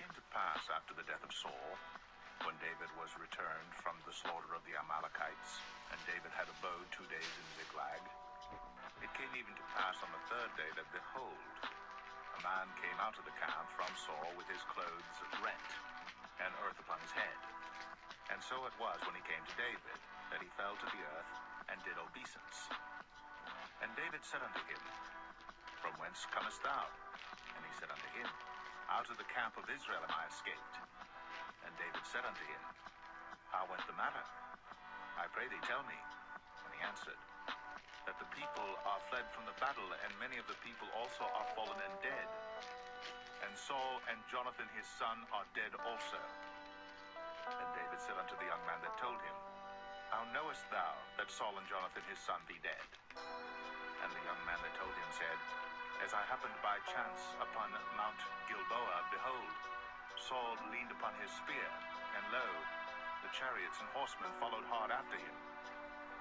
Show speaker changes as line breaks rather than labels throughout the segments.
came to pass after the death of Saul, when David was returned from the slaughter of the Amalekites, and David had abode 2 days in Ziklag, it came even to pass on the 3rd day that, behold, a man came out of the camp from Saul with his clothes rent, and earth upon his head. And so it was when he came to David, that he fell to the earth, and did obeisance. And David said unto him, From whence comest thou? And he said unto him, Out of the camp of Israel am I escaped. And David said unto him, How went the matter? I pray thee, tell me. And he answered, That the people are fled from the battle, and many of the people also are fallen and dead. And Saul and Jonathan his son are dead also. And David said unto the young man that told him, How knowest thou that Saul and Jonathan his son be dead? And the young man that told him said, As I happened by chance upon Mount Gilboa, behold, Saul leaned upon his spear, and lo, the chariots and horsemen followed hard after him.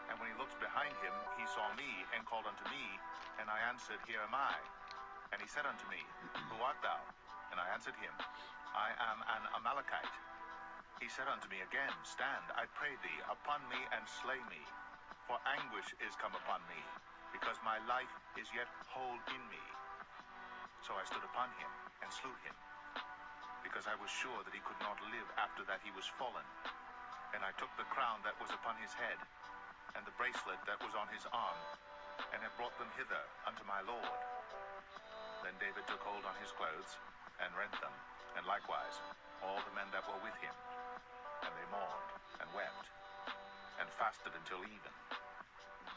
And when he looked behind him, he saw me, and called unto me, and I answered, Here am I. And he said unto me, Who art thou? And I answered him, I am an Amalekite. He said unto me again, Stand, I pray thee, upon me, and slay me, for anguish is come upon me, because my life is yet whole in me. So I stood upon him, and slew him, because I was sure that he could not live after that he was fallen. And I took the crown that was upon his head, and the bracelet that was on his arm, and have brought them hither unto my lord. Then David took hold on his clothes, and rent them, and likewise all the men that were with him. And they mourned, and wept, and fasted until even,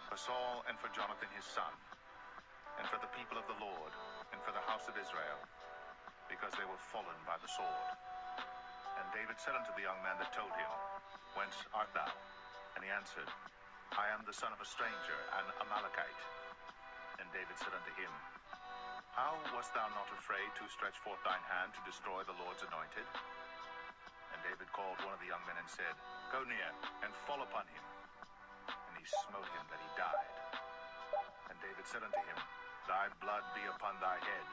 for Saul and for Jonathan his son, and for the people of the Lord, and for the house of Israel, because they were fallen by the sword. And David said unto the young man that told him, Whence art thou? And he answered, I am the son of a stranger, an Amalekite. And David said unto him, How wast thou not afraid to stretch forth thine hand to destroy the Lord's anointed? And David called one of the young men and said, Go near, and fall upon him. And he smote him that he died. And David said unto him, Thy blood be upon thy head,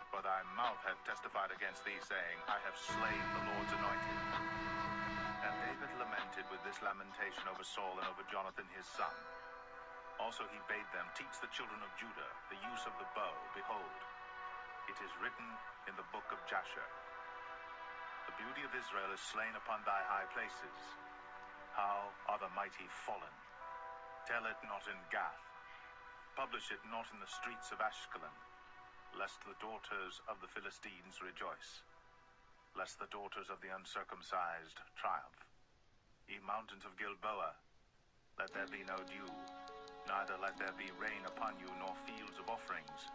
for thy mouth hath testified against thee, saying, I have slain the Lord's anointed. And David lamented with this lamentation over Saul and over Jonathan his son. Also he bade them teach the children of Judah the use of the bow. Behold, it is written in the book of Jasher, The beauty of Israel is slain upon thy high places. How are the mighty fallen? Tell it not in Gath, publish it not in the streets of Ashkelon, lest the daughters of the Philistines rejoice, lest the daughters of the uncircumcised triumph. Ye mountains of Gilboa, let there be no dew, neither let there be rain upon you, nor fields of offerings.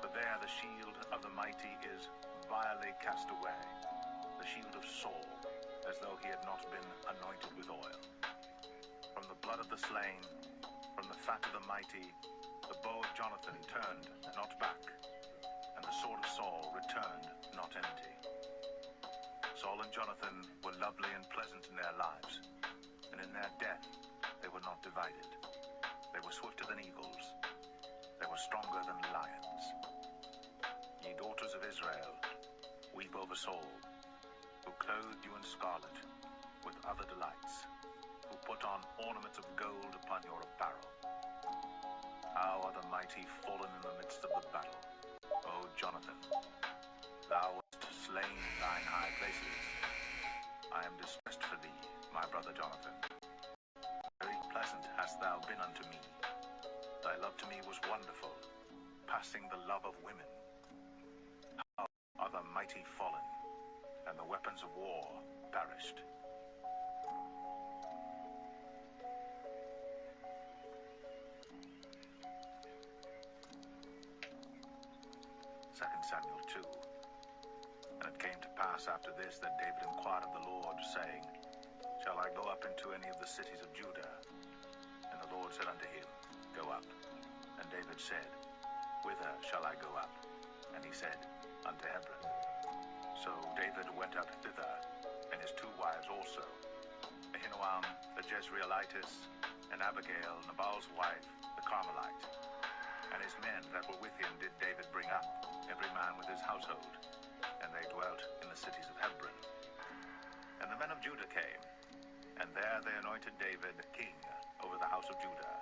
For there the shield of the mighty is vilely cast away, the shield of Saul, as though he had not been anointed with oil. From the blood of the slain, from the fat of the mighty, the bow of Jonathan turned not back, and the sword of Saul returned not empty. Saul and Jonathan were lovely and pleasant in their lives, and in their death they were not divided. They were swifter than eagles, they were stronger than lions. Ye daughters of Israel, weep over Saul, who clothed you in scarlet with other delights, who put on ornaments of gold upon your apparel. How are the mighty fallen in the midst of the battle? O Jonathan, thou wast slain in thine high places. I am distressed for thee, my brother Jonathan. Very pleasant hast thou been unto me. Thy love to me was wonderful, passing the love of women. How are the mighty fallen, and the weapons of war perished. 2 Samuel 2. And it came to pass after this that David inquired of the Lord, saying, Shall I go up into any of the cities of Judah? And the Lord said unto him, Go up. And David said, Whither shall I go up? And he said, Unto Hebron. So David went up thither, and his 2 wives also, Ahinoam the Jezreelitess, and Abigail, Nabal's wife, the Carmelite. And his men that were with him did David bring up, every man with his household, and they dwelt in the Judah came, and there they anointed David king over the house of Judah.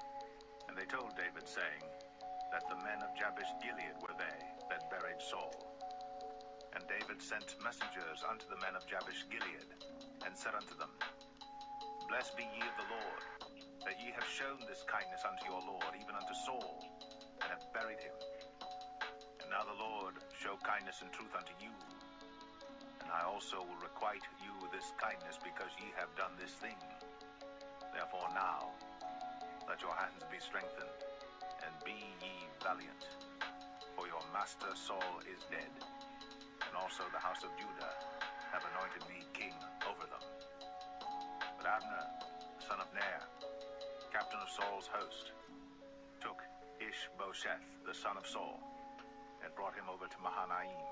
And they told David, saying, that the men of Jabesh Gilead were they that buried Saul. And David sent messengers unto the men of Jabesh Gilead, and said unto them, Blessed be ye of the Lord, that ye have shown this kindness unto your Lord, even unto Saul, and have buried him. And now the Lord show kindness and truth unto you, and I also will requite you this kindness, because ye have done this thing. Therefore now let your hands be strengthened, and be ye valiant, for your master Saul is dead, and also the house of Judah have anointed me king over them. But Abner, son of Ner, captain of Saul's host, took Ishbosheth, the son of Saul, and brought him over to Mahanaim,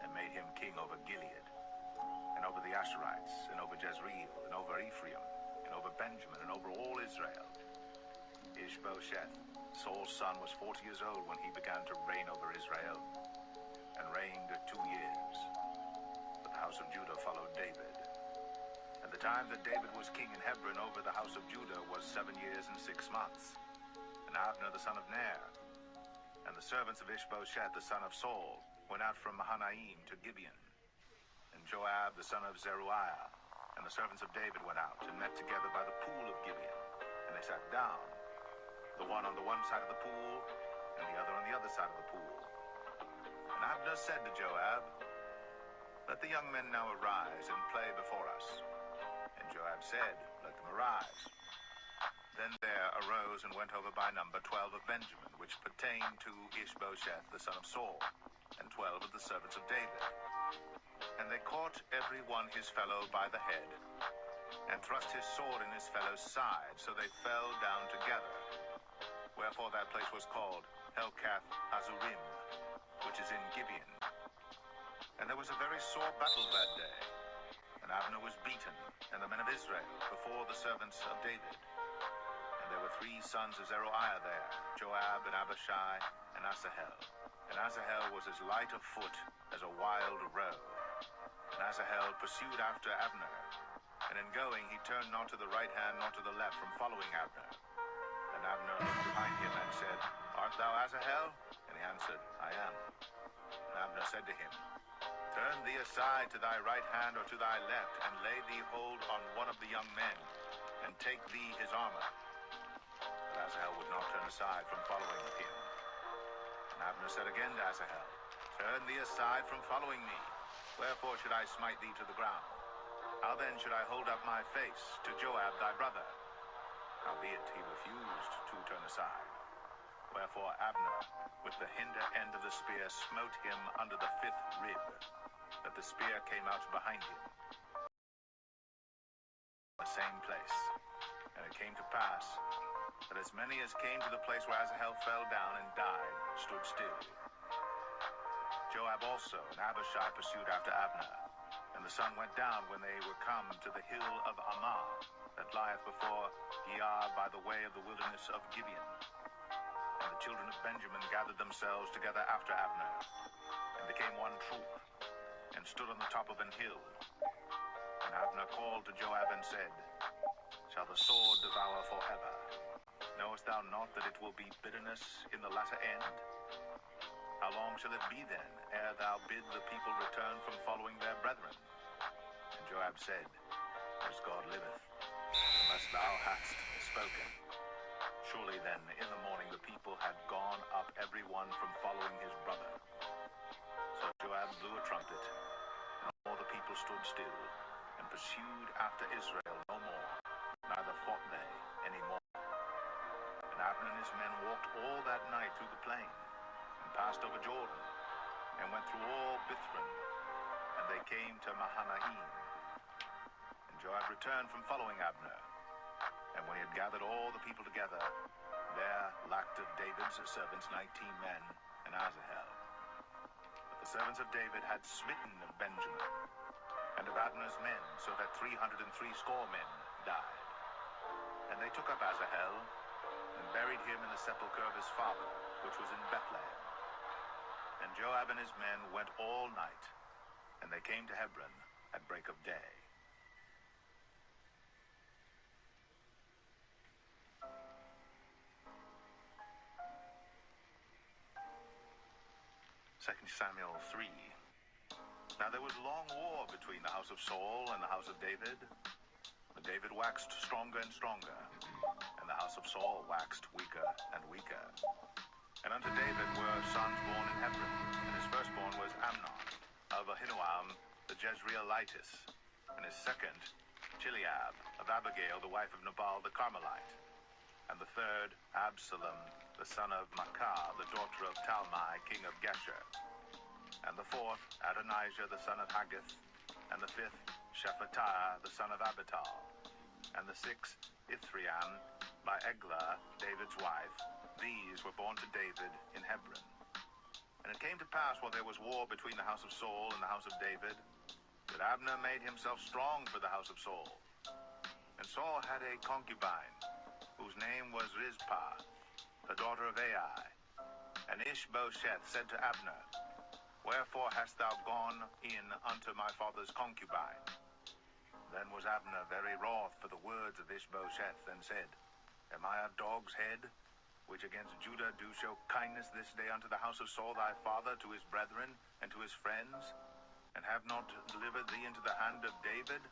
and made him king over Gilead, and over the Asherites, and over Jezreel, and over Ephraim, and over Benjamin, and over all Israel. Ishbosheth, Saul's son, was 40 years old when he began to reign over Israel, and reigned 2 years. But the house of Judah followed David. And the time that David was king in Hebron over the house of Judah was 7 years and 6 months. And Abner the son of Ner, and the servants of Ishbosheth the son of Saul, went out from Mahanaim to Gibeon. And Joab the son of Zeruiah, and the servants of David went out, and met together by the pool of Gibeon. And they sat down, the one on the one side of the pool, and the other on the other side of the pool. And Abner said to Joab, Let the young men now arise, and play before us. And Joab said, Let them arise. Then there arose and went over by number 12 of Benjamin, which pertained to Ishbosheth the son of Saul, and 12 of the servants of David. And they caught every one his fellow by the head, and thrust his sword in his fellow's side, so they fell down together. Wherefore that place was called Helkath Azurim, which is in Gibeon. And there was a very sore battle that day, and Abner was beaten, and the men of Israel, before the servants of David. And there were 3 sons of Zeruiah there, Joab, and Abishai, and Asahel. And Asahel was as light of foot as a wild roe. And Asahel pursued after Abner, and in going he turned not to the right hand nor to the left from following Abner. And Abner looked behind him and said, Art thou Asahel? And he answered, I am. And Abner said to him, Turn thee aside to thy right hand or to thy left, and lay thee hold on one of the young men, and take thee his armor. But Asahel would not turn aside from following him. And Abner said again to Asahel, Turn thee aside from following me. Wherefore should I smite thee to the ground? How then should I hold up my face to Joab thy brother? Howbeit he refused to turn aside. Wherefore Abner, with the hinder end of the spear, smote him under the 5th rib, that the spear came out behind him, the same place. And it came to pass, that as many as came to the place where Asahel fell down and died, stood still. Joab also and Abishai pursued after Abner, and the sun went down when they were come to the hill of Ammah, that lieth before Giah by the way of the wilderness of Gibeon. And the children of Benjamin gathered themselves together after Abner, and became one troop, and stood on the top of an hill. And Abner called to Joab and said, Shall the sword devour forever? Knowest thou not that it will be bitterness in the latter end? How long shall it be then, ere thou bid the people return from following their brethren? And Joab said, As God liveth, unless thou hadst spoken. Surely then in the morning the people had gone up every one from following his brother. So Joab blew a trumpet, and all the people stood still, and pursued after Israel no more, neither fought they any more. And Abner and his men walked all that night through the plain, and passed over Jordan, and went through all Bithron, and they came to Mahanaim. And Joab returned from following Abner, and when he had gathered all the people together, there lacked of David's servants 19 men, and Asahel. But the servants of David had smitten of Benjamin, and of Abner's men, so that 360 men died. And they took up Asahel, and buried him in the sepulchre of his father, which was in Bethlehem. And Joab and his men went all night, and they came to Hebron at break of day. 2 Samuel 3. Now there was long war between the house of Saul and the house of David. But David waxed stronger and stronger, and the house of Saul waxed weaker and weaker. And unto David were sons born in Hebron, and his firstborn was Amnon, of Ahinoam the Jezreelitess, and his second, Chileab, of Abigail, the wife of Nabal the Carmelite, and the third, Absalom, the son of Maacah, the daughter of Talmai, king of Geshur, and the fourth, Adonijah, the son of Haggith, and the fifth, Shephatiah, the son of Abital, and the sixth, Ithream, by Eglah, David's wife. These were born to David in Hebron. And it came to pass, while there was war between the house of Saul and the house of David, that Abner made himself strong for the house of Saul. And Saul had a concubine, whose name was Rizpah, the daughter of Ai. And Ishbosheth said to Abner, Wherefore hast thou gone in unto my father's concubine? Then was Abner very wroth for the words of Ishbosheth, and said, Am I a dog's head, which against Judah do show kindness this day unto the house of Saul thy father, to his brethren, and to his friends, and have not delivered thee into the hand of David,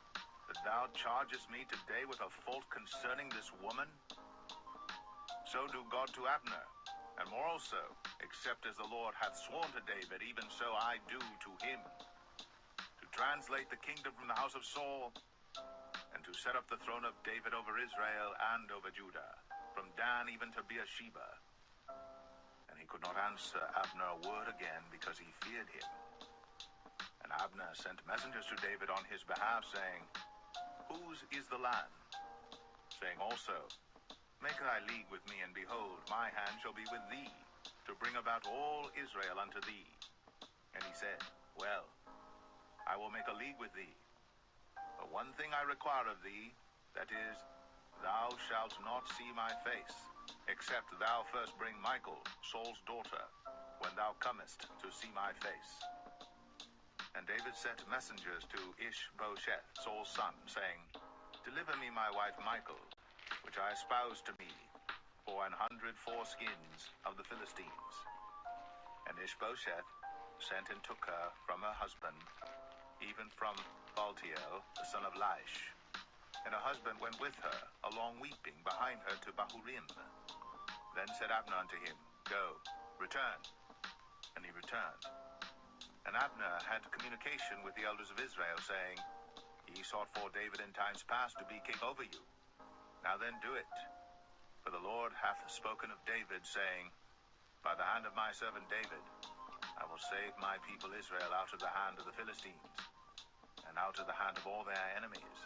that thou chargest me today with a fault concerning this woman? So do God to Abner, and more also, except as the Lord hath sworn to David, even so I do to him, to translate the kingdom from the house of Saul, and to set up the throne of David over Israel and over Judah, from Dan even to Beersheba. And he could not answer Abner a word again, because he feared him. And Abner sent messengers to David on his behalf, saying, Whose is the land? Saying also, Make thy league with me, and behold, my hand shall be with thee, to bring about all Israel unto thee. And he said, Well, I will make a league with thee. But one thing I require of thee, that is, thou shalt not see my face, except thou first bring Michal, Saul's daughter, when thou comest to see my face. And David sent messengers to Ishbosheth, Saul's son, saying, Deliver me my wife Michal, which I espoused to me, for 100 foreskins of the Philistines. And Ishbosheth sent and took her from her husband, even from Baltiel, the son of Laish. And her husband went with her, along weeping, behind her to Bahurim. Then said Abner unto him, Go, return. And he returned. And Abner had communication with the elders of Israel, saying, Ye sought for David in times past to be king over you. Now then do it. For the Lord hath spoken of David, saying, By the hand of my servant David, I will save my people Israel out of the hand of the Philistines, and out of the hand of all their enemies.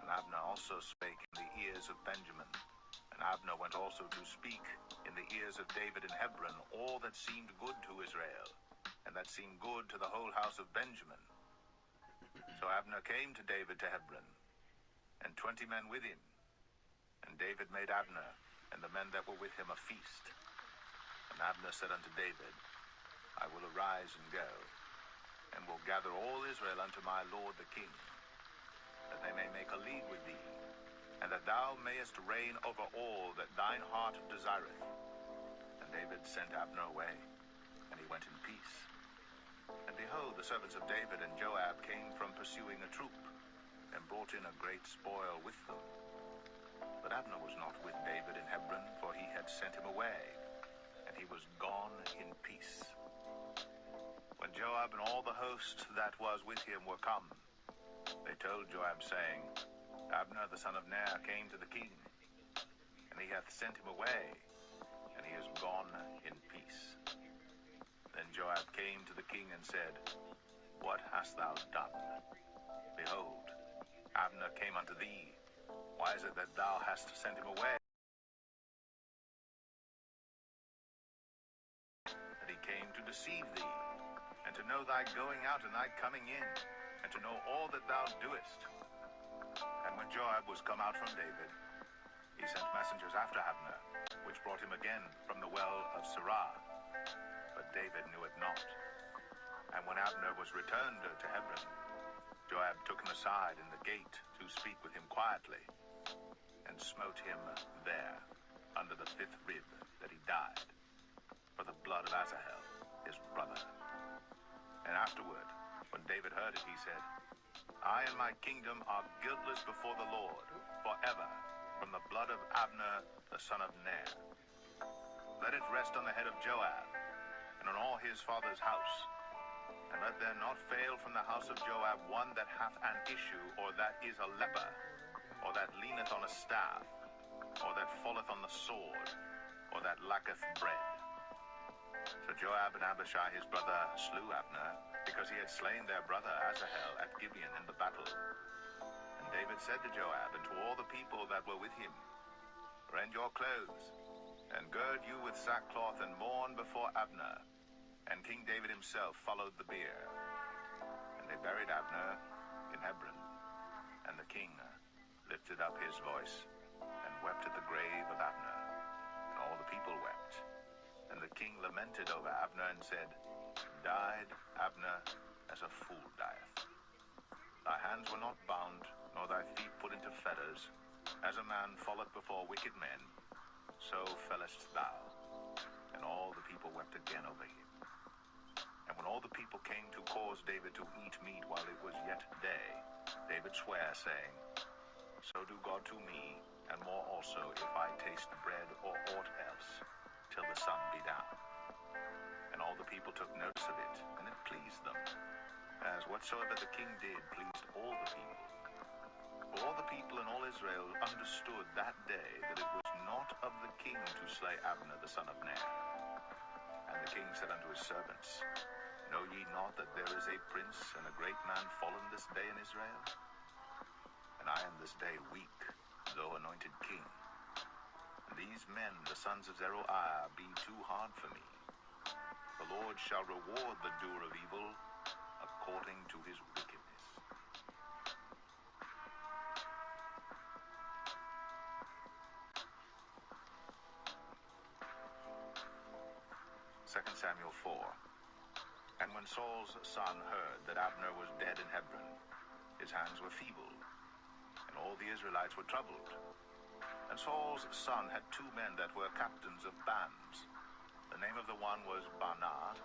And Abner also spake in the ears of Benjamin. And Abner went also to speak in the ears of David in Hebron all that seemed good to Israel, and that seemed good to the whole house of Benjamin. So Abner came to David to Hebron, and 20 men with him. And David made Abner and the men that were with him a feast. And Abner said unto David, I will arise and go, and will gather all Israel unto my lord the king, that they may make a league with thee, and that thou mayest reign over all that thine heart desireth. And David sent Abner away, and he went in peace. And behold, the servants of David and Joab came from pursuing a troop, and brought in a great spoil with them. But Abner was not with David in Hebron, for he had sent him away, and he was gone in peace. When Joab and all the host that was with him were come, they told Joab, saying, Abner the son of Ner came to the king, and he hath sent him away, and he is gone in peace. Then Joab came to the king and said, What hast thou done? Behold, Abner came unto thee. Why is it that thou hast sent him away? That he came to deceive thee, and to know thy going out and thy coming in, and to know all that thou doest. And when Joab was come out from David, he sent messengers after Abner, which brought him again from the well of Sirah. But David knew it not. And when Abner was returned to Hebron, Joab took him aside in the gate to speak with him quietly, and smote him there under the 5th rib, that he died, for the blood of Asahel his brother. And afterward, when David heard it, he said, I and my kingdom are guiltless before the Lord forever from the blood of Abner, the son of Ner. Let it rest on the head of Joab and on all his father's house. And let there not fail from the house of Joab one that hath an issue, or that is a leper, or that leaneth on a staff, or that falleth on the sword, or that lacketh bread. So Joab and Abishai his brother slew Abner, because he had slain their brother Asahel at Gibeon in the battle. And David said to Joab and to all the people that were with him, Rend your clothes, and gird you with sackcloth, and mourn before Abner. And King David himself followed the bier. And they buried Abner in Hebron. And the king lifted up his voice, and wept at the grave of Abner. And all the people wept. And the king lamented over Abner, and said, Died Abner as a fool dieth. Thy hands were not bound, nor thy feet put into fetters. As a man falleth before wicked men, so fellest thou. And all the people wept again over him. And when all the people came to cause David to eat meat while it was yet day, David sware, saying, So do God to me, and more also, if I taste bread or aught else, till the sun be down. And all the people took notice of it, and it pleased them, as whatsoever the king did pleased all the people. For all the people and all Israel understood that day that it was not of the king to slay Abner the son of Ner. And the king said unto his servants, Know ye not that there is a prince and a great man fallen this day in Israel? And I am this day weak, though anointed king. And these men, the sons of Zeruiah, be too hard for me. The Lord shall reward the doer of evil according to his wickedness. 2 Samuel 4. And when Saul's son heard that Abner was dead in Hebron, his hands were feeble, and all the Israelites were troubled. And Saul's son had 2 men that were captains of bands. The name of the one was Baanah,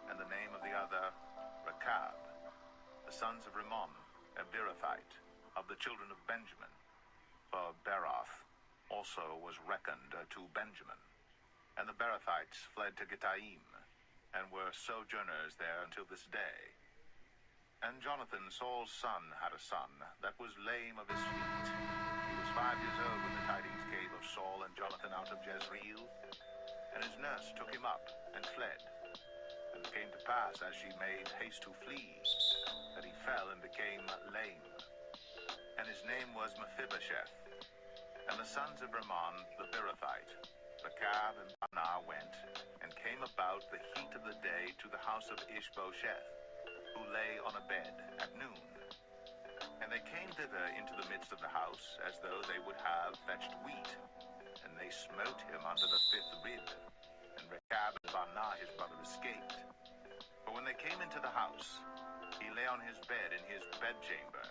and the name of the other Rechab, the sons of Rimmon, a Beerothite, of the children of Benjamin. For Beeroth also was reckoned to Benjamin. And the Beerothites fled to Gittaim, and were sojourners there until this day. And Jonathan, Saul's son, had a son that was lame of his feet. He was 5 years old when the tidings came of Saul and Jonathan out of Jezreel. And his nurse took him up and fled. And it came to pass, as she made haste to flee, that he fell and became lame. And his name was Mephibosheth. And the sons of Rimmon, the Beerothite, Rechab and Baanah, went, and came about the heat of the day to the house of Ishbosheth, who lay on a bed at noon. And they came thither into the midst of the house, as though they would have fetched wheat. And they smote him under the 5th rib. And Rechab and Baanah his brother escaped. For when they came into the house, he lay on his bed in his bedchamber.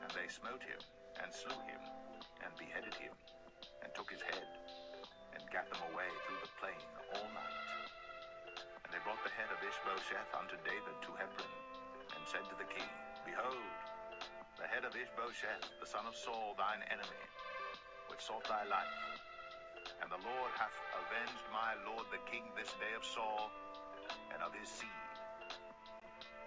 And they smote him, and slew him, and beheaded him, and took his head, and gat them away through the plain all night. And they brought the head of Ishbosheth unto David to Hebron, and said to the king, Behold, the head of Ishbosheth, the son of Saul, thine enemy, which sought thy life. And the Lord hath avenged my lord the king this day of Saul, and of his seed.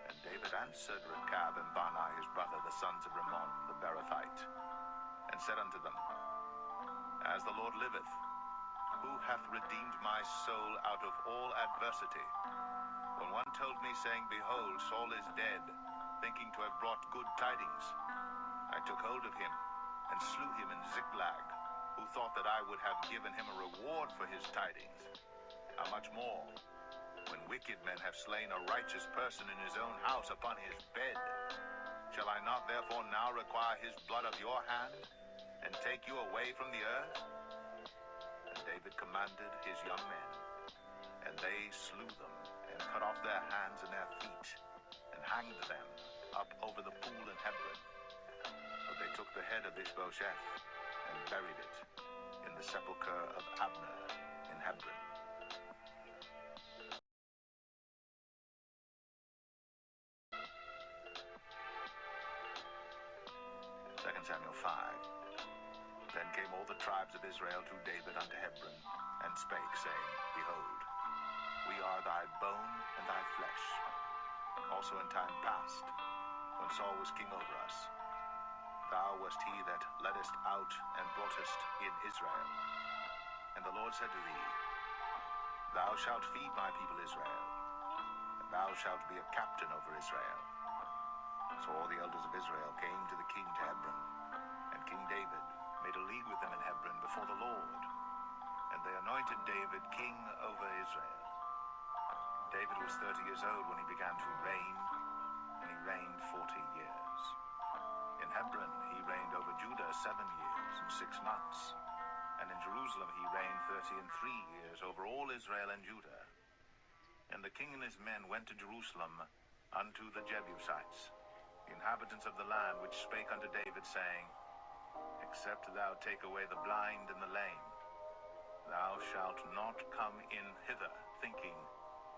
And David answered Rechab and Baanah his brother, the sons of Rimmon the Beerothite, and said unto them, As the Lord liveth, who hath redeemed my soul out of all adversity? When one told me, saying, Behold, Saul is dead, thinking to have brought good tidings, I took hold of him, and slew him in Ziklag, who thought that I would have given him a reward for his tidings. How much more, when wicked men have slain a righteous person in his own house upon his bed? Shall I not therefore now require his blood of your hand, and take you away from the earth? And David commanded his young men, and they slew them, and cut off their hands and their feet, and hanged them up over the pool in Hebron. But they took the head of Ishbosheth, and buried it in the sepulchre of Abner in Hebron. Samuel 5. Then came all the tribes of Israel to David unto Hebron, and spake, saying, Behold, we are thy bone and thy flesh. Also in time past, when Saul was king over us, thou wast he that leddest out and broughtest in Israel. And the Lord said to thee, Thou shalt feed my people Israel, and thou shalt be a captain over Israel. So all the elders of Israel came to the king to Hebron, and King David made a league with them in Hebron before the Lord, and they anointed David king over Israel. David was 30 years old when he began to reign, and he reigned 40 years. In Hebron he reigned over Judah 7 years and 6 months, and in Jerusalem he reigned 33 years over all Israel and Judah. And the king and his men went to Jerusalem unto the Jebusites, the inhabitants of the land, which spake unto David, saying, Except thou take away the blind and the lame, thou shalt not come in hither, thinking,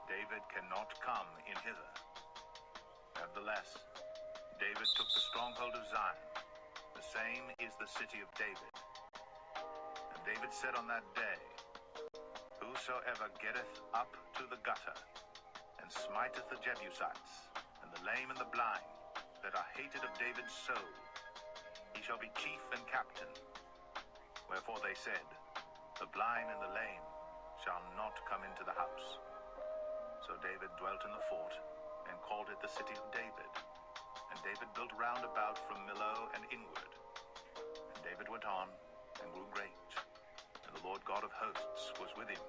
David cannot come in hither. Nevertheless, David took the stronghold of Zion, the same is the city of David. And David said on that day, Whosoever getteth up to the gutter, and smiteth the Jebusites, and the lame and the blind, that are hated of David's soul, he shall be chief and captain. Wherefore they said, The blind and the lame shall not come into the house. So David dwelt in the fort, and called it the city of David. And David built round about from Millo and inward. And David went on, and grew great, and the Lord God of hosts was with him.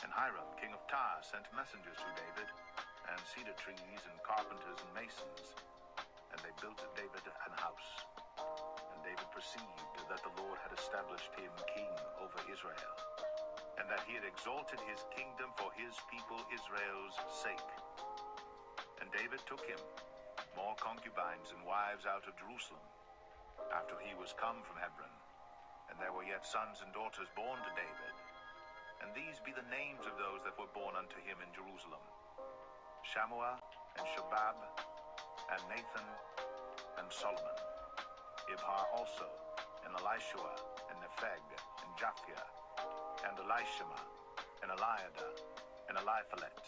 And Hiram, king of Tyre, sent messengers to David, and cedar trees, and carpenters, and masons. And they built David an house. And David perceived that the Lord had established him king over Israel, and that he had exalted his kingdom for his people Israel's sake. And David took him more concubines and wives out of Jerusalem, after he was come from Hebron. And there were yet sons and daughters born to David. And these be the names of those that were born unto him in Jerusalem: Shammua, and Shobab, and Nathan, and Solomon. Ibhar also, and Elishua, and Nepheg, and Japhia, and Elishama, and Eliada, and Eliphalet.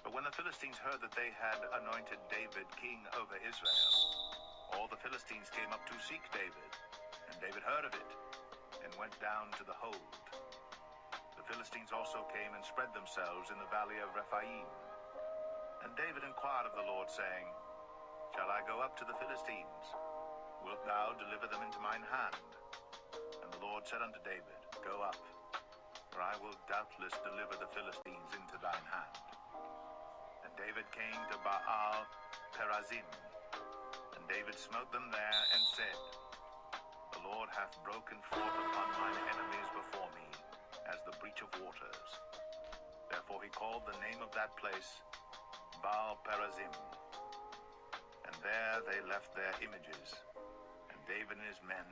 But when the Philistines heard that they had anointed David king over Israel, all the Philistines came up to seek David. And David heard of it, and went down to the hold. The Philistines also came and spread themselves in the valley of Rephaim. And David inquired of the Lord, saying, Shall I go up to the Philistines? Wilt thou deliver them into mine hand? And the Lord said unto David, Go up, for I will doubtless deliver the Philistines into thine hand. And David came to Baal Perazim, and David smote them there, and said, The Lord hath broken forth upon mine enemies before me, as the breach of waters. Therefore he called the name of that place Baal Perazim. And there they left their images, and David and his men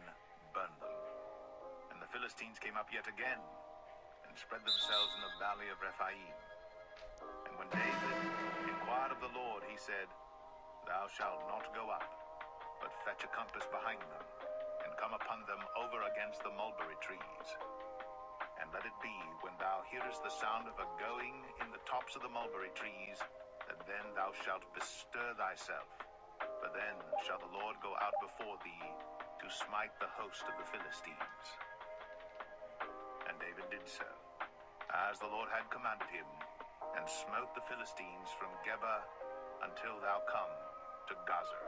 burned them. And the Philistines came up yet again, and spread themselves in the valley of Rephaim. And when David inquired of the Lord, he said, Thou shalt not go up, but fetch a compass behind them, and come upon them over against the mulberry trees. And let it be, when thou hearest the sound of a going in the tops of the mulberry trees, that then thou shalt bestir thyself, for then shall the Lord go out before thee to smite the host of the Philistines. And David did so, as the Lord had commanded him, and smote the Philistines from Geba until thou come to Gazer.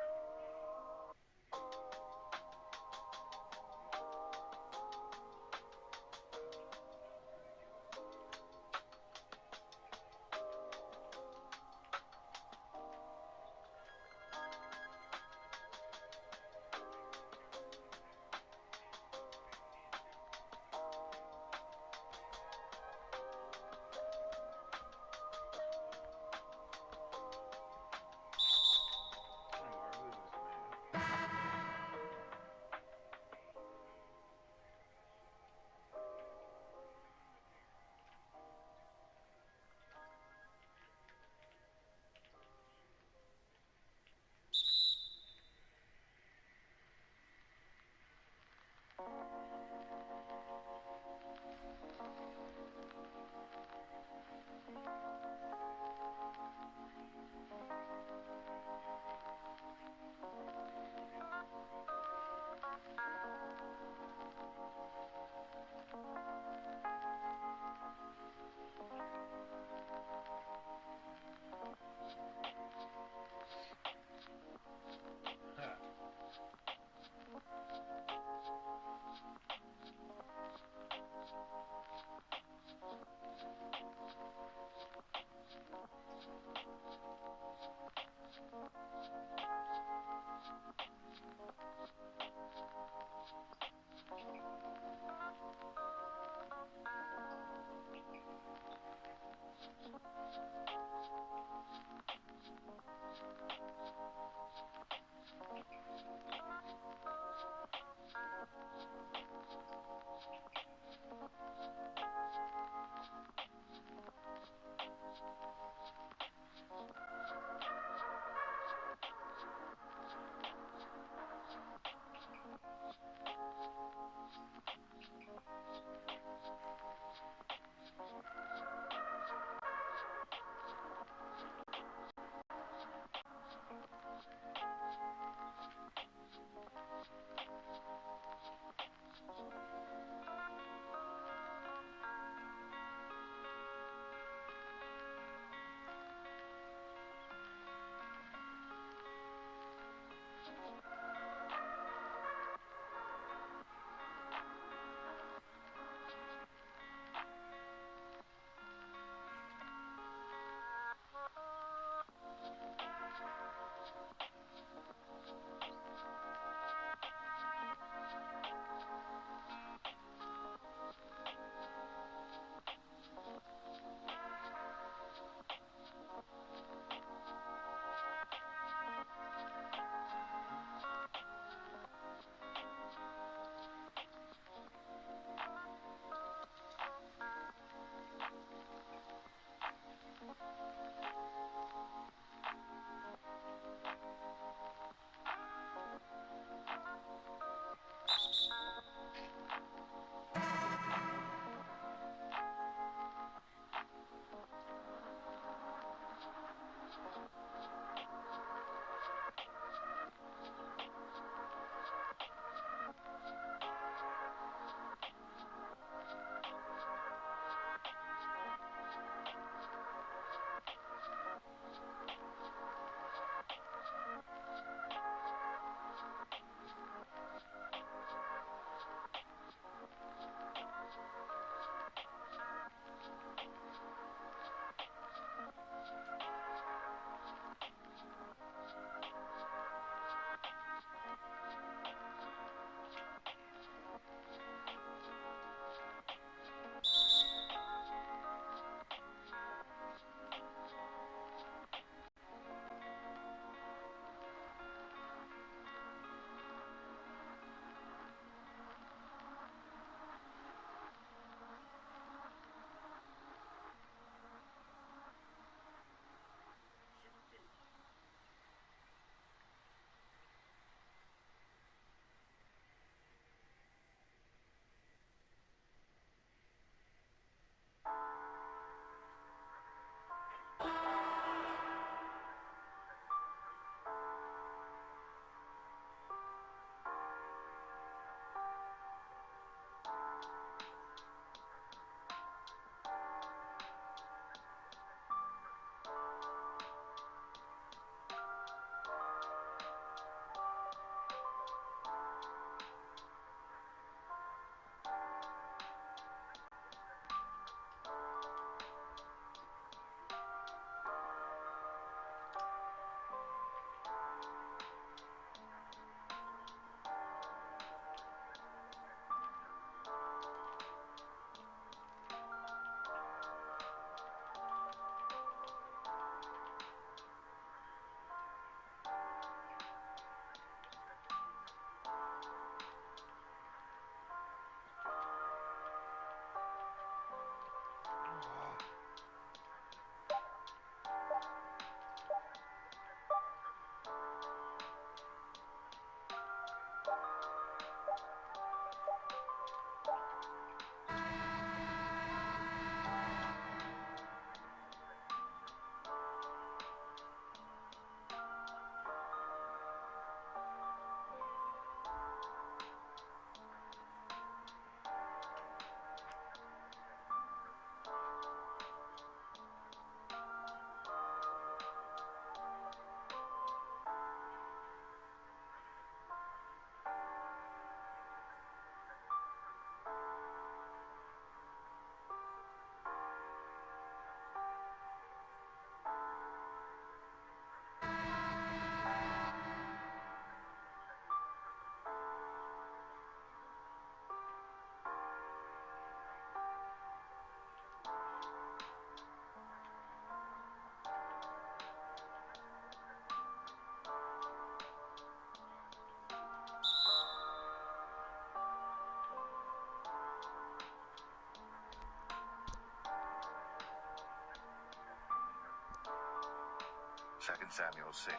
2 Samuel 6.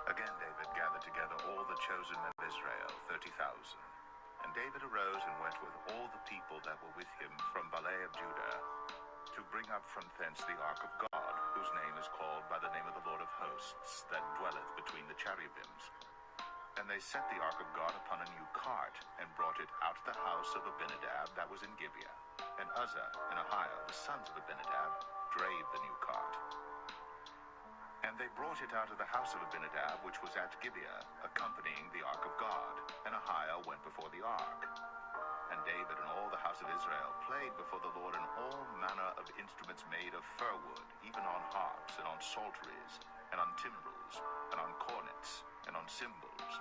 Again David gathered together all the chosen men of Israel, 30,000. And David arose and went with all the people that were with him from Baalah of Judah, to bring up from thence the ark of God, whose name is called by the name of the Lord of hosts, that dwelleth between the cherubims. And they set the ark of God upon a new cart, and brought it out of the house of Abinadab that was in Gibeah. And Uzzah and Ahiah, the sons of Abinadab, drave the new cart. And they brought it out of the house of Abinadab, which was at Gibeah, accompanying the ark of God. And Ahiah went before the ark. And David and all the house of Israel played before the Lord in all manner of instruments made of fir wood, even on harps, and on psalteries, and on timbrels, and on cornets, and on cymbals.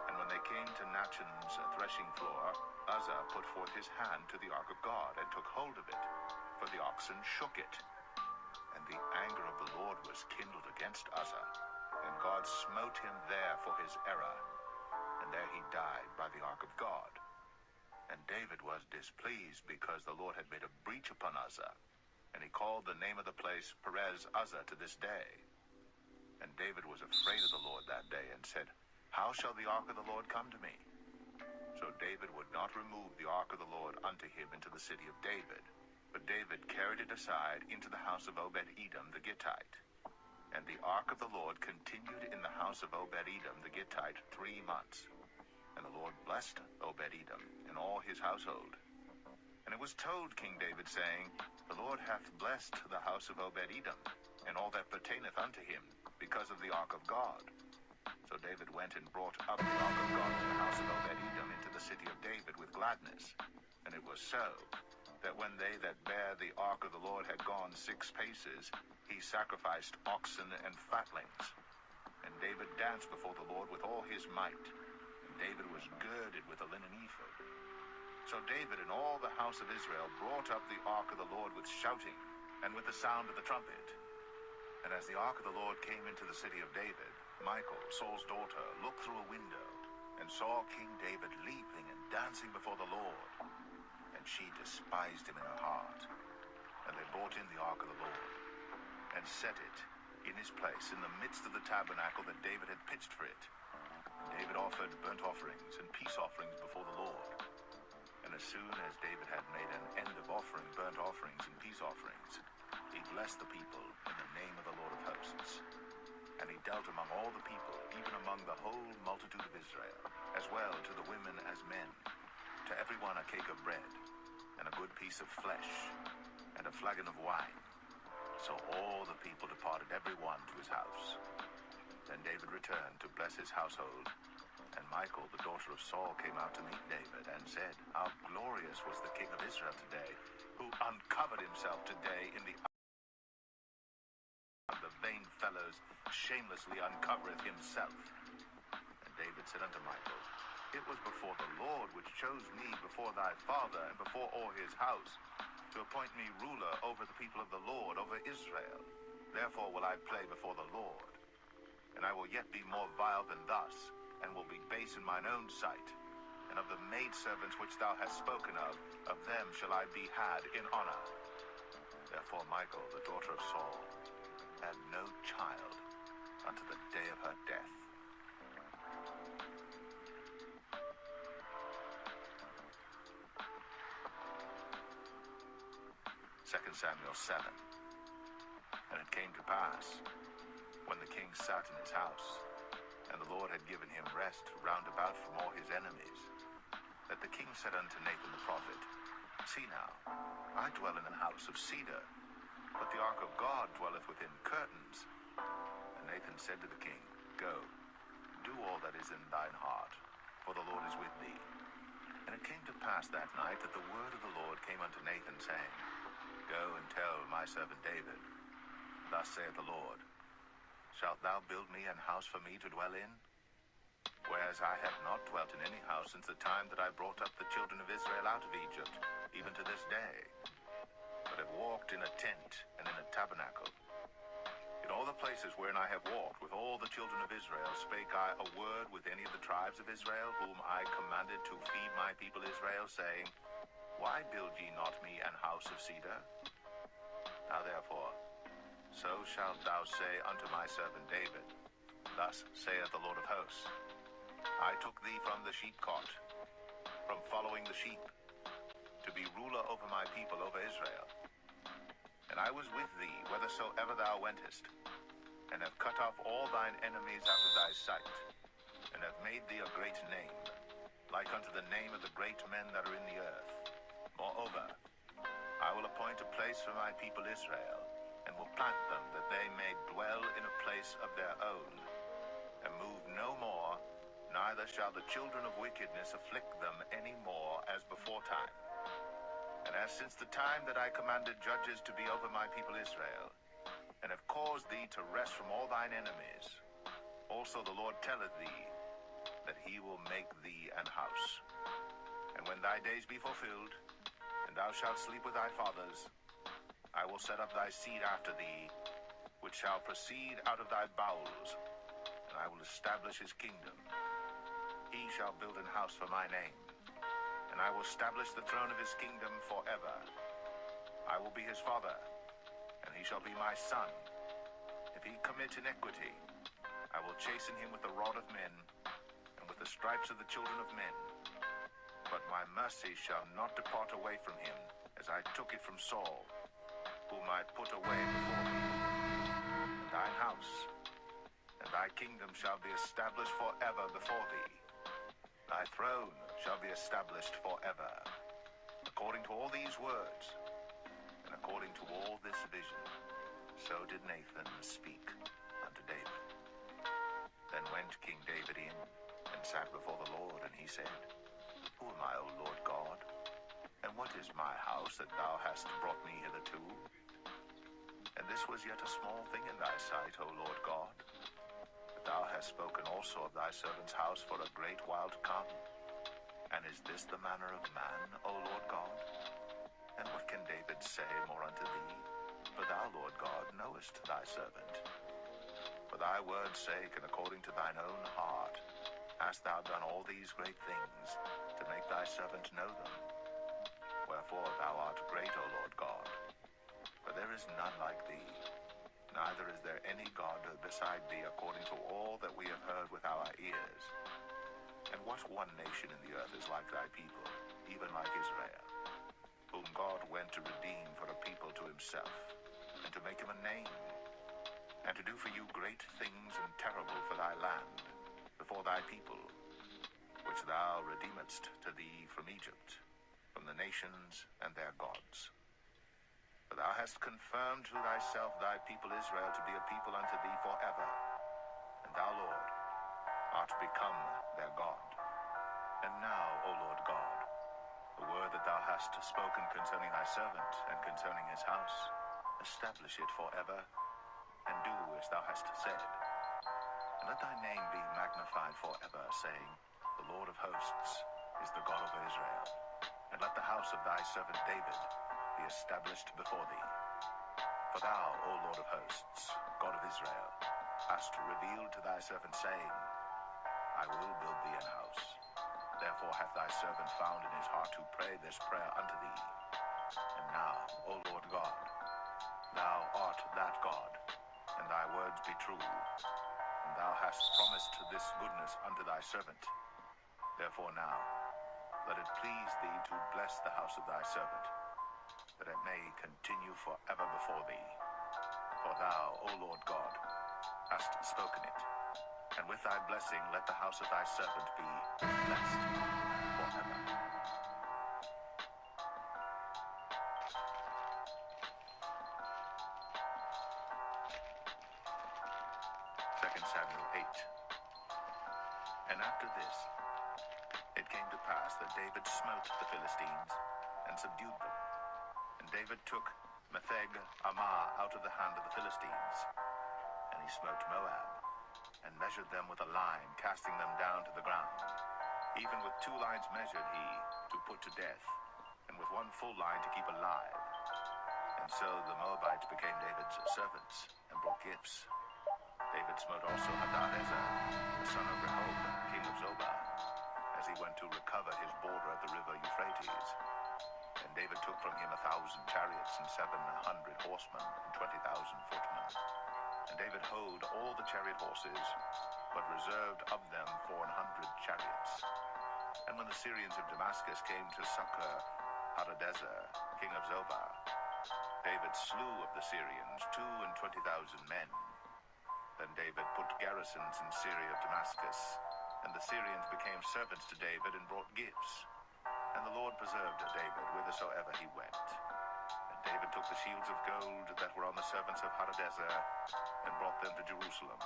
And when they came to Nachon's threshing floor, Uzzah put forth his hand to the ark of God, and took hold of it, for the oxen shook it. And the anger of the Lord was kindled against Uzzah, and God smote him there for his error, and there he died by the ark of God. And David was displeased, because the Lord had made a breach upon Uzzah, and he called the name of the place Perez Uzzah to this day. And David was afraid of the Lord that day, and said, How shall the ark of the Lord come to me? So David would not remove the ark of the Lord unto him into the city of David, but David carried it aside into the house of Obed-Edom the Gittite. And the ark of the Lord continued in the house of Obed-Edom the Gittite 3 months. And the Lord blessed Obed-Edom and all his household. And it was told King David, saying, The Lord hath blessed the house of Obed-Edom, and all that pertaineth unto him, because of the ark of God. So David went and brought up the ark of God in the house of Obed-Edom into the city of David with gladness. And it was so, that when they that bare the ark of the Lord had gone 6 paces, he sacrificed oxen and fatlings. And David danced before the Lord with all his might. David was girded with a linen ephod. So David and all the house of Israel brought up the ark of the Lord with shouting, and with the sound of the trumpet. And as the ark of the Lord came into the city of David, Michal, Saul's daughter, looked through a window, and saw King David leaping and dancing before the Lord. And she despised him in her heart. And they brought in the ark of the Lord, and set it in his place in the midst of the tabernacle that David had pitched for it. David offered burnt offerings and peace offerings before the Lord. And as soon as David had made an end of offering burnt offerings and peace offerings, he blessed the people in the name of the Lord of hosts. And he dealt among all the people, even among the whole multitude of Israel, as well to the women as men, to every one a cake of bread, and a good piece of flesh, and a flagon of wine. So all the people departed every one to his house. Then David returned to bless his household. And Michal, the daughter of Saul, came out to meet David, and said, How glorious was the king of Israel today, who uncovered himself today in the of the vain fellows shamelessly uncovereth himself. And David said unto Michal, It was before the Lord which chose me before thy father, and before all his house, to appoint me ruler over the people of the Lord, over Israel. Therefore will I play before the Lord. And I will yet be more vile than thus, and will be base in mine own sight. And of the maidservants which thou hast spoken of them shall I be had in honor. Therefore Michal, the daughter of Saul, had no child unto the day of her death. 2 Samuel 7. And it came to pass, when the king sat in his house, and the Lord had given him rest round about from all his enemies, that the king said unto Nathan the prophet, See now, I dwell in an house of cedar, but the ark of God dwelleth within curtains. And Nathan said to the king, Go, do all that is in thine heart, for the Lord is with thee. And it came to pass that night that the word of the Lord came unto Nathan, saying, Go and tell my servant David, Thus saith the Lord, Shalt thou build me an house for me to dwell in? Whereas I have not dwelt in any house since the time that I brought up the children of Israel out of Egypt, even to this day, but have walked in a tent and in a tabernacle. In all the places wherein I have walked with all the children of Israel, spake I a word with any of the tribes of Israel, whom I commanded to feed my people Israel, saying, Why build ye not me an house of cedar? Now therefore, so shalt thou say unto my servant David, Thus saith the Lord of hosts, I took thee from the sheepcot, from following the sheep, to be ruler over my people, over Israel. And I was with thee whithersoever thou wentest, and have cut off all thine enemies out of thy sight, and have made thee a great name, like unto the name of the great men that are in the earth. Moreover, I will appoint a place for my people Israel, and will plant them, that they may dwell in a place of their own, and move no more, neither shall the children of wickedness afflict them any more as beforetime. And as since the time that I commanded judges to be over my people Israel, and have caused thee to rest from all thine enemies, also the Lord telleth thee, that he will make thee an house. And when thy days be fulfilled, and thou shalt sleep with thy fathers, I will set up thy seed after thee, which shall proceed out of thy bowels, and I will establish his kingdom. He shall build an house for my name, and I will establish the throne of his kingdom forever. I will be his father, and he shall be my son. If he commit iniquity, I will chasten him with the rod of men, and with the stripes of the children of men. But my mercy shall not depart away from him, as I took it from Saul, whom I put away before thee. And thine house and thy kingdom shall be established forever before thee. Thy throne shall be established forever. According to all these words, and according to all this vision, so did Nathan speak unto David. Then went King David in, and sat before the Lord, and he said, Who am I, O Lord God? And what is my house that thou hast brought me hitherto? And this was yet a small thing in thy sight, O Lord God. But thou hast spoken also of thy servant's house for a great while to come. And is this the manner of man, O Lord God? And what can David say more unto thee? For thou, Lord God, knowest thy servant. For thy word's sake, and according to thine own heart, hast thou done all these great things, to make thy servant know them. Wherefore thou art great, O Lord God. For there is none like thee, neither is there any God beside thee, according to all that we have heard with our ears. And what one nation in the earth is like thy people, even like Israel, whom God went to redeem for a people to himself, and to make him a name, and to do for you great things and terrible for thy land, before thy people, which thou redeemedst to thee from Egypt, from the nations and their gods. For thou hast confirmed to thyself thy people Israel to be a people unto thee forever, and thou, Lord, art become their God. And now, O Lord God, the word that thou hast spoken concerning thy servant and concerning his house, establish it forever, and do as thou hast said. And let thy name be magnified forever, saying, The Lord of hosts is the God of Israel. And let the house of thy servant David be established before thee. For thou, O Lord of hosts, God of Israel, hast revealed to thy servant, saying, I will build thee an house. Therefore hath thy servant found in his heart to pray this prayer unto thee. And now, O Lord God, thou art that God, and thy words be true. And thou hast promised this goodness unto thy servant. Therefore now, let it please thee to bless the house of thy servant, that it may continue forever before thee. For thou, O Lord God, hast spoken it, and with thy blessing let the house of thy servant be blessed forever. 2 Samuel 8. And after this, it came to pass that David smote the Philistines, and subdued them. And David took Metheg Ammah out of the hand of the Philistines. And he smote Moab, and measured them with a line, casting them down to the ground. Even with 2 lines measured he, to put to death, and with 1 full line to keep alive. And so the Moabites became David's servants, and brought gifts. David smote also Hadadezer, the son of Rehob, king of Zobah, as he went to recover his border at the river Euphrates. And David took from him 1,000 chariots and 700 horsemen and 20,000 footmen. And David houghed all the chariot horses, but reserved of them 400 chariots. And when the Syrians of Damascus came to succor Hadadezer, king of Zobah, David slew of the Syrians 22,000 men. Then David put garrisons in Syria of Damascus, and the Syrians became servants to David and brought gifts. And the Lord preserved David whithersoever he went. And David took the shields of gold that were on the servants of Hadadezer, and brought them to Jerusalem.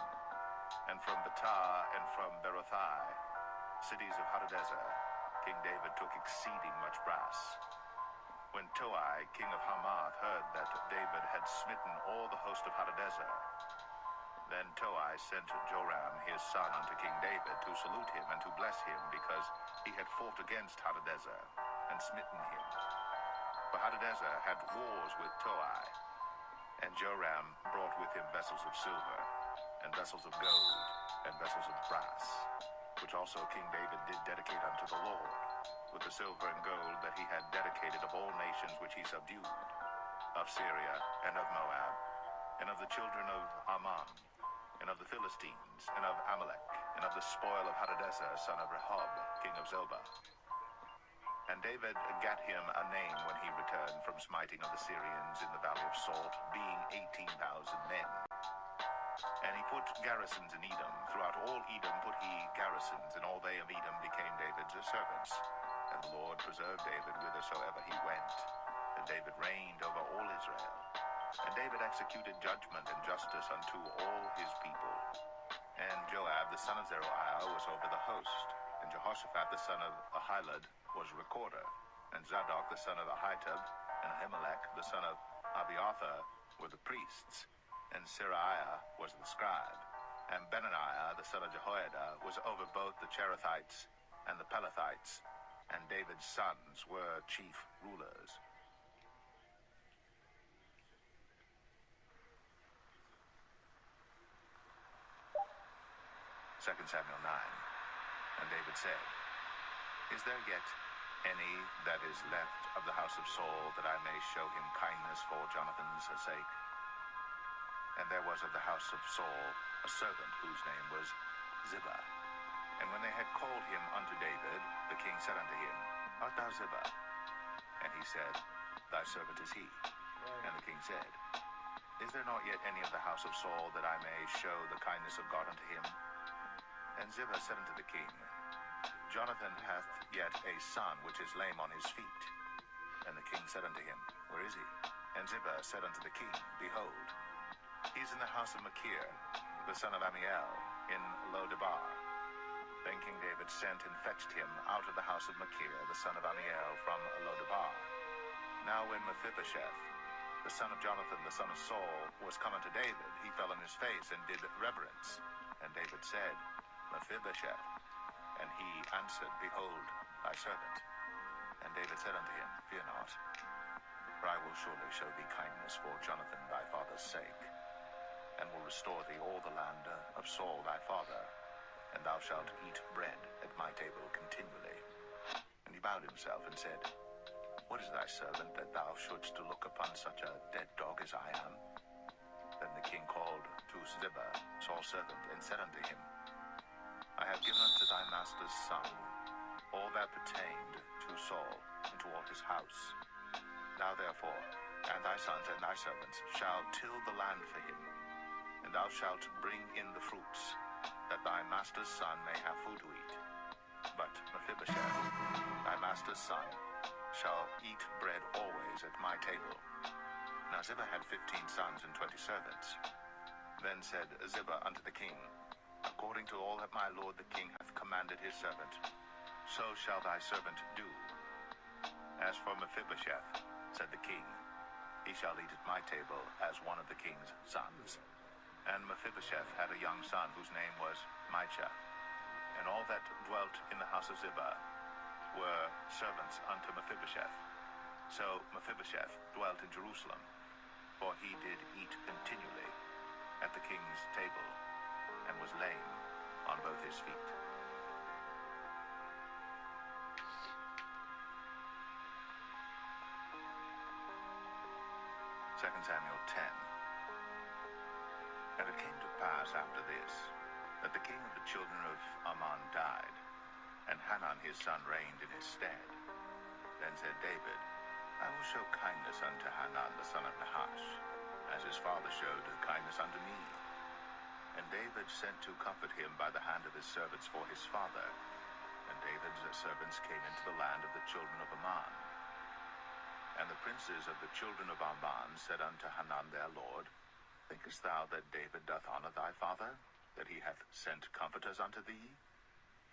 And from Betah and from Berothai, cities of Hadadezer, King David took exceeding much brass. When Toi, king of Hamath, heard that David had smitten all the host of Hadadezer, then Toi sent Joram his son unto King David to salute him and to bless him, because he had fought against Hadadezer and smitten him. For Hadadezer had wars with Toi, and Joram brought with him vessels of silver, and vessels of gold, and vessels of brass, which also King David did dedicate unto the Lord, with the silver and gold that he had dedicated of all nations which he subdued, of Syria and of Moab, and of the children of Ammon, and of the Philistines, and of Amalek, and of the spoil of Hadadezer, son of Rehob, king of Zobah. And David gat him a name when he returned from smiting of the Syrians in the valley of Salt, being 18,000 men. And he put garrisons in Edom. Throughout all Edom put he garrisons, and all they of Edom became David's servants. And the Lord preserved David whithersoever he went. And David reigned over all Israel. And David executed judgment and justice unto all his people. And Joab the son of Zeruiah was over the host. And Jehoshaphat the son of Ahilud was recorder. And Zadok the son of Ahitub and Ahimelech the son of Abiathar were the priests. And Seraiah was the scribe. And Benaniah the son of Jehoiada was over both the Cherethites and the Pelethites. And David's sons were chief rulers. 2 Samuel 9. And David said, Is there yet any that is left of the house of Saul, that I may show him kindness for Jonathan's sake? And there was of the house of Saul a servant whose name was Ziba. And when they had called him unto David, the king said unto him, Art thou Ziba? And he said, Thy servant is he. And the king said, Is there not yet any of the house of Saul, that I may show the kindness of God unto him? And Ziba said unto the king, Jonathan hath yet a son which is lame on his feet. And the king said unto him, Where is he? And Ziba said unto the king, Behold, he is in the house of Machir, the son of Ammiel, in Lo-debar. Then King David sent and fetched him out of the house of Machir, the son of Ammiel, from Lo-debar. Now when Mephibosheth, the son of Jonathan, the son of Saul, was come unto David, he fell on his face and did reverence. And David said, Mephibosheth. And he answered, Behold, thy servant. And David said unto him, Fear not, for I will surely show thee kindness for Jonathan thy father's sake, and will restore thee all the land of Saul thy father, and thou shalt eat bread at my table continually. And he bowed himself and said, What is thy servant, that thou shouldst look upon such a dead dog as I am? Then the king called to Ziba, Saul's servant, and said unto him, I have given unto thy master's son all that pertained to Saul, and to all his house. Thou therefore, and thy sons and thy servants, shall till the land for him, and thou shalt bring in the fruits, that thy master's son may have food to eat. But Mephibosheth, thy master's son, shall eat bread always at my table. Now Ziba had 15 sons and 20 servants. Then said Ziba unto the king, According to all that my lord the king hath commanded his servant, so shall thy servant do. As for Mephibosheth, said the king, he shall eat at my table as one of the king's sons. And Mephibosheth had a young son whose name was Micah. And all that dwelt in the house of Ziba were servants unto Mephibosheth. So Mephibosheth dwelt in Jerusalem, for he did eat continually at the king's table, and was lame on both his feet. 2 Samuel 10. And it came to pass after this, that the king of the children of Ammon died, and Hanan his son reigned in his stead. Then said David, I will show kindness unto Hanan the son of Nahash, as his father showed kindness unto me. And David sent to comfort him by the hand of his servants for his father. And David's servants came into the land of the children of Ammon. And the princes of the children of Ammon said unto Hanan their lord, Thinkest thou that David doth honor thy father, that he hath sent comforters unto thee?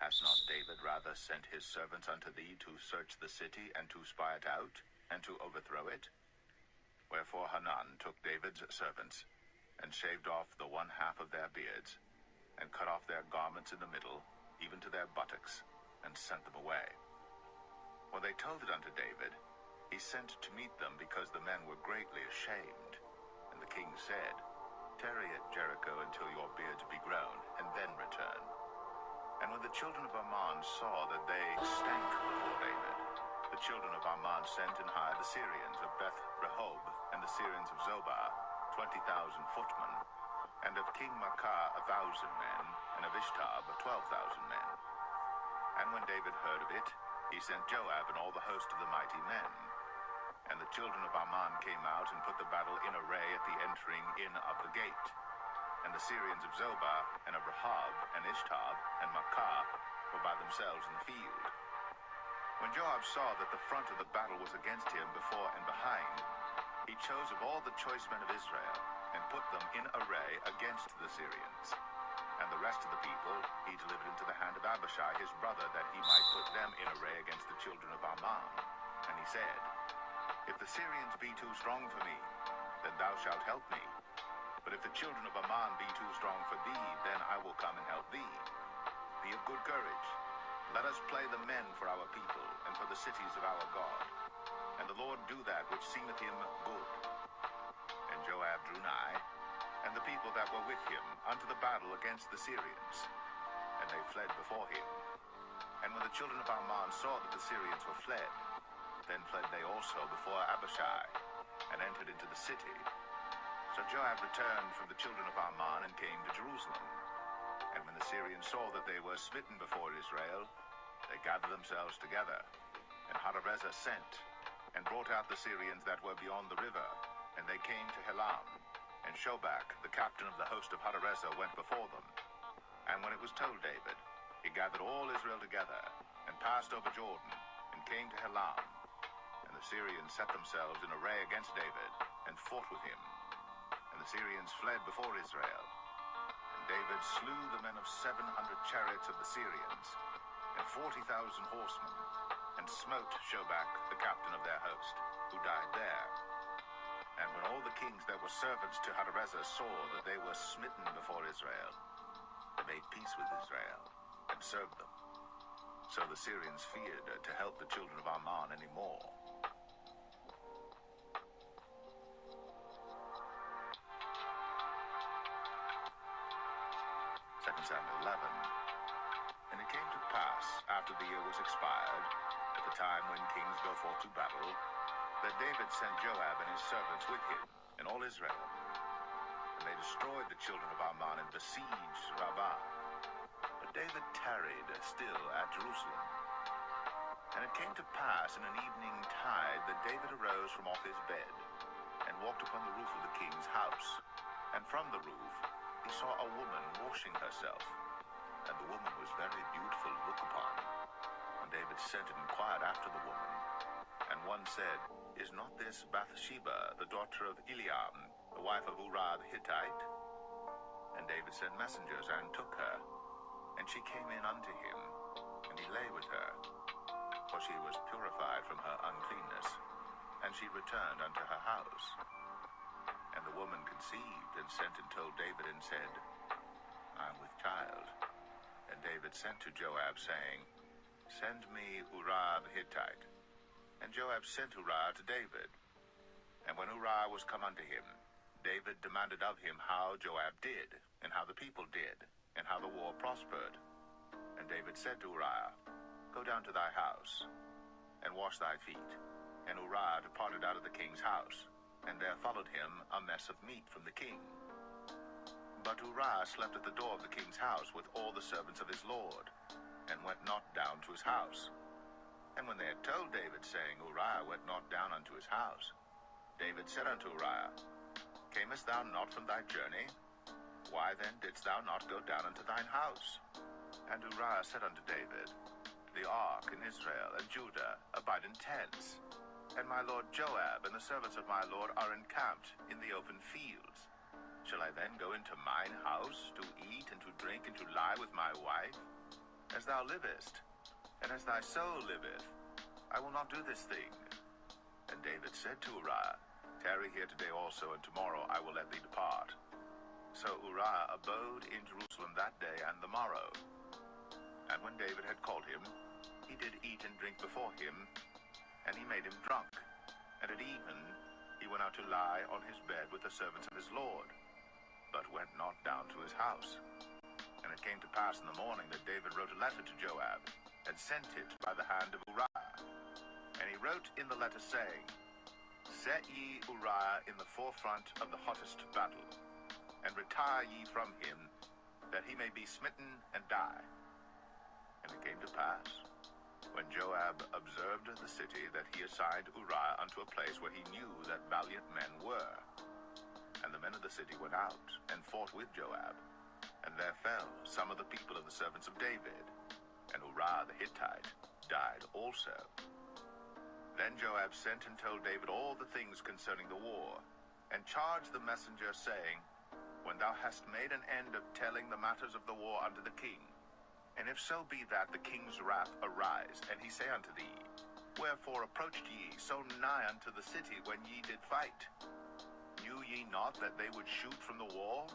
Has not David rather sent his servants unto thee to search the city, and to spy it out, and to overthrow it? Wherefore Hanan took David's servants, and shaved off the one half of their beards, and cut off their garments in the middle, even to their buttocks, and sent them away. When they told it unto David, he sent to meet them, because the men were greatly ashamed. And the king said, Tarry at Jericho until your beards be grown, and then return. And when the children of Ammon saw that they stank before David, the children of Ammon sent and hired the Syrians of Beth Rehob, and the Syrians of Zobah, 20,000 footmen, and of King Maacah 1,000 men, and of Ishtab 12,000 men. And when David heard of it, he sent Joab and all the host of the mighty men. And the children of Ammon came out and put the battle in array at the entering in of the gate. And the Syrians of Zobah, and of Rehob, and Ishtab, and Maacah were by themselves in the field. When Joab saw that the front of the battle was against him before and behind, he chose of all the choice men of Israel, and put them in array against the Syrians. And the rest of the people he delivered into the hand of Abishai his brother, that he might put them in array against the children of Ammon. And he said, If the Syrians be too strong for me, then thou shalt help me. But if the children of Ammon be too strong for thee, then I will come and help thee. Be of good courage. Let us play the men for our people, and for the cities of our God. And the Lord do that which seemeth him good. And Joab drew nigh, and the people that were with him, unto the battle against the Syrians. And they fled before him. And when the children of Ammon saw that the Syrians were fled, then fled they also before Abishai, and entered into the city. So Joab returned from the children of Ammon, and came to Jerusalem. And when the Syrians saw that they were smitten before Israel, they gathered themselves together. And Hadarezer sent, and brought out the Syrians that were beyond the river, and they came to Helam. And Shobach, the captain of the host of Hadarezer, went before them. And when it was told David, he gathered all Israel together, and passed over Jordan, and came to Helam. And the Syrians set themselves in array against David, and fought with him. And the Syrians fled before Israel. And David slew the men of 700 chariots of the Syrians, and 40,000 horsemen, and smote Shobach, the captain of their host, who died there. And when all the kings that were servants to Hadarezer saw that they were smitten before Israel, they made peace with Israel, and served them. So the Syrians feared to help the children of Ammon any more. 2 Samuel 11. And it came to pass, after the year was expired, at the time when kings go forth to battle, that David sent Joab and his servants with him, and all Israel. And they destroyed the children of Ammon, and besieged Rabbah. But David tarried still at Jerusalem. And it came to pass in an evening tide, that David arose from off his bed, and walked upon the roof of the king's house. And from the roof he saw a woman washing herself, and the woman was very beautiful to look upon. And David sent and inquired after the woman. And one said, Is not this Bathsheba, the daughter of Eliam, the wife of Uriah the Hittite? And David sent messengers, and took her. And she came in unto him, and he lay with her. For she was purified from her uncleanness, and she returned unto her house. And the woman conceived, and sent and told David, and said, I am with child. And David sent to Joab, saying, Send me Uriah the Hittite. And Joab sent Uriah to David. And when Uriah was come unto him, David demanded of him how Joab did, and how the people did, and how the war prospered. And David said to Uriah, Go down to thy house, and wash thy feet. And Uriah departed out of the king's house. and there followed him a mess of meat from the king. But Uriah slept at the door of the king's house with all the servants of his lord, and went not down to his house. And when they had told David, saying, Uriah went not down unto his house, David said unto Uriah, Camest thou not from thy journey? Why then didst thou not go down unto thine house? And Uriah said unto David, The ark in Israel and Judah abide in tents, and my lord Joab and the servants of my lord are encamped in the open fields. Shall I then go into mine house to eat and to drink and to lie with my wife? As thou livest, and as thy soul liveth, I will not do this thing. And David said to Uriah, Tarry here today also, and tomorrow I will let thee depart. So Uriah abode in Jerusalem that day and the morrow. And when David had called him, he did eat and drink before him, and he made him drunk. And at even he went out to lie on his bed with the servants of his lord, but went not down to his house. And it came to pass in the morning that David wrote a letter to Joab, and sent it by the hand of Uriah. And he wrote in the letter, saying, Set ye Uriah in the forefront of the hottest battle, and retire ye from him, that he may be smitten and die. And it came to pass, when Joab observed the city, that he assigned Uriah unto a place where he knew that valiant men were. And the men of the city went out, and fought with Joab, and there fell some of the people of the servants of David, and Uriah the Hittite died also. Then Joab sent and told David all the things concerning the war, and charged the messenger, saying, When thou hast made an end of telling the matters of the war unto the king, and if so be that the king's wrath arise, and he say unto thee, Wherefore approached ye so nigh unto the city when ye did fight? Knew ye not that they would shoot from the wall?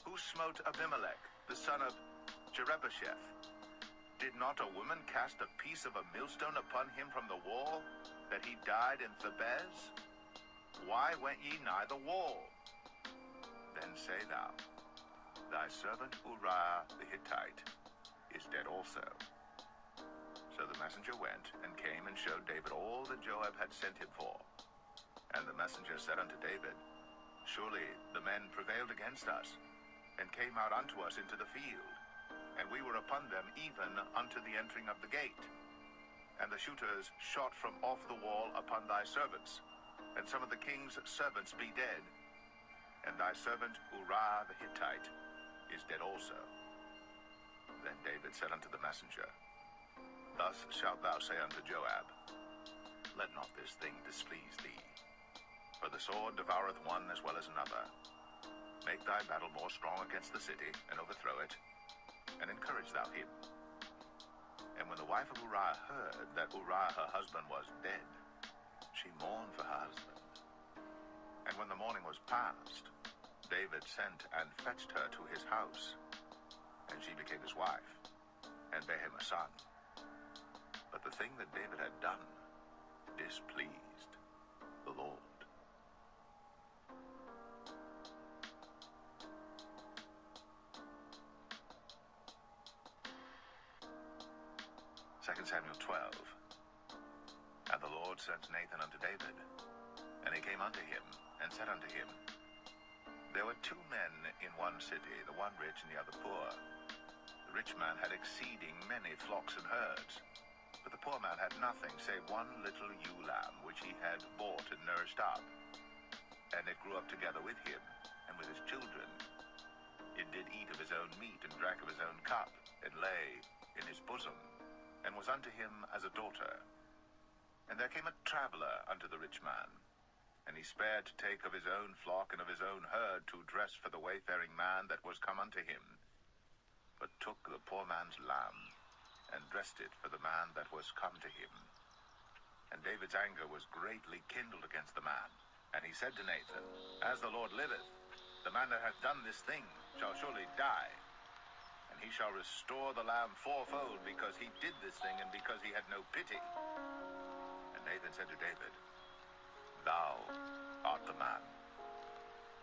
Who smote Abimelech, the son of Jerubbesheth? Did not a woman cast a piece of a millstone upon him from the wall, that he died in Thebez? Why went ye nigh the wall? Then say thou, Thy servant Uriah the Hittite is dead also. So the messenger went, and came and showed David all that Joab had sent him for. And the messenger said unto David, Surely the men prevailed against us, and came out unto us into the field, and we were upon them even unto the entering of the gate. And the shooters shot from off the wall upon thy servants, and some of the king's servants be dead, and thy servant Uriah the Hittite is dead also. Then David said unto the messenger, Thus shalt thou say unto Joab, Let not this thing displease thee, for the sword devoureth one as well as another. Make thy battle more strong against the city, and overthrow it, and encourage thou him. And when the wife of Uriah heard that Uriah her husband was dead, she mourned for her husband. And when the morning was past, David sent and fetched her to his house, and she became his wife, and bare him a son. But the thing that David had done displeased the Lord. 2 Samuel 12. And the Lord sent Nathan unto David, and he came unto him, and said unto him, There were two men in one city, the one rich and the other poor. The rich man had exceeding many flocks and herds, but the poor man had nothing save one little ewe lamb, which he had bought and nourished up. And it grew up together with him, and with his children. It did eat of his own meat, and drank of his own cup, and lay in his bosom, and was unto him as a daughter. And there came a traveler unto the rich man, and he spared to take of his own flock and of his own herd to dress for the wayfaring man that was come unto him, but took the poor man's lamb, and dressed it for the man that was come to him. And David's anger was greatly kindled against the man. And he said to Nathan, As the Lord liveth, the man that hath done this thing shall surely die, and he shall restore the lamb fourfold, because he did this thing, and because he had no pity. And Nathan said to David, Thou art the man.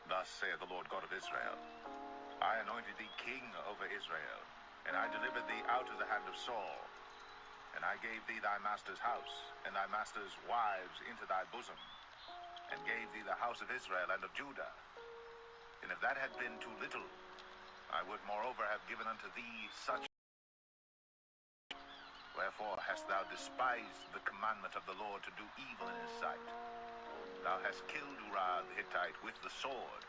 Thus saith the Lord God of Israel, I anointed thee king over Israel, and I delivered thee out of the hand of Saul, and I gave thee thy master's house, and thy master's wives into thy bosom. and gave thee the house of Israel and of Judah. And if that had been too little, I would moreover have given unto thee such. Wherefore hast thou despised the commandment of the Lord to do evil in his sight? Thou hast killed Uriah the Hittite with the sword,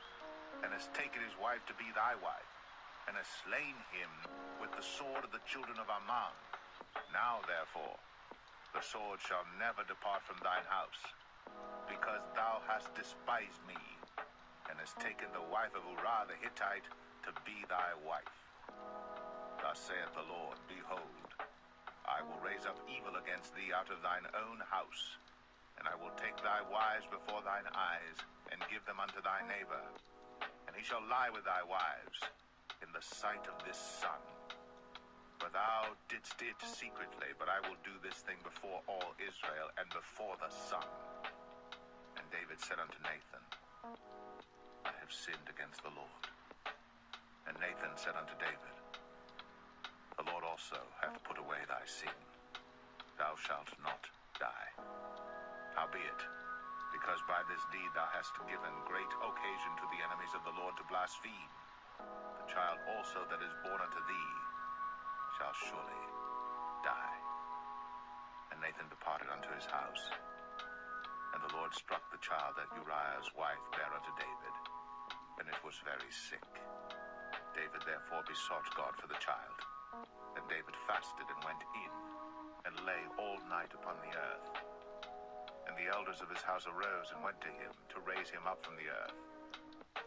and hast taken his wife to be thy wife, and hast slain him with the sword of the children of Ammon. Now therefore the sword shall never depart from thine house, because thou hast despised me, and hast taken the wife of Uriah the Hittite to be thy wife. Thus saith the Lord, Behold, I will raise up evil against thee out of thine own house, and I will take thy wives before thine eyes, and give them unto thy neighbor. And he shall lie with thy wives in the sight of this sun. For thou didst it secretly, but I will do this thing before all Israel, and before the sun. And David said unto Nathan, I have sinned against the Lord. And Nathan said unto David, The Lord also hath put away thy sin. Thou shalt not die. Howbeit, because by this deed thou hast given great occasion to the enemies of the Lord to blaspheme, the child also that is born unto thee shall surely die. And Nathan departed unto his house. And the Lord struck the child that Uriah's wife bare unto David, and it was very sick. David therefore besought God for the child. And David fasted and went in, and lay all night upon the earth. And the elders of his house arose and went to him, to raise him up from the earth.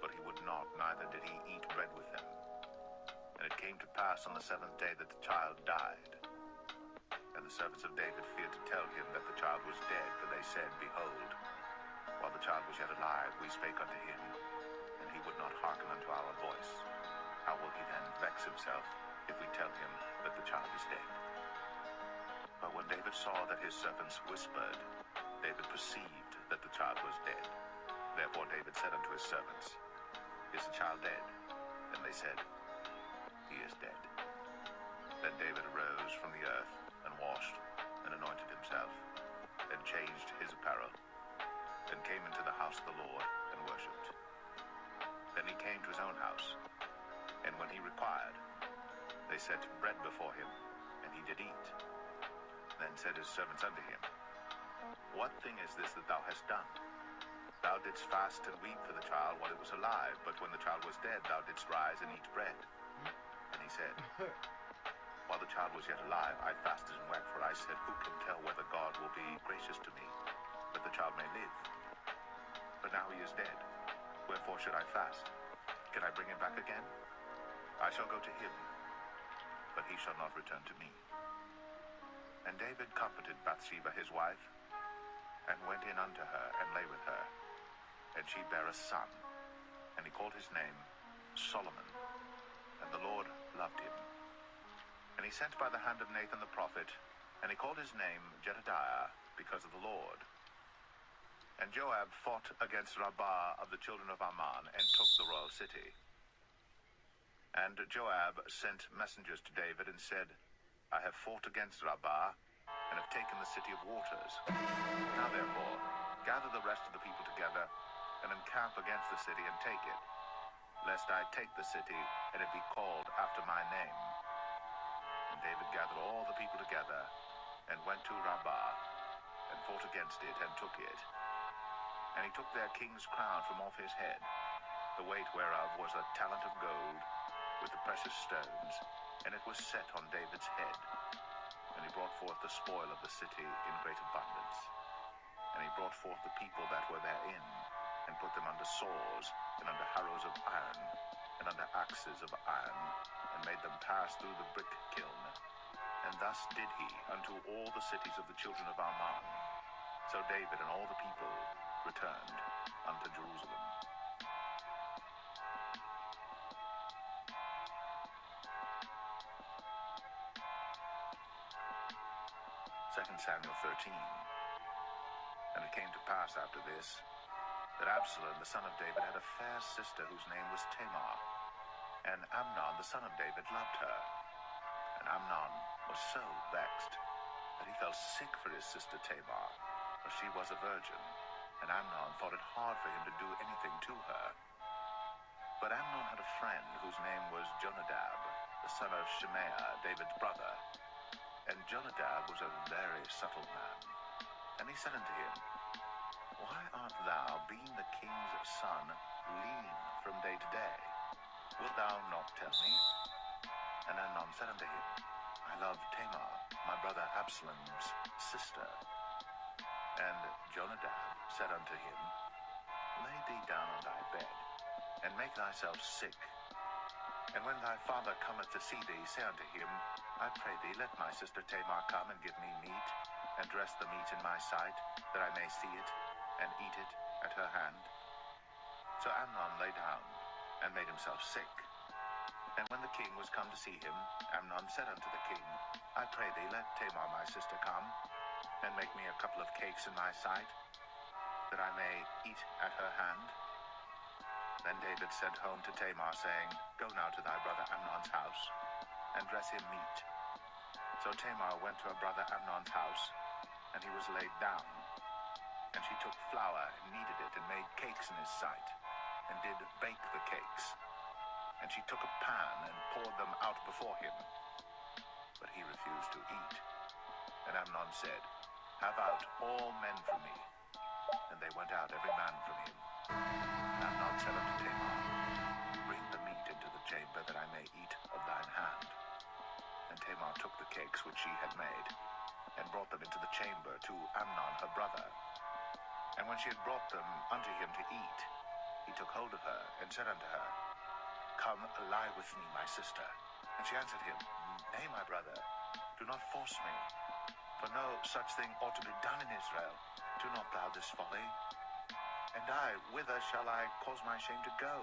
But he would not, neither did he eat bread with them. And it came to pass on the seventh day that the child died. And the servants of David feared to tell him that the child was dead, for they said, Behold, while the child was yet alive, we spake unto him, and he would not hearken unto our voice. How will he then vex himself, if we tell him that the child is dead? But when David saw that his servants whispered, David perceived that the child was dead. Therefore David said unto his servants, Is the child dead? And they said, He is dead. Then David arose from the earth, and washed, and anointed himself, and changed his apparel, and came into the house of the Lord, and worshipped. Then he came to his own house, and when he required, they set bread before him, and he did eat. Then said his servants unto him, What thing is this that thou hast done? Thou didst fast and weep for the child while it was alive, but when the child was dead, thou didst rise and eat bread. And he said, While the child was yet alive, I fasted and wept, for I said, Who can tell whether God will be gracious to me, that the child may live? But now he is dead. Wherefore should I fast? Can I bring him back again? I shall go to him, but he shall not return to me. And David comforted Bathsheba his wife, and went in unto her, and lay with her. And she bare a son, and he called his name Solomon. And the Lord loved him. And he sent by the hand of Nathan the prophet, and he called his name Jedediah, because of the Lord. And Joab fought against Rabbah of the children of Ammon, and took the royal city. And Joab sent messengers to David, and said, I have fought against Rabbah, and have taken the city of waters. Now therefore, gather the rest of the people together, and encamp against the city, and take it, lest I take the city, and it be called after my name. And David gathered all the people together, and went to Rabbah, and fought against it, and took it. And he took their king's crown from off his head, the weight whereof was a talent of gold, with the precious stones, and it was set on David's head. And he brought forth the spoil of the city in great abundance. And he brought forth the people that were therein, and put them under saws, and under harrows of iron, and under axes of iron, and made them pass through the brick kiln. And thus did he unto all the cities of the children of Ammon. So David and all the people returned unto Jerusalem. 2 Samuel 13. And it came to pass after this, that Absalom the son of David had a fair sister whose name was Tamar. And Amnon the son of David loved her. And Amnon was so vexed that he fell sick for his sister Tamar, for she was a virgin. and Amnon thought it hard for him to do anything to her. But Amnon had a friend whose name was Jonadab, the son of Shimea, David's brother. And Jonadab was a very subtle man. And he said unto him, Why art thou, being the king's son, lean from day to day? Wilt thou not tell me? And Amnon said unto him, I love Tamar, my brother Absalom's sister. And Jonadab said unto him, Lay thee down on thy bed, and make thyself sick. And when thy father cometh to see thee, say unto him, I pray thee, let my sister Tamar come and give me meat, and dress the meat in my sight, that I may see it, and eat it at her hand. So Amnon lay down, and made himself sick. And when the king was come to see him, Amnon said unto the king, I pray thee, let Tamar my sister come, and make me a couple of cakes in my sight, that I may eat at her hand. Then David sent home to Tamar, saying, Go now to thy brother Amnon's house, and dress him meat. So Tamar went to her brother Amnon's house, and he was laid down. And she took flour, and kneaded it, and made cakes in his sight, and did bake the cakes. And she took a pan, and poured them out before him. But he refused to eat. And Amnon said, Have out all men from me. And they went out every man from him. Amnon said unto Tamar, Bring the meat into the chamber, that I may eat of thine hand. And Tamar took the cakes which she had made, and brought them into the chamber to Amnon her brother. And when she had brought them unto him to eat, he took hold of her, and said unto her, Come, lie with me, my sister. And she answered him, Nay, my brother, do not force me. For no such thing ought to be done in Israel. Do not thou this folly. And I, whither shall I cause my shame to go?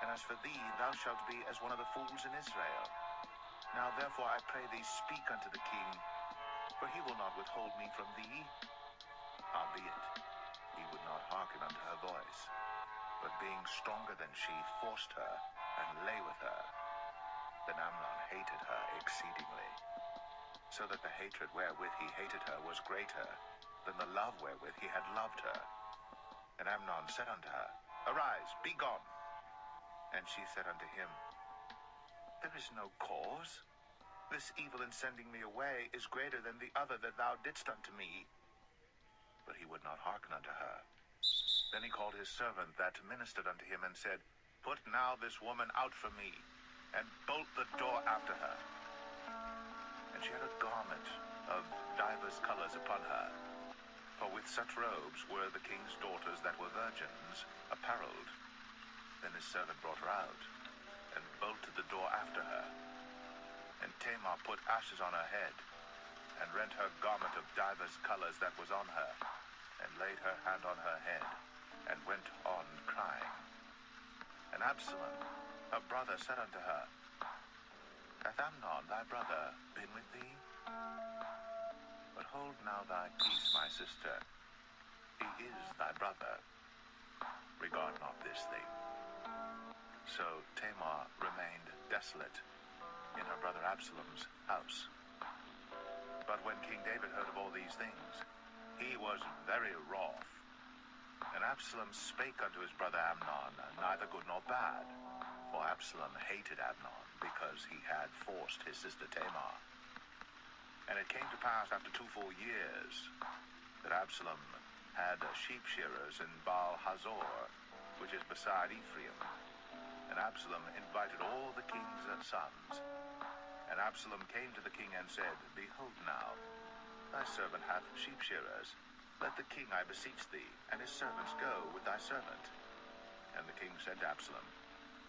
And as for thee, thou shalt be as one of the fools in Israel. Now therefore I pray thee, speak unto the king, for he will not withhold me from thee. Howbeit, he would not hearken unto her voice, but being stronger than she, forced her, and lay with her. Then Amnon hated her exceedingly, so that the hatred wherewith he hated her was greater than the love wherewith he had loved her. And Amnon said unto her, Arise, be gone. And she said unto him, There is no cause. This evil in sending me away is greater than the other that thou didst unto me. But he would not hearken unto her. Then he called his servant that ministered unto him, and said, Put now this woman out from me, and bolt the door after her. And she had a garment of divers colors upon her, for with such robes were the king's daughters that were virgins apparelled. Then his servant brought her out, and bolted the door after her. And Tamar put ashes on her head, and rent her garment of divers colors that was on her, and laid her hand on her head, and went on crying. And Absalom, her brother, said unto her, Hath Amnon thy brother been with thee? But hold now thy peace, my sister. He is thy brother. Regard not this thing. So Tamar remained desolate in her brother Absalom's house. But when King David heard of all these things, he was very wroth. And Absalom spake unto his brother Amnon, neither good nor bad. For Absalom hated Amnon, because he had forced his sister Tamar. And it came to pass after 2 full years, that Absalom had sheep shearers in Baal Hazor, which is beside Ephraim. And Absalom invited all the king's sons. And Absalom came to the king and said, Behold now, thy servant hath sheep shearers. Let the king, I beseech thee, and his servants go with thy servant. And the king said to Absalom,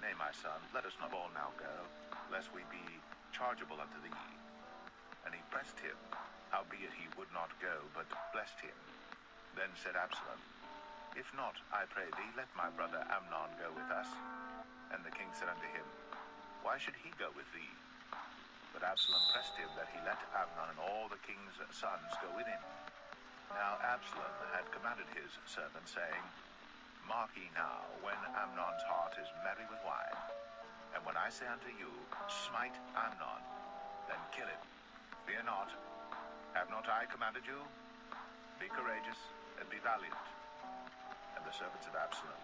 Nay, my son, let us not all now go, lest we be chargeable unto thee. And he pressed him, howbeit he would not go, but blessed him. Then said Absalom, If not, I pray thee, let my brother Amnon go with us. And the king said unto him, Why should he go with thee? But Absalom pressed him that he let Amnon and all the king's sons go with him. Now Absalom had commanded his servant, saying, Mark ye now, when Amnon's heart is merry with wine, and when I say unto you, Smite Amnon, then kill him. Fear not. Have not I commanded you? Be courageous, and be valiant. And the servants of Absalom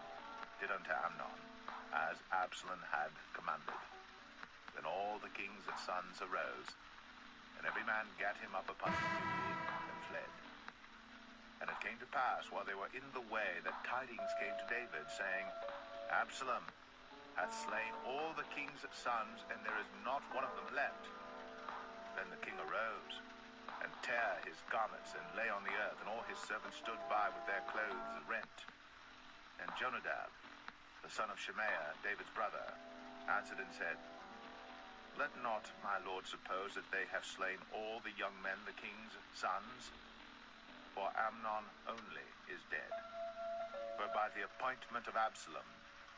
did unto Amnon as Absalom had commanded. Then all the king's sons arose, and every man gat him up upon his mule, and fled. And it came to pass, while they were in the way, that tidings came to David, saying, Absalom hath slain all the king's sons, and there is not one of them left. Then the king arose, and tare his garments, and lay on the earth, and all his servants stood by with their clothes rent. And Jonadab, the son of Shemaiah, David's brother, answered and said, Let not my lord suppose that they have slain all the young men, the king's sons, for Amnon only is dead. For by the appointment of Absalom,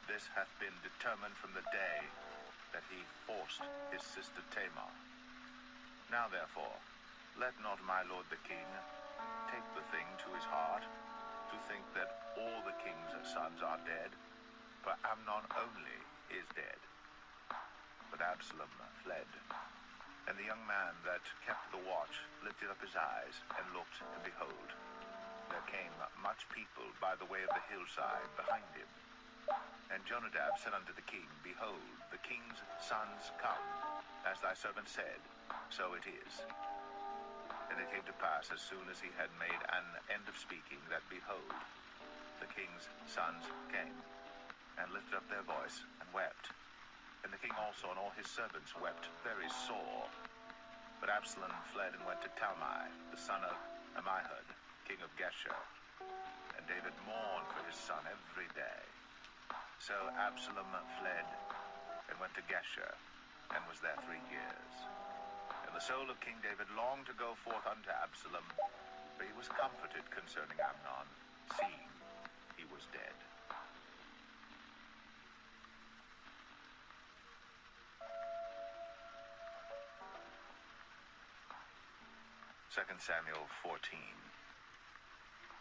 this hath been determined from the day that he forced his sister Tamar. Now therefore, let not my lord the king take the thing to his heart, to think that all the king's sons are dead, for Amnon only is dead. But Absalom fled. And the young man that kept the watch lifted up his eyes, and looked, and behold, there came much people by the way of the hillside behind him. And Jonadab said unto the king, Behold, the king's sons come, as thy servant said, so it is. And it came to pass, as soon as he had made an end of speaking, that, behold, the king's sons came, and lifted up their voice, and wept. And the king also and all his servants wept very sore. But Absalom fled and went to Talmai, the son of Ammihud, king of Geshur. And David mourned for his son every day. So Absalom fled and went to Geshur, and was there 3 years. And the soul of King David longed to go forth unto Absalom, for he was comforted concerning Amnon, seeing he was dead. 2 Samuel 14.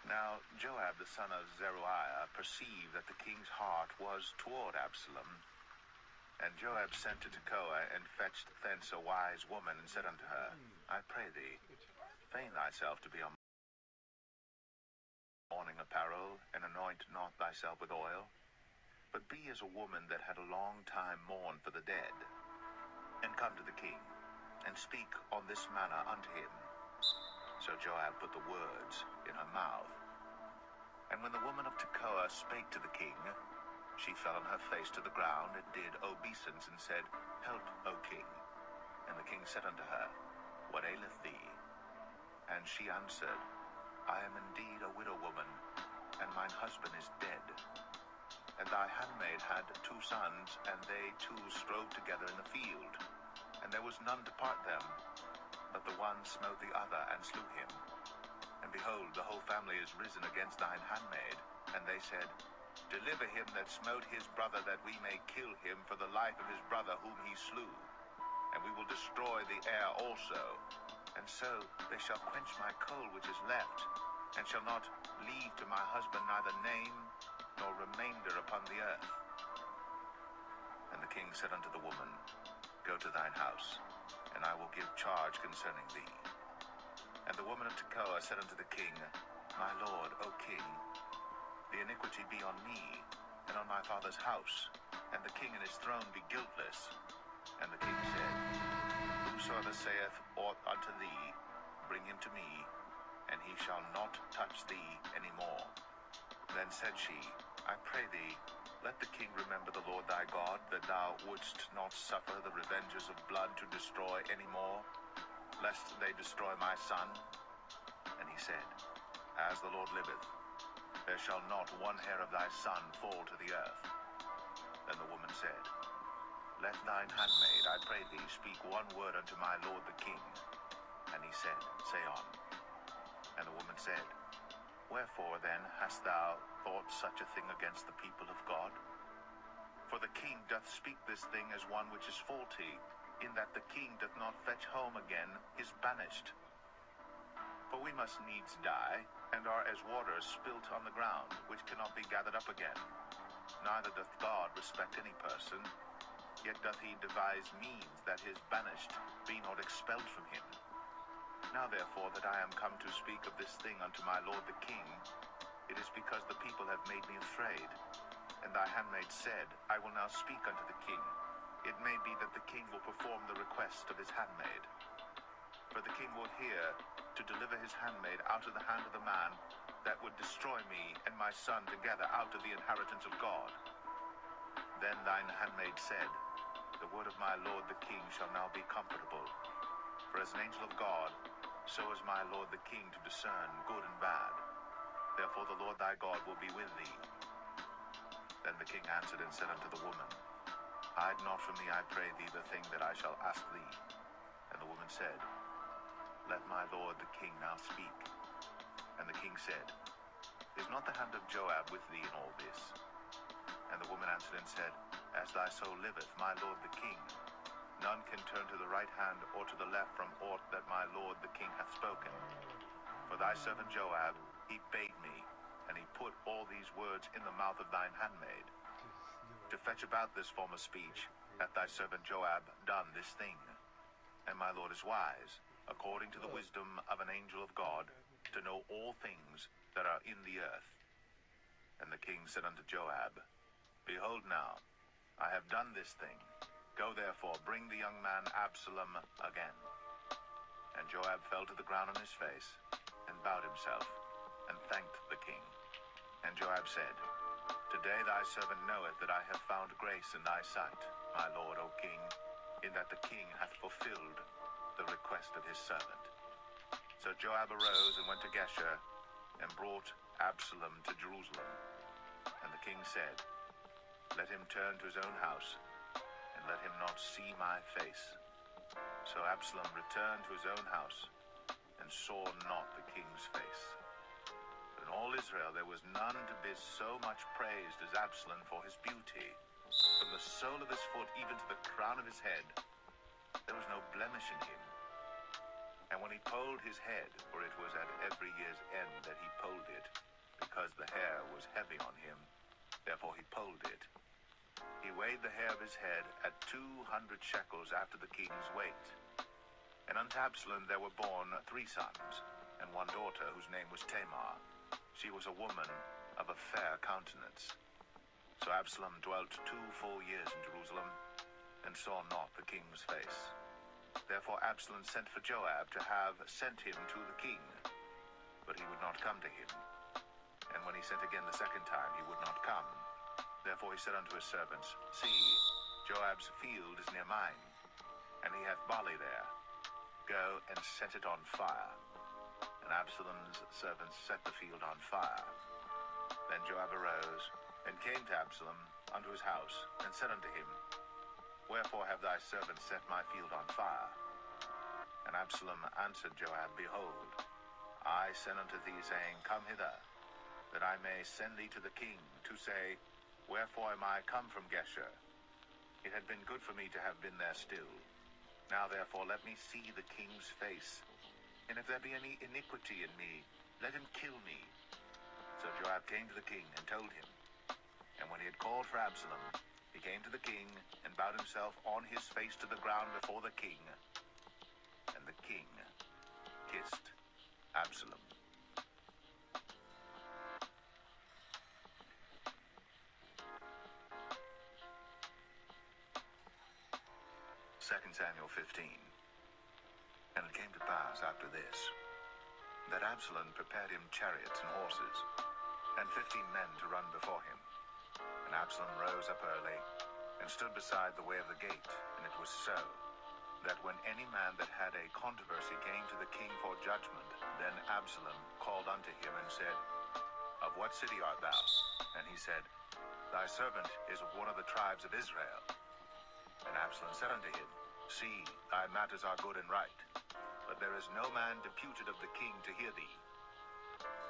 Now Joab the son of Zeruiah perceived that the king's heart was toward Absalom. And Joab sent to Tekoa, and fetched thence a wise woman, and said unto her, I pray thee, feign thyself to be a mourning apparel, and anoint not thyself with oil, but be as a woman that had a long time mourned for the dead, and come to the king, and speak on this manner unto him. So Joab put the words in her mouth. And when the woman of Tekoa spake to the king, she fell on her face to the ground, and did obeisance, and said, Help, O king. And the king said unto her, What aileth thee? And she answered, I am indeed a widow woman, and mine husband is dead. And thy handmaid had 2 sons, and they 2 strove together in the field. And there was none to part them, but the one smote the other, and slew him. And behold, the whole family is risen against thine handmaid. And they said, Deliver him that smote his brother, that we may kill him for the life of his brother whom he slew. And we will destroy the heir also. And so they shall quench my coal which is left, and shall not leave to my husband neither name nor remainder upon the earth. And the king said unto the woman, Go to thine house, and I will give charge concerning thee. And the woman of Tekoa said unto the king, My lord, O king, the iniquity be on me, and on my father's house, and the king and his throne be guiltless. And the king said, Whosoever saith aught unto thee, bring him to me, and he shall not touch thee any more. Then said she, I pray thee, let the king remember the Lord thy God, that thou wouldst not suffer the revengers of blood to destroy any more, lest they destroy my son. And he said, As the Lord liveth, there shall not one hair of thy son fall to the earth. Then the woman said, Let thine handmaid, I pray thee, speak one word unto my lord the king. And he said, Say on. And the woman said, Wherefore then hast thou thought such a thing against the people of God? For the king doth speak this thing as one which is faulty, in that the king doth not fetch home again his banished. For we must needs die, and are as water spilt on the ground, which cannot be gathered up again. Neither doth God respect any person, yet doth he devise means that his banished be not expelled from him. Now therefore that I am come to speak of this thing unto my lord the king, It is because the people have made me afraid. And thy handmaid said, I will now speak unto the king. It may be that the king will perform the request of his handmaid. For the king will hear to deliver his handmaid out of the hand of the man that would destroy me and my son together out of the inheritance of God. Then thine handmaid said, the word of my lord the king shall now be comfortable. For as an angel of God, so is my lord the king to discern good and bad. Therefore the Lord thy God will be with thee. Then the king answered and said unto the woman, hide not from me, I pray thee, the thing that I shall ask thee. And the woman said, let my lord the king now speak. And the king said, is not the hand of Joab with thee in all this? And the woman answered and said, as thy soul liveth, my lord the king, none can turn to the right hand or to the left from aught that my lord the king hath spoken. For thy servant Joab, he bade me, and he put all these words in the mouth of thine handmaid, to fetch about this form of speech, hath thy servant Joab done this thing. And my lord is wise, according to the wisdom of an angel of God, to know all things that are in the earth. And the king said unto Joab, behold now, I have done this thing. Go therefore, bring the young man Absalom again. And Joab fell to the ground on his face, and bowed himself, and thanked the king. And Joab said, today thy servant knoweth that I have found grace in thy sight, my lord, O king, in that the king hath fulfilled the request of his servant. So Joab arose and went to Geshur, and brought Absalom to Jerusalem. And the king said, let him turn to his own house, and let him not see my face. So Absalom returned to his own house, and saw not the king's face. In all Israel there was none to be so much praised as Absalom for his beauty. From the sole of his foot even to the crown of his head, there was no blemish in him. And when he polled his head, for it was at every year's end that he polled it, because the hair was heavy on him, therefore he polled it. He weighed the hair of his head at 200 shekels after the king's weight. And unto Absalom there were born 3 sons, and 1 daughter, whose name was Tamar. She was a woman of a fair countenance. So Absalom dwelt 2 full years in Jerusalem, and saw not the king's face. Therefore Absalom sent for Joab to have sent him to the king, but he would not come to him. And when he sent again the second time, he would not come. Therefore he said unto his servants, see, Joab's field is near mine, and he hath barley there. Go and set it on fire. And Absalom's servants set the field on fire. Then Joab arose, and came to Absalom unto his house, and said unto him, wherefore have thy servants set my field on fire? And Absalom answered Joab, behold, I sent unto thee, saying, come hither, that I may send thee to the king, to say, wherefore am I come from Geshur? It had been good for me to have been there still. Now therefore let me see the king's face, and if there be any iniquity in me, let him kill me. So Joab came to the king, and told him. And when he had called for Absalom, he came to the king, and bowed himself on his face to the ground before the king. And the king kissed Absalom. 2 Samuel 15. And it came to pass after this, that Absalom prepared him chariots and horses, and 15 men to run before him. And Absalom rose up early, and stood beside the way of the gate. And it was so, that when any man that had a controversy came to the king for judgment, then Absalom called unto him, and said, of what city art thou? And he said, thy servant is of one of the tribes of Israel. And Absalom said unto him, see, thy matters are good and right, but there is no man deputed of the king to hear thee.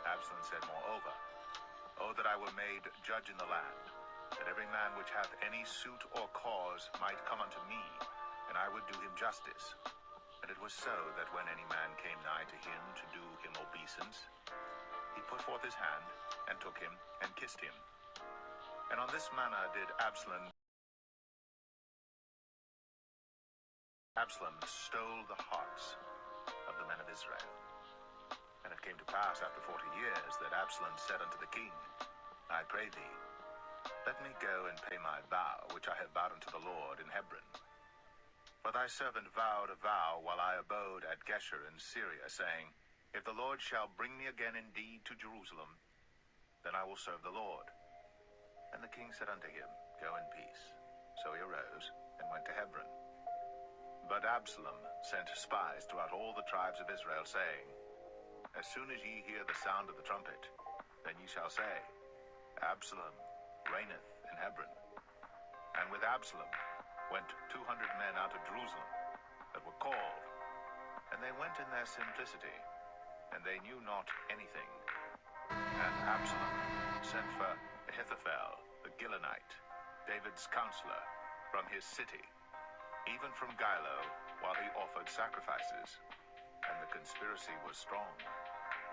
Absalom said moreover, O that I were made judge in the land, that every man which hath any suit or cause might come unto me, and I would do him justice. And it was so, that when any man came nigh to him to do him obeisance, he put forth his hand, and took him, and kissed him. And on this manner did Absalom stole the hearts of the men of Israel. And it came to pass after 40 years that Absalom said unto the king, I pray thee, let me go and pay my vow, which I have vowed unto the Lord in Hebron. For thy servant vowed a vow while I abode at Geshur in Syria, saying, If the Lord shall bring me again indeed to Jerusalem, then I will serve the Lord. And the king said unto him, Go in peace. So he arose and went to Hebron. But Absalom sent spies throughout all the tribes of Israel, saying, As soon as ye hear the sound of the trumpet, then ye shall say, Absalom reigneth in Hebron. And with Absalom went 200 men out of Jerusalem that were called, and they went in their simplicity, and they knew not anything. And Absalom sent for Ahithophel the Gilonite, David's counselor, from his city, even from Gilo, while he offered sacrifices. And the conspiracy was strong,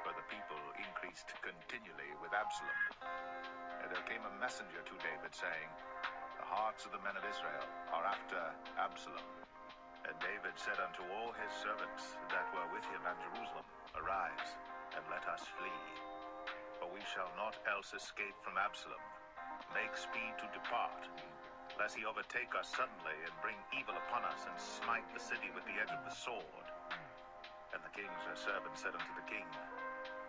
for the people increased continually with Absalom. And there came a messenger to David, saying, The hearts of the men of Israel are after Absalom. And David said unto all his servants that were with him at Jerusalem, Arise, and let us flee. For we shall not else escape from Absalom. Make speed to depart, lest he overtake us suddenly, and bring evil upon us, and smite the city with the edge of the sword. And the king's servants said unto the king,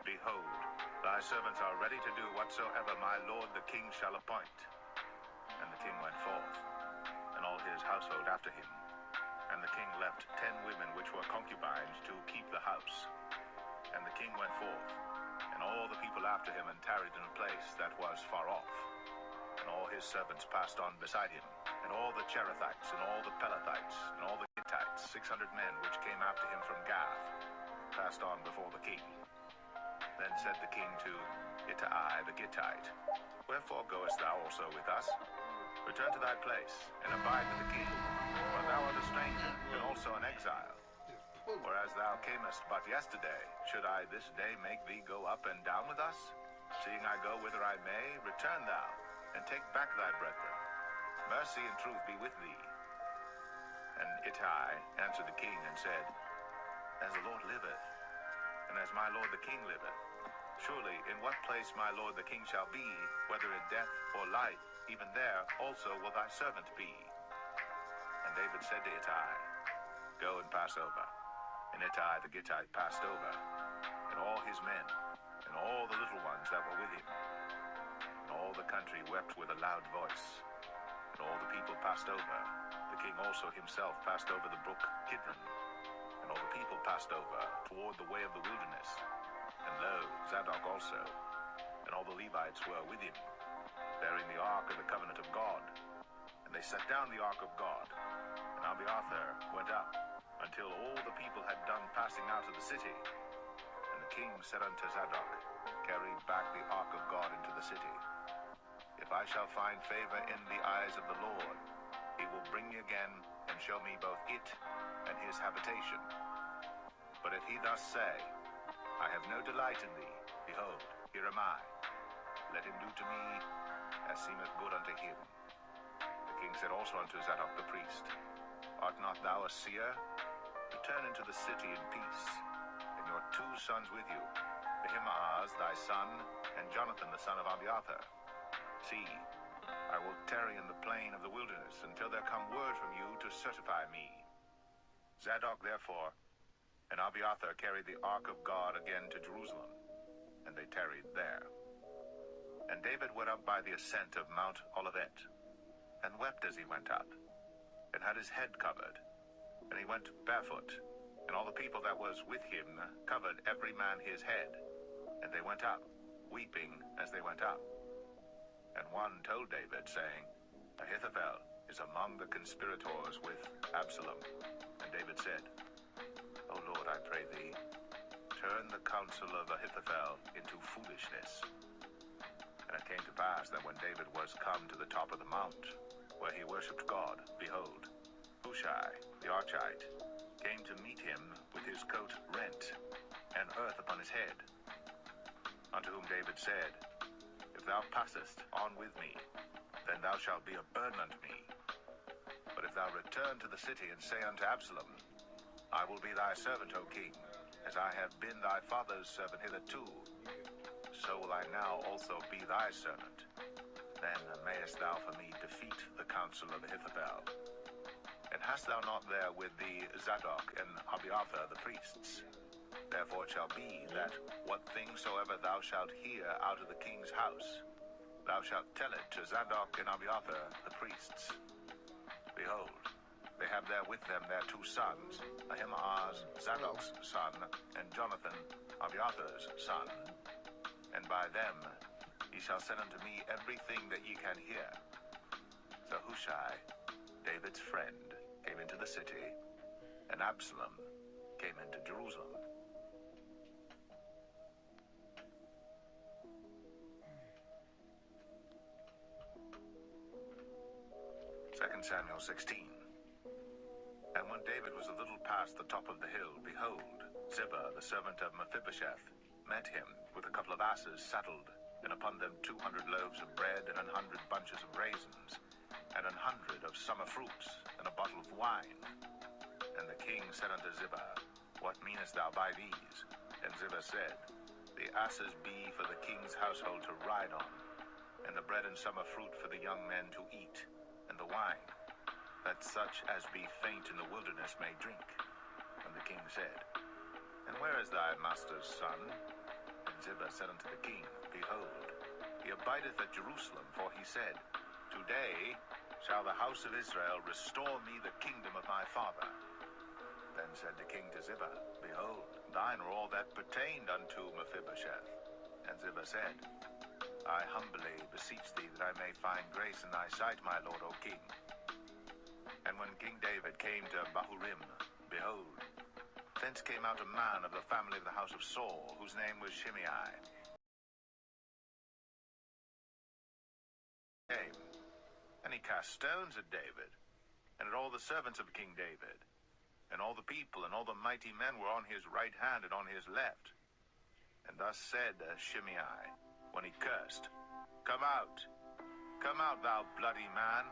Behold, thy servants are ready to do whatsoever my lord the king shall appoint. And the king went forth, and all his household after him. And the king left 10 women which were concubines to keep the house. And the king went forth, and all the people after him, and tarried in a place that was far off. And all his servants passed on beside him, and all the Cherethites, and all the Pelethites, and all the Gittites, 600 men which came after him from Gath, passed on before the king. Then said the king to Ittai the Gittite, Wherefore goest thou also with us? Return to thy place, and abide with the king, for thou art a stranger, and also an exile. Whereas thou camest but yesterday, should I this day make thee go up and down with us? Seeing I go whither I may, return thou, and take back thy brethren. Mercy and truth be with thee. And Ittai answered the king, and said, As the Lord liveth, and as my lord the king liveth, surely in what place my lord the king shall be, whether in death or life, even there also will thy servant be. And David said to Ittai, Go and pass over. And Ittai the Gittite passed over, and all his men, and all the little ones that were with him. And all the country wept with a loud voice, and all the people passed over. The king also himself passed over the brook Kidron, and all the people passed over toward the way of the wilderness. And lo, Zadok also, and all the Levites were with him, bearing the ark of the covenant of God. And they set down the ark of God, and Abiathar went up, until all the people had done passing out of the city. And the king said unto Zadok, Carry back the ark of God into the city. If I shall find favor in the eyes of the Lord, he will bring me again, and show me both it and his habitation. But if he thus say, I have no delight in thee, behold, here am I. Let him do to me as seemeth good unto him. The king said also unto Zadok the priest, Art not thou a seer? Return into the city in peace, and your 2 sons with you, Ahimaaz thy son, and Jonathan the son of Abiathar. See, I will tarry in the plain of the wilderness until there come word from you to certify me. Zadok therefore and Abiathar carried the ark of God again to Jerusalem, and they tarried there. And David went up by the ascent of Mount Olivet, and wept as he went up, and had his head covered. And he went barefoot, and all the people that was with him covered every man his head. And they went up, weeping as they went up. And one told David, saying, Ahithophel is among the conspirators with Absalom. And David said, O Lord, I pray thee, turn the counsel of Ahithophel into foolishness. And it came to pass that when David was come to the top of the mount, where he worshipped God, behold, Hushai the Archite came to meet him with his coat rent, and earth upon his head. Unto whom David said, If thou passest on with me, then thou shalt be a burden unto me. But if thou return to the city and say unto Absalom, I will be thy servant, O king, As I have been thy father's servant hitherto, so will I now also be thy servant. Then mayest thou for me defeat the counsel of Ahithophel. And hast thou not there with thee Zadok and Abiathar the priests? Therefore it shall be that what thing soever thou shalt hear out of the king's house, thou shalt tell it to Zadok and Abiathar the priests. Behold, they have there with them their two sons, Ahimaaz, Zadok's son, and Jonathan, Abiathar's son. And by them ye shall send unto me everything that ye can hear. So Hushai, David's friend, came into the city, and Absalom came into Jerusalem. 2 Samuel 16. And when David was a little past the top of the hill, behold, Ziba, the servant of Mephibosheth, met him with a couple of asses saddled, and upon them 200 loaves of bread, and 100 bunches of raisins, and 100 of summer fruits, and a bottle of wine. And the king said unto Ziba, What meanest thou by these? And Ziba said, The asses be for the king's household to ride on, and the bread and summer fruit for the young men to eat, and the wine, that such as be faint in the wilderness may drink. And the king said, And where is thy master's son? And Ziba said unto the king, Behold, he abideth at Jerusalem, for he said, Today shall the house of Israel restore me the kingdom of my father. Then said the king to Ziba, Behold, thine are all that pertained unto Mephibosheth. And Ziba said, I humbly beseech thee that I may find grace in thy sight, my lord, O king. And when King David came to Bahurim, behold, thence came out a man of the family of the house of Saul, whose name was Shimei. Came, and he cast stones at David, and at all the servants of King David. And all the people and all the mighty men were on his right hand and on his left. And thus said Shimei, when he cursed, Come out, thou bloody man.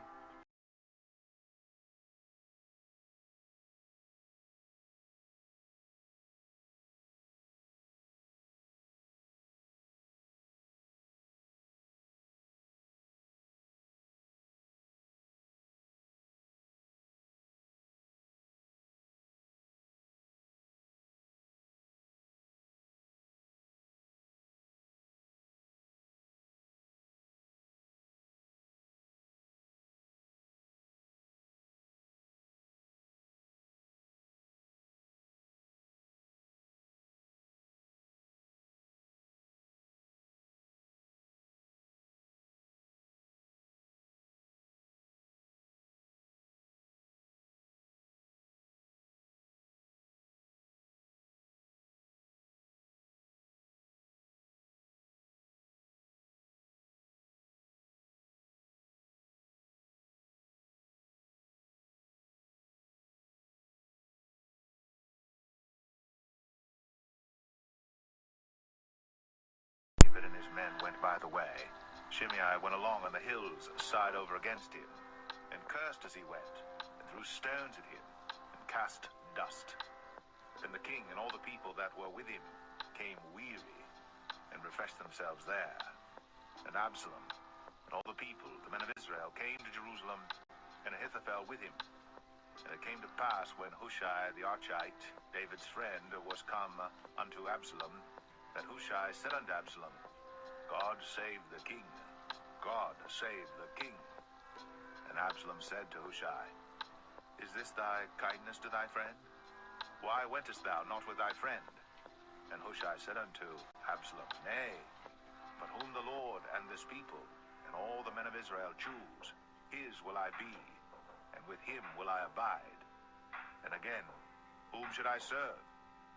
David and his men went by the way. Shimei went along on the hill's side over against him, and cursed as he went, and threw stones at him, and cast dust. Then the king and all the people that were with him came weary, and refreshed themselves there. And Absalom and all the people, the men of Israel, came to Jerusalem, and Ahithophel with him. And it came to pass, when Hushai the Archite, David's friend, was come unto Absalom, that Hushai said unto Absalom, God save the king, God save the king. And Absalom said to Hushai, Is this thy kindness to thy friend? Why wentest thou not with thy friend? And Hushai said unto Absalom, Nay, but whom the Lord and this people, and all the men of Israel choose, his will I be, and with him will I abide. And again, whom should I serve?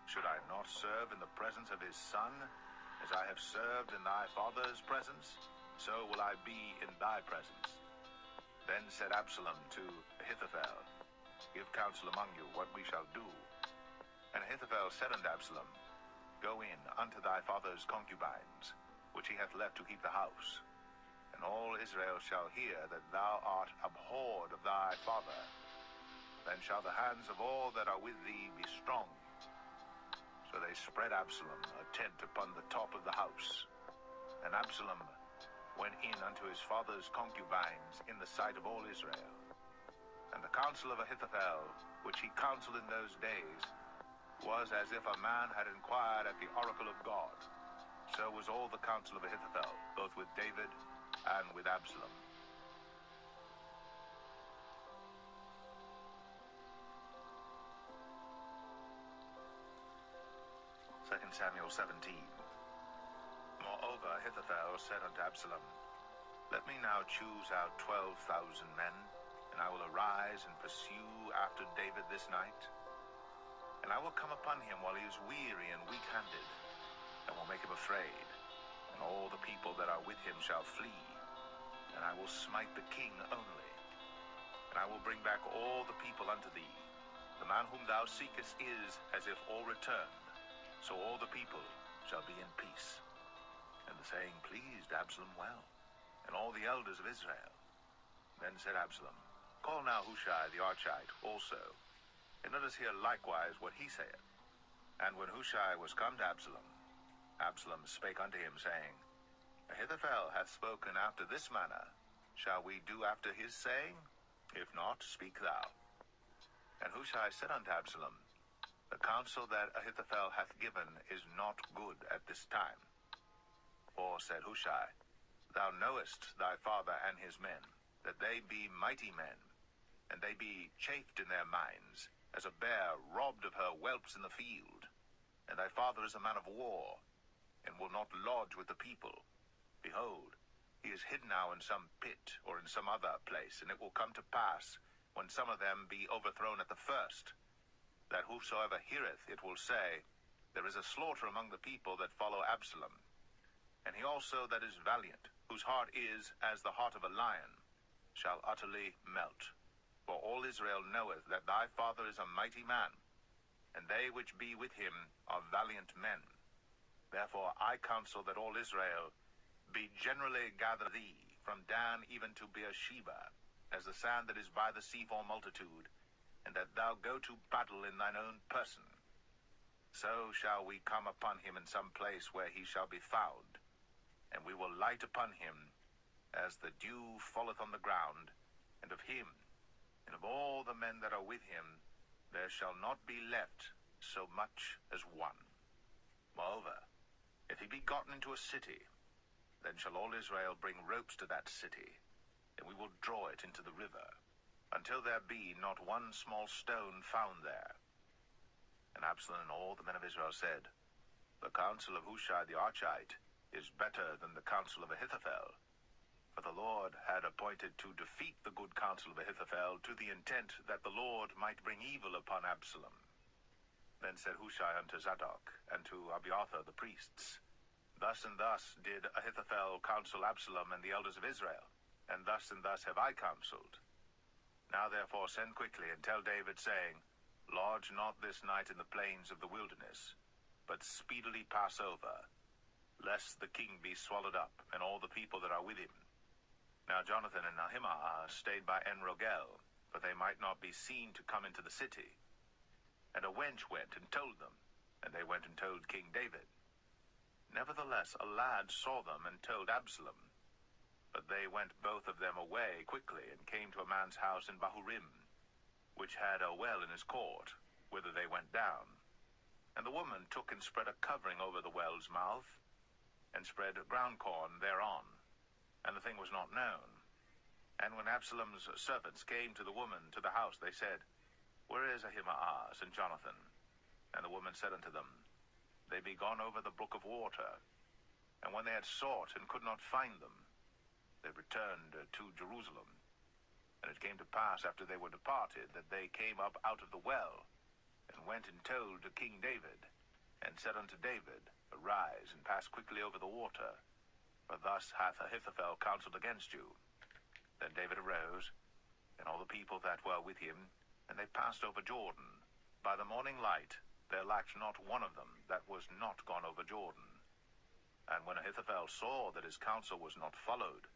Should I not serve in the presence of his son? As I have served in thy father's presence, so will I be in thy presence. Then said Absalom to Ahithophel, Give counsel among you what we shall do. And Ahithophel said unto Absalom, Go in unto thy father's concubines, which he hath left to keep the house. And all Israel shall hear that thou art abhorred of thy father. Then shall the hands of all that are with thee be strong. So So they spread Absalom a tent upon the top of the house. And Absalom went in unto his father's concubines in the sight of all Israel. And the counsel of Ahithophel, which he counseled in those days, was as if a man had inquired at the oracle of God. So was all the counsel of Ahithophel, both with David and with Absalom. 2 Samuel 17. Moreover, Ahithophel said unto Absalom, Let me now choose out 12,000 men, and I will arise and pursue after David this night. And I will come upon him while he is weary and weak-handed, and will make him afraid, and all the people that are with him shall flee, and I will smite the king only. And I will bring back all the people unto thee. The man whom thou seekest is as if all returned, so all the people shall be in peace. And the saying pleased Absalom well, and all the elders of Israel. Then said Absalom, Call now Hushai the Archite also, and let us hear likewise what he saith. And when Hushai was come to Absalom, Absalom spake unto him, saying, Ahithophel hath spoken after this manner. Shall we do after his saying? If not, speak thou. And Hushai said unto Absalom, The counsel that Ahithophel hath given is not good at this time. For, said Hushai, Thou knowest thy father and his men, that they be mighty men, and they be chafed in their minds, as a bear robbed of her whelps in the field. And thy father is a man of war, and will not lodge with the people. Behold, he is hid now in some pit, or in some other place, and it will come to pass, when some of them be overthrown at the first, that whosoever heareth it will say, There is a slaughter among the people that follow Absalom. And he also that is valiant, whose heart is as the heart of a lion, shall utterly melt. For all Israel knoweth that thy father is a mighty man, and they which be with him are valiant men. Therefore I counsel that all Israel be generally gather thee, from Dan even to Beersheba, as the sand that is by the sea for multitude, and that thou go to battle in thine own person. So shall we come upon him in some place where he shall be found, and we will light upon him as the dew falleth on the ground, and of him, and of all the men that are with him, there shall not be left so much as one. Moreover, if he be gotten into a city, then shall all Israel bring ropes to that city, and we will draw it into the river, until there be not one small stone found there. And Absalom and all the men of Israel said, The counsel of Hushai the Archite is better than the counsel of Ahithophel. For the Lord had appointed to defeat the good counsel of Ahithophel, to the intent that the Lord might bring evil upon Absalom. Then said Hushai unto Zadok and to Abiathar the priests, Thus and thus did Ahithophel counsel Absalom and the elders of Israel, and thus have I counseled. Now therefore send quickly, and tell David, saying, Lodge not this night in the plains of the wilderness, but speedily pass over, lest the king be swallowed up, and all the people that are with him. Now Jonathan and Ahimaaz stayed by En-Rogel, for they might not be seen to come into the city. And a wench went and told them, and they went and told King David. Nevertheless a lad saw them and told Absalom. But they went both of them away quickly, and came to a man's house in Bahurim, which had a well in his court, whither they went down. And the woman took and spread a covering over the well's mouth, and spread ground corn thereon, and the thing was not known. And when Absalom's servants came to the woman to the house, they said, Where is Ahimaaz and Jonathan? And the woman said unto them, They be gone over the brook of water. And when they had sought and could not find them, they returned to Jerusalem. And it came to pass, after they were departed, that they came up out of the well, and went and told to King David, and said unto David, Arise, and pass quickly over the water, for thus hath Ahithophel counseled against you. Then David arose, and all the people that were with him, and they passed over Jordan. By the morning light there lacked not one of them that was not gone over Jordan. And when Ahithophel saw that his counsel was not followed,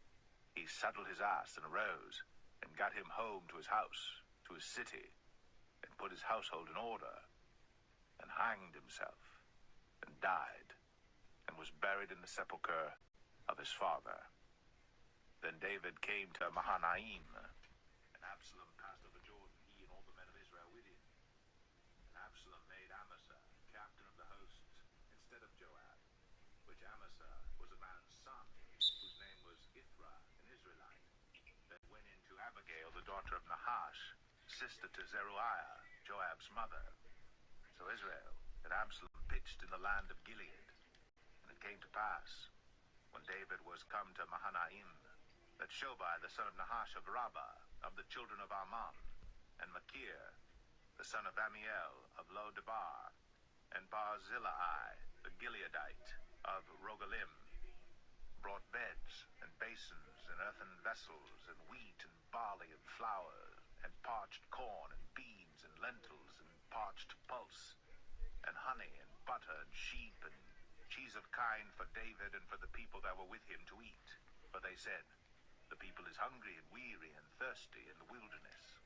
he saddled his ass and arose, and gat him home to his house, to his city, and put his household in order, and hanged himself. died, and was buried in the sepulchre of his father. Then David came to Mahanaim, and Absalom passed over Jordan, he and all the men of Israel with him. And Absalom made Amasa captain of the hosts instead of Joab, which Amasa was a man's son, whose name was Ithra, an Israelite, that went into Abigail, the daughter of Nahash, sister to Zeruiah, Joab's mother. So Israel and Absalom pitched in the land of Gilead. And it came to pass, when David was come to Mahanaim, that Shobai the son of Nahash of Rabbah, of the children of Ammon, and Machir the son of Amiel of Lo-debar, and Barzillai the Gileadite of Rogelim, brought beds and basins and earthen vessels and wheat and barley and flour and parched corn and beans and lentils and parched pulse and honey and butter and sheep and cheese of kine for David and for the people that were with him to eat. For they said, the people is hungry and weary and thirsty in the wilderness.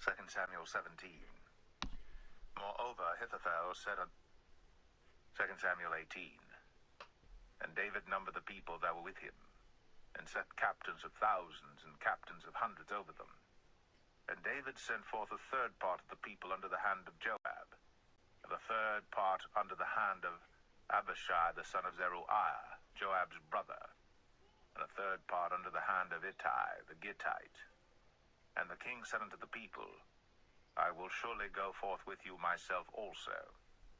2 Samuel 17. Moreover, Ahithophel said on 2 Samuel 18, and David numbered the people that were with him, and set captains of thousands and captains of hundreds over them. And David sent forth a third part of the people under the hand of Joab, and a third part under the hand of Abishai the son of Zeruiah, Joab's brother, and a third part under the hand of Ittai the Gittite. And the king said unto the people, I will surely go forth with you myself also.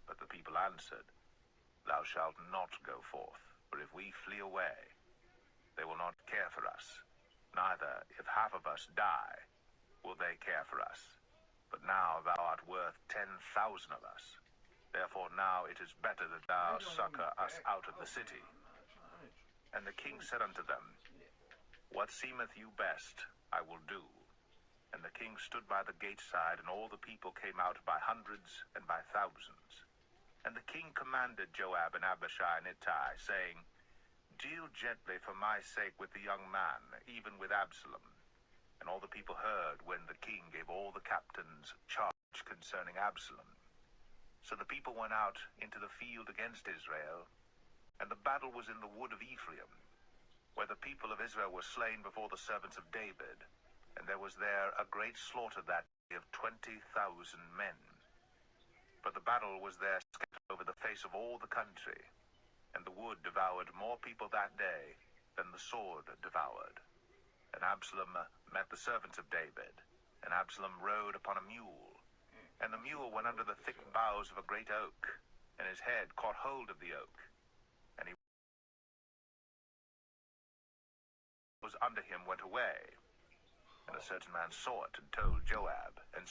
But the people answered, Thou shalt not go forth, for if we flee away, they will not care for us. Neither, if half of us die, will they care for us. But now thou art worth 10,000 of us. Therefore now it is better that thou succor us out of the city. And the king said unto them, What seemeth you best, I will do. And the king stood by the gate side, and all the people came out by hundreds and by thousands. And the king commanded Joab and Abishai and Ittai, saying, Deal gently for my sake with the young man, even with Absalom. And all the people heard when the king gave all the captains charge concerning Absalom. So the people went out into the field against Israel, and the battle was in the wood of Ephraim, where the people of Israel were slain before the servants of David. And there was there a great slaughter that day of 20,000 men. But the battle was there scattered over the face of all the country, and the wood devoured more people that day than the sword devoured. And Absalom met the servants of David, and Absalom rode upon a mule. And the mule went under the thick boughs of a great oak, and his head caught hold of the oak. And he was under him went away. And a certain man saw it and told Joab, and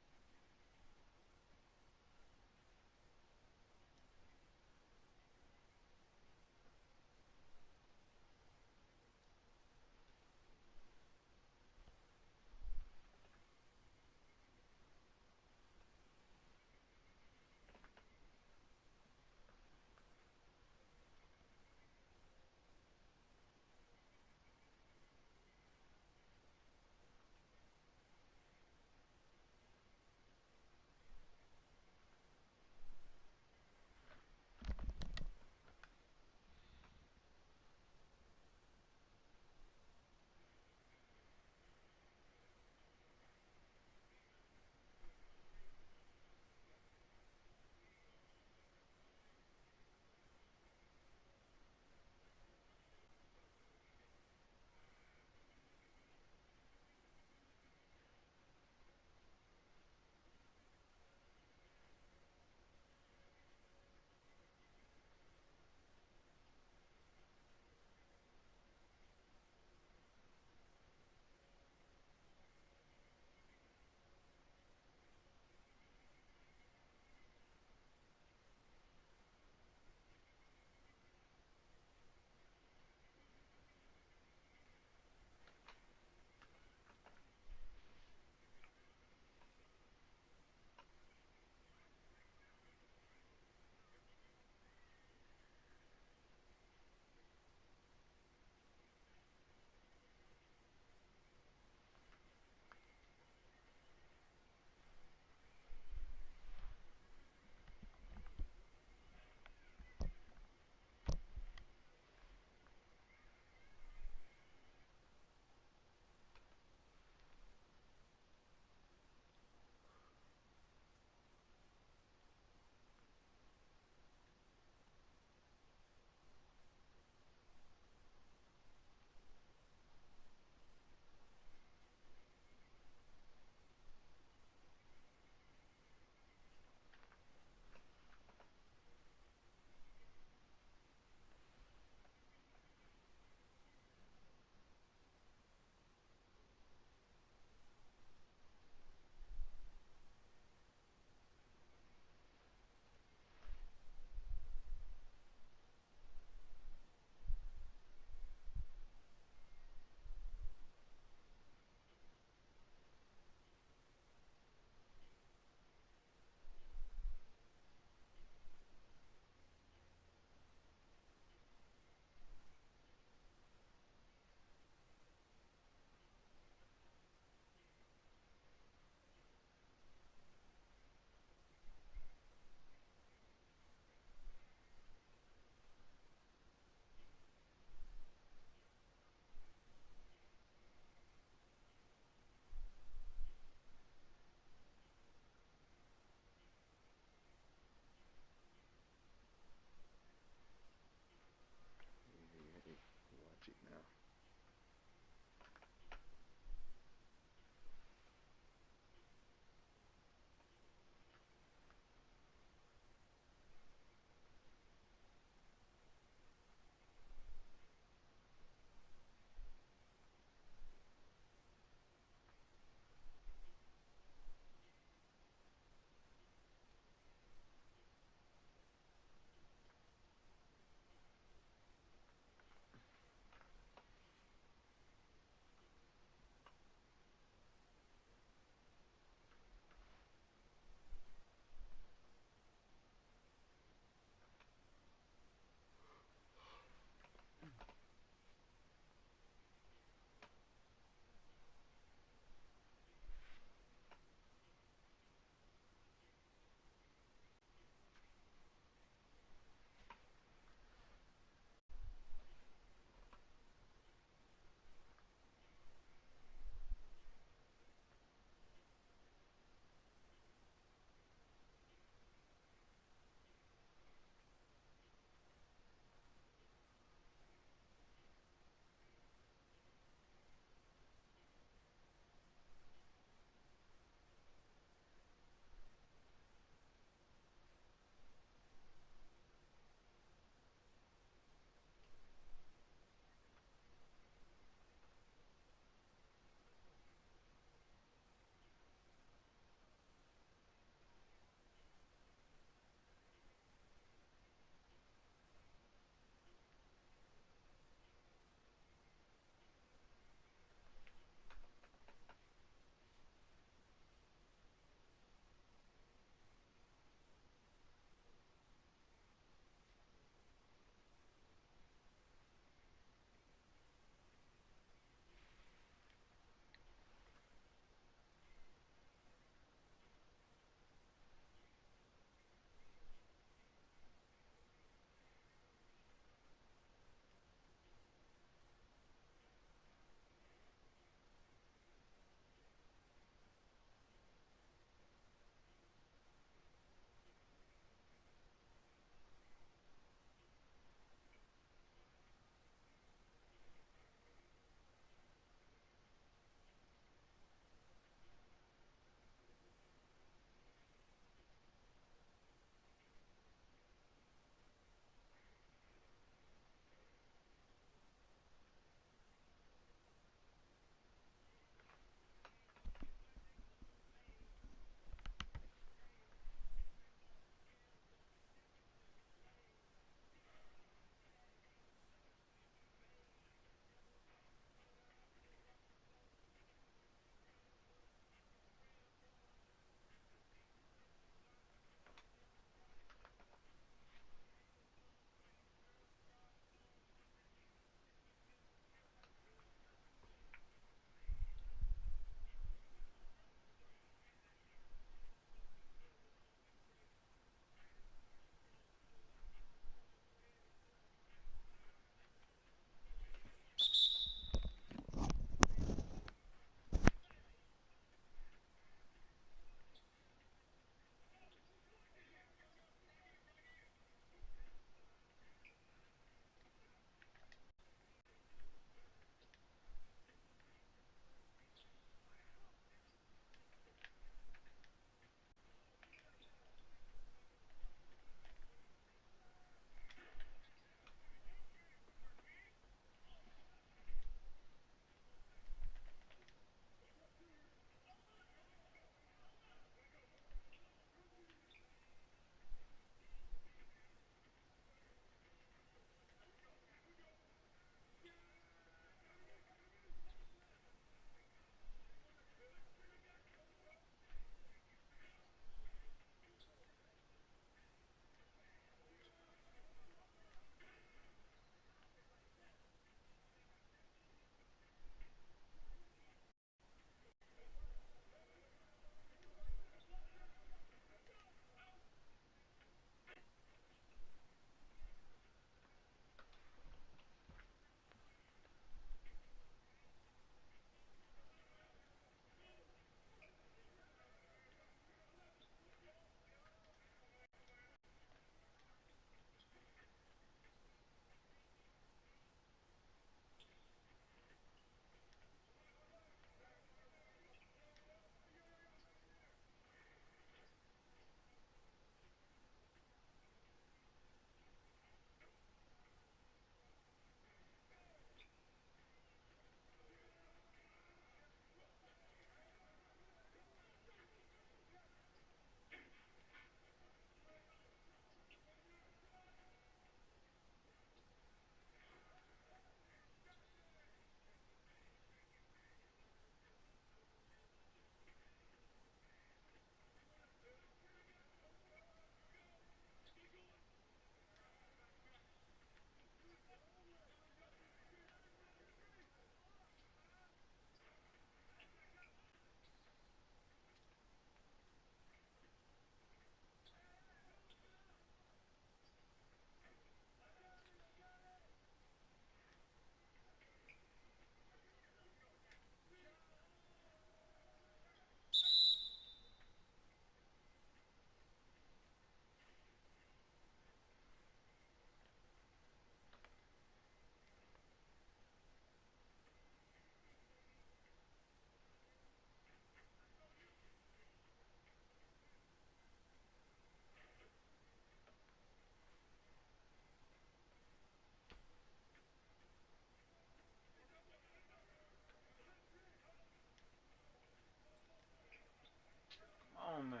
on, man.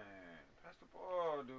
Pass the ball, dude.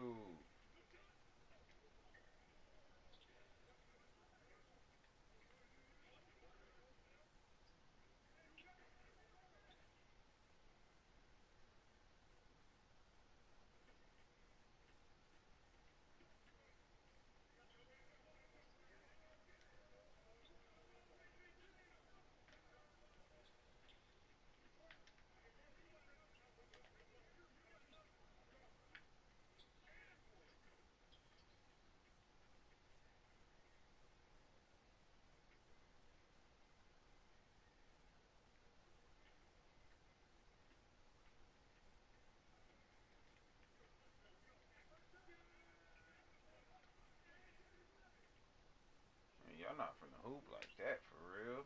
Man, y'all not finna hoop like that for real.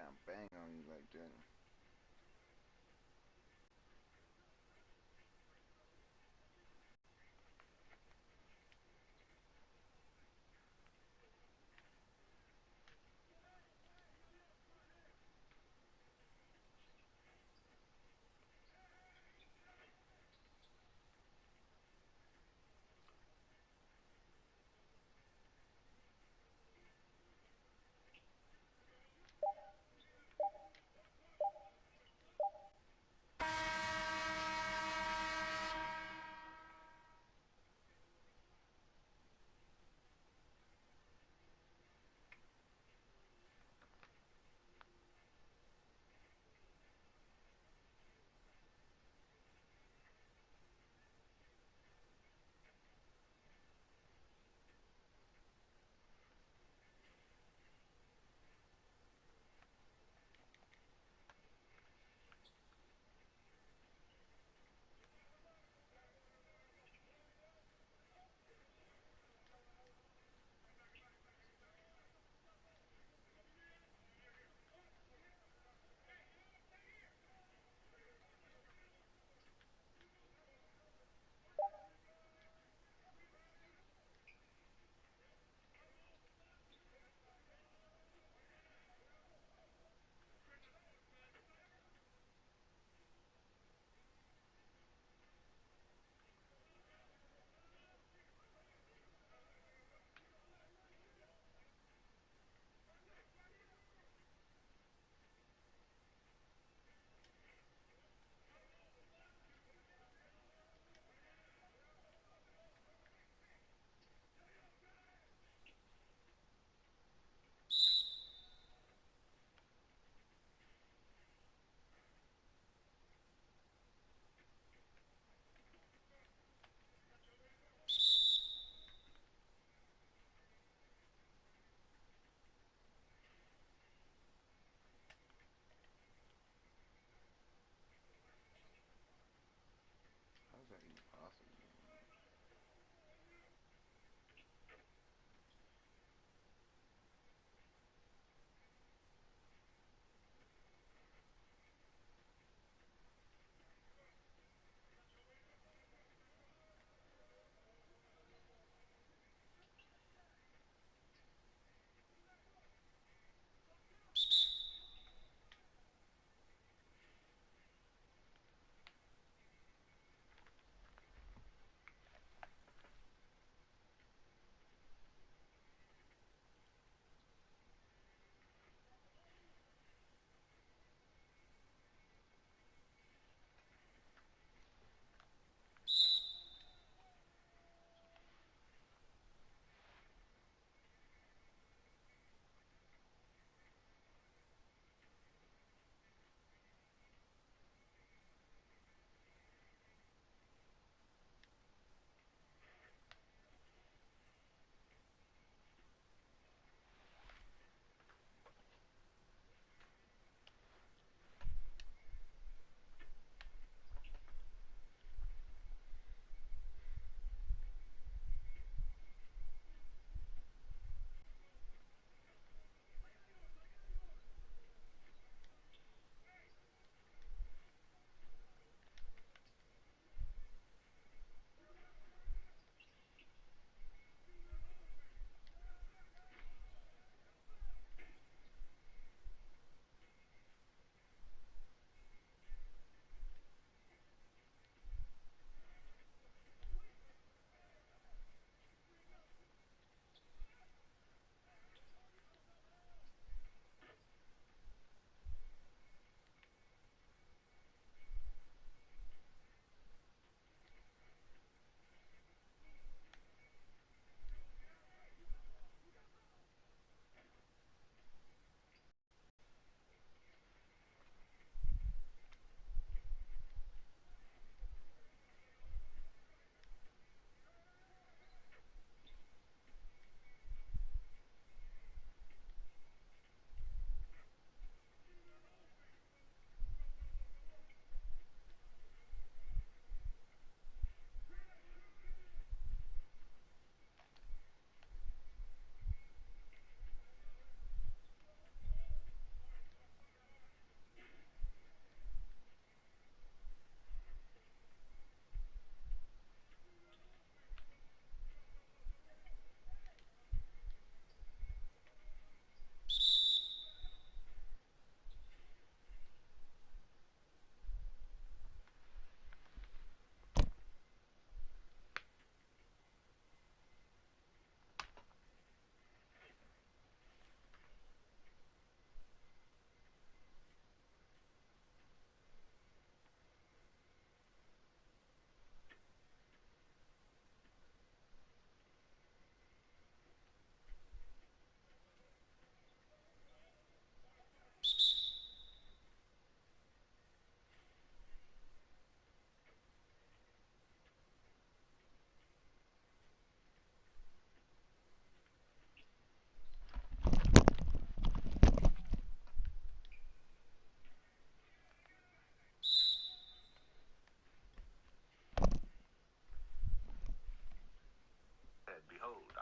trying to bang on you like that.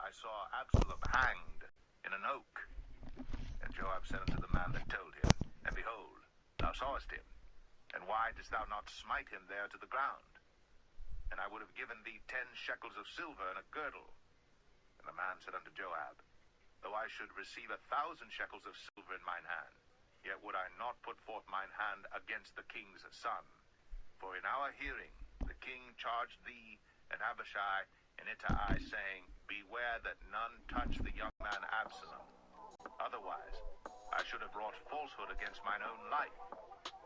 I saw Absalom hanged in an oak. And Joab said unto the man that told him, And behold, thou sawest him, and why didst thou not smite him there to the ground? And I would have given thee 10 shekels of silver and a girdle. And the man said unto Joab, Though I should receive 1,000 shekels of silver in mine hand, yet would I not put forth mine hand against the king's son. For in our hearing the king charged thee and Abishai and Ittai, saying, Beware that none touch the young man Absalom. Otherwise I should have wrought falsehood against mine own life.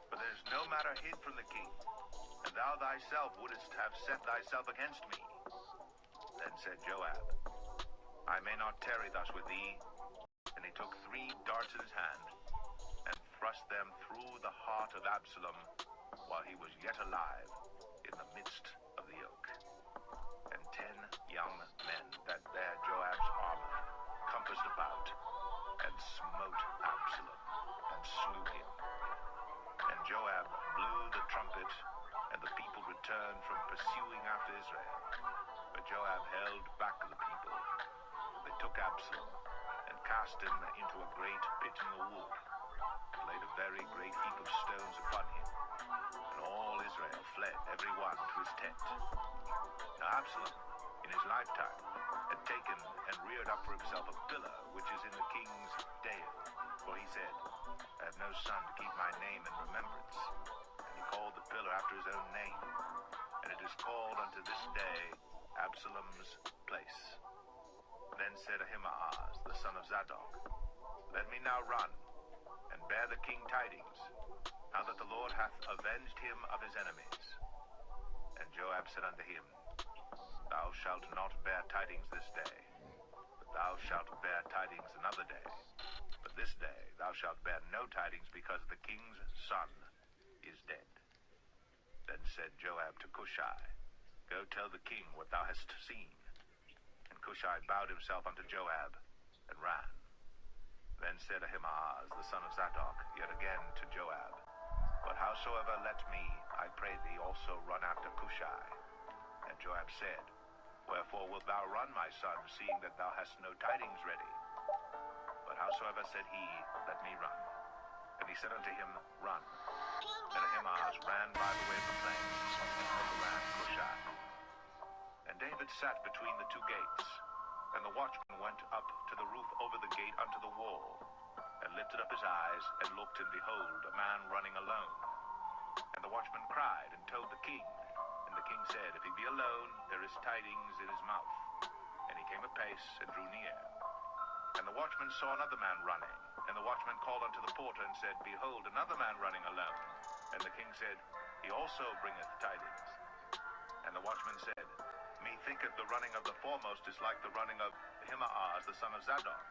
For there is no matter hid from the king, and thou thyself wouldest have set thyself against me. Then said Joab, I may not tarry thus with thee. And he took 3 darts in his hand, and thrust them through the heart of Absalom, while he was yet alive in the midst of the oak. And 10 young men that bare Joab's armor compassed about, and smote Absalom, and slew him. And Joab blew the trumpet, and the people returned from pursuing after Israel. But Joab held back the people. They took Absalom, and cast him into a great pit in the wood, and laid a very great heap of stones upon him. And all Israel fled, every one to his tent. Now Absalom, in his lifetime, had taken and reared up for himself a pillar, which is in the king's dale. For he said, I have no son to keep my name in remembrance. And he called the pillar after his own name. And it is called unto this day Absalom's place. Then said Ahimaaz, the son of Zadok, Let me now run, and bear the king tidings, how that the Lord hath avenged him of his enemies. And Joab said unto him, Thou shalt not bear tidings this day, but thou shalt bear tidings another day. But this day thou shalt bear no tidings, because the king's son is dead. Then said Joab to Cushai, Go tell the king what thou hast seen. And Cushai bowed himself unto Joab, and ran. Then said Ahimaaz, the son of Zadok, yet again to Joab, But howsoever let me, I pray thee, also run after Cushai. And Joab said, Wherefore wilt thou run, my son, seeing that thou hast no tidings ready? But howsoever said he, Let me run. And he said unto him, Run. And Ahimaaz ran by the way of the plain, and overran Cushai. And David sat between the 2 gates, and the watchman went up to the roof over the gate unto the wall, and lifted up his eyes, and looked, and behold, a man running alone. And the watchman cried, and told the king. And the king said, If he be alone, there is tidings in his mouth. And he came apace, and drew near. And the watchman saw another man running. And the watchman called unto the porter, and said, Behold, another man running alone. And the king said, He also bringeth tidings. And the watchman said, Methinketh the running of the foremost is like the running of Ahimaaz, the son of Zadok.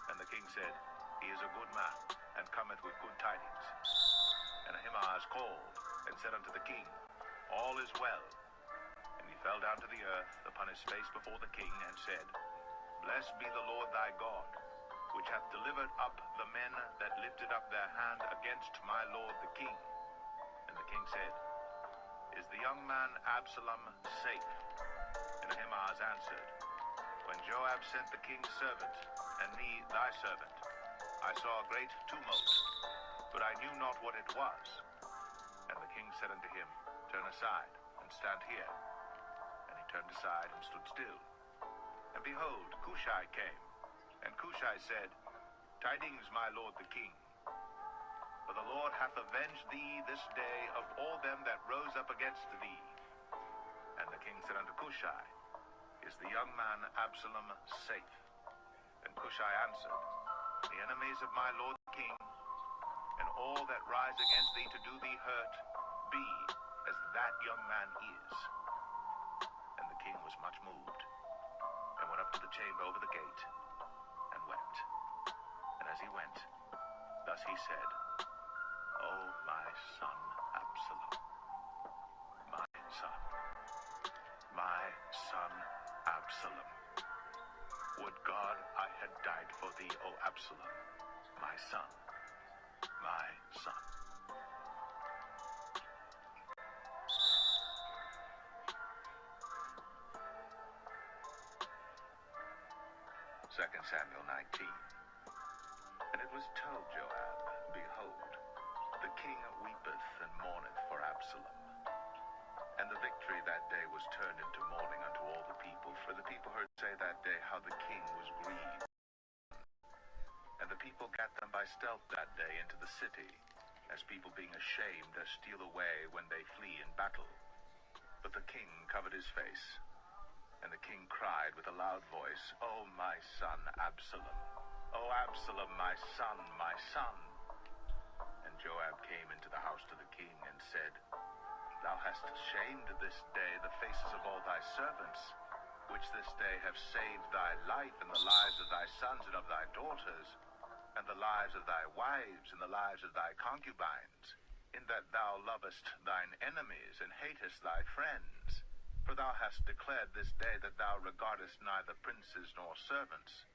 And the king said, He is a good man, and cometh with good tidings. And Ahimaaz called, and said unto the king, All is well. And he fell down to the earth upon his face before the king, and said, Blessed be the Lord thy God, which hath delivered up the men that lifted up their hand against my lord the king. And the king said, Is the young man Absalom safe? And Ahimaaz answered, When Joab sent the king's servant, and me thy servant, I saw a great tumult, but I knew not what it was. And the king said unto him, Turn aside, and stand here. And he turned aside, and stood still. And behold, Cushai came. And Cushai said, Tidings, my lord the king. For the Lord hath avenged thee this day of all them that rose up against thee. And the king said unto Cushai, Is the young man Absalom safe? And Cushai answered, The enemies of my lord the king, and all that rise against thee to do thee hurt, be as that young man is. And the king was much moved, and went up to the chamber over the gate, and wept. And as he went, thus he said, O my son Absalom, my son, my son Absalom, would God I had died for thee, O Absalom, my son, my son. 2 Samuel 19. And it was told Joab, Behold, the king weepeth and mourneth for Absalom. And the victory that day was turned into mourning unto all the people, for the people heard say that day how the king was grieved. And the people gat them by stealth that day into the city, as people being ashamed as steal away when they flee in battle. But the king covered his face, and the king cried with a loud voice, O my son Absalom, O Absalom, my son, my son. And Joab came into the house to the king and said, Thou hast shamed this day the faces of all thy servants, which this day have saved thy life and the lives of thy sons and of thy daughters, and the lives of thy wives and the lives of thy concubines, in that thou lovest thine enemies and hatest thy friends. For thou hast declared this day that thou regardest neither princes nor servants.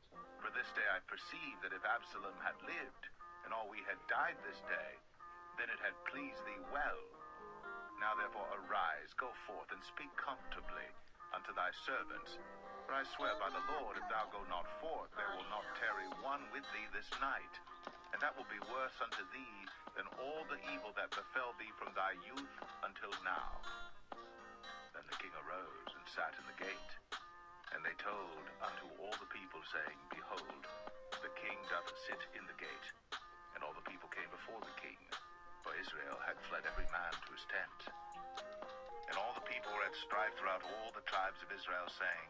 For this day I perceive that if Absalom had lived, and all we had died this day, then it had pleased thee well. Now therefore arise, go forth, and speak comfortably unto thy servants. For I swear by the Lord, if thou go not forth, there will not tarry one with thee this night. And that will be worse unto thee than all the evil that befell thee from thy youth until now. Then the king arose and sat in the gate. And they told unto all the people, saying, Behold, the king doth sit in the gate. And all the people came before the king, for Israel had fled every man to his tent. And all the people were at strife throughout all the tribes of Israel, saying,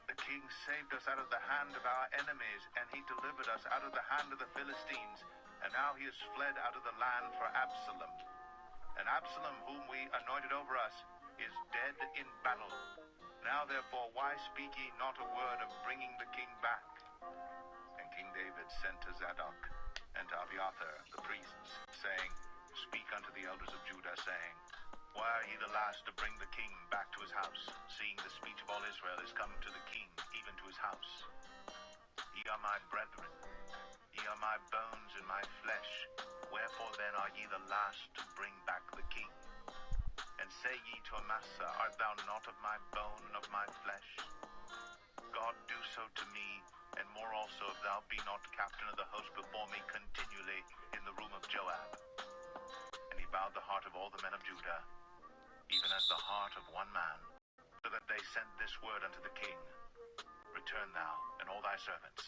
The king saved us out of the hand of our enemies, and he delivered us out of the hand of the Philistines. And now he is fled out of the land for Absalom. And Absalom, whom we anointed over us, is dead in battle. Now therefore, why speak ye not a word of bringing the king back? And King David sent to Zadok and to Abiathar the priests, saying, Speak unto the elders of Judah, saying, Why are ye the last to bring the king back to his house, seeing the speech of all Israel is come to the king, even to his house? Ye are my brethren, ye are my bones and my flesh. Wherefore then are ye the last to bring back the king? And say ye to Amasa, Art thou not of my bone and of my flesh? God do so to me, and more also, if thou be not captain of the host before me continually in the room of Joab. And he bowed the heart of all the men of Judah, even as the heart of one man, so that they sent this word unto the king, Return thou, and all thy servants.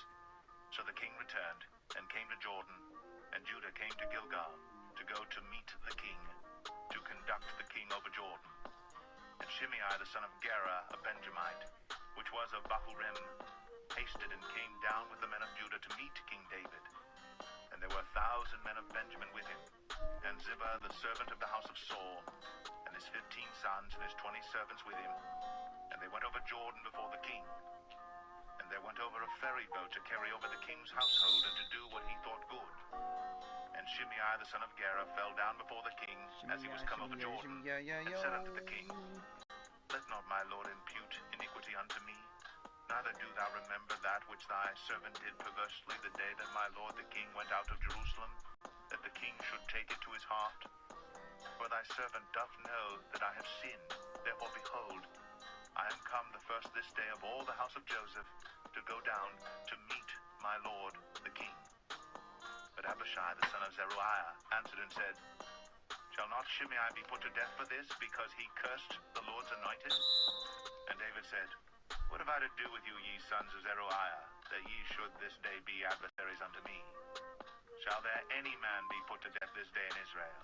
So the king returned, and came to Jordan, and Judah came to Gilgal, to go to meet the king, to conduct the king over Jordan. And Shimei the son of Gera, a Benjamite, which was of Bahurim, hasted and came down with the men of Judah to meet King David. And there were 1,000 men of Benjamin with him, and Ziba the servant of the house of Saul, and his 15 sons and his 20 servants with him. And they went over Jordan before the king. And there went over a ferry boat to carry over the king's household, and to do what he thought good. And Shimei the son of Gera fell down before the king as he was come over Jordan, and said unto the king, Let not my lord impute iniquity unto me, neither do thou remember that which thy servant did perversely the day that my lord the king went out of Jerusalem, that the king should take it to his heart. For thy servant doth know that I have sinned. Therefore, behold, I am come the first this day of all the house of Joseph to go down to meet my lord the king. But Abishai the son of Zeruiah answered and said, Shall not Shimei be put to death for this, because he cursed the Lord's anointed? And David said, What have I to do with you, ye sons of Zeruiah, that ye should this day be adversaries unto me? Shall there any man be put to death this day in Israel?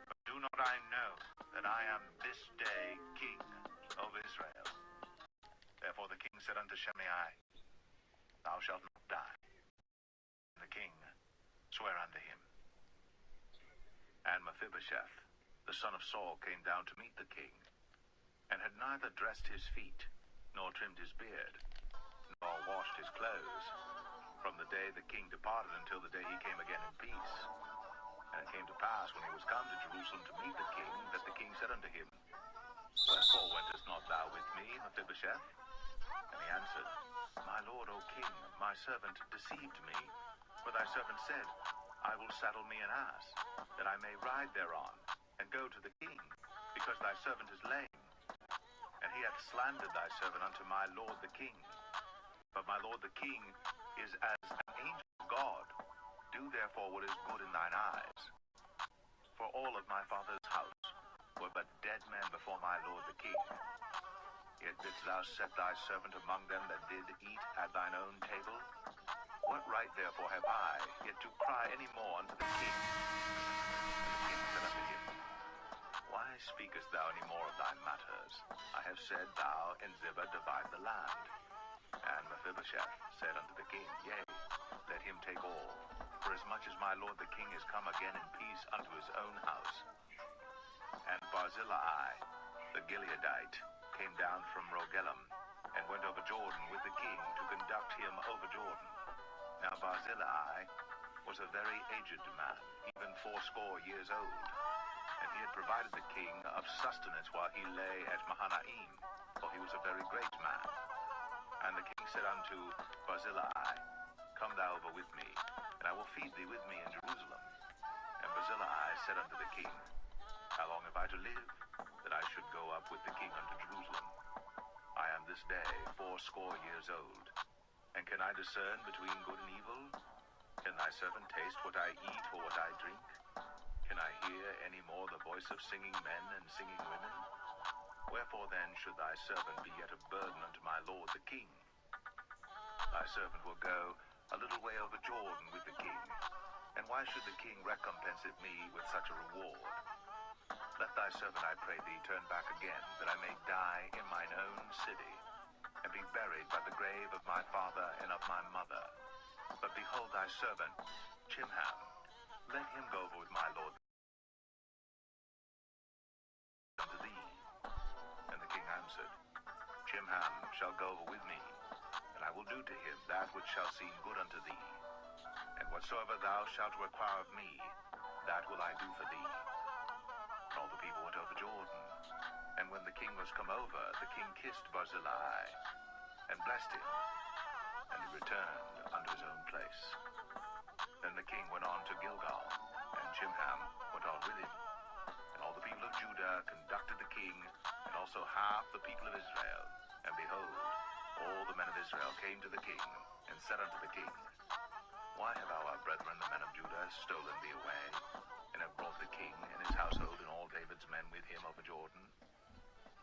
But do not I know that I am this day king over Israel? Therefore the king said unto Shimei, Thou shalt not die. And the king sware unto him. And Mephibosheth, the son of Saul, came down to meet the king, and had neither dressed his feet, nor trimmed his beard, nor washed his clothes, from the day the king departed until the day he came again in peace. And it came to pass, when he was come to Jerusalem to meet the king, that the king said unto him, Wherefore wentest not thou with me, Mephibosheth? And he answered, My lord, O king, my servant deceived me, for thy servant said, I will saddle me an ass, that I may ride thereon, and go to the king, because thy servant is lame. And he hath slandered thy servant unto my lord the king. But my lord the king is as an angel of God. Do therefore what is good in thine eyes. For all of my father's house were but dead men before my lord the king. Yet didst thou set thy servant among them that did eat at thine own table? What right therefore have I yet to cry any more unto the king? And the king said unto him, Why speakest thou any more of thy matters? I have said, Thou and Ziba divide the land. And Mephibosheth said unto the king, Yea, let him take all, for as much as my lord the king is come again in peace unto his own house. And Barzillai, the Gileadite, came down from Rogelim, and went over Jordan with the king to conduct him over Jordan. Now Barzillai was a very aged man, even 80 years old, and he had provided the king of sustenance while he lay at Mahanaim, for he was a very great man. And the king said unto Barzillai, Come thou over with me, and I will feed thee with me in Jerusalem. And Barzillai said unto the king, How long have I to live, that I should go up with the king unto Jerusalem? I am this day 80 years old, and can I discern between good and evil? Can thy servant taste what I eat or what I drink? Can I hear any more the voice of singing men and singing women? Wherefore then should thy servant be yet a burden unto my lord the king? Thy servant will go a little way over Jordan with the king, and why should the king recompense me with such a reward? Let thy servant, I pray thee, turn back again, that I may die in mine own city, and be buried by the grave of my father and of my mother. But behold thy servant, Chimham, let him go over with my lord unto thee. And the king answered, Chimham shall go over with me, and I will do to him that which shall seem good unto thee. And whatsoever thou shalt require of me, that will I do for thee. And all the people went over Jordan. And when the king was come over, the king kissed Barzillai, and blessed him, and he returned unto his own place. Then the king went on to Gilgal, and Chimham went on with him. And all the people of Judah conducted the king, and also half the people of Israel. And behold, all the men of Israel came to the king, and said unto the king, Why have our brethren, the men of Judah, stolen thee away, and have brought the king and his household and all David's men with him over Jordan?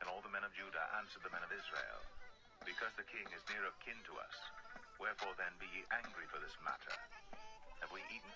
And all the men of Judah answered the men of Israel, Because the king is near of kin to us, wherefore then be ye angry for this matter? Have we eaten?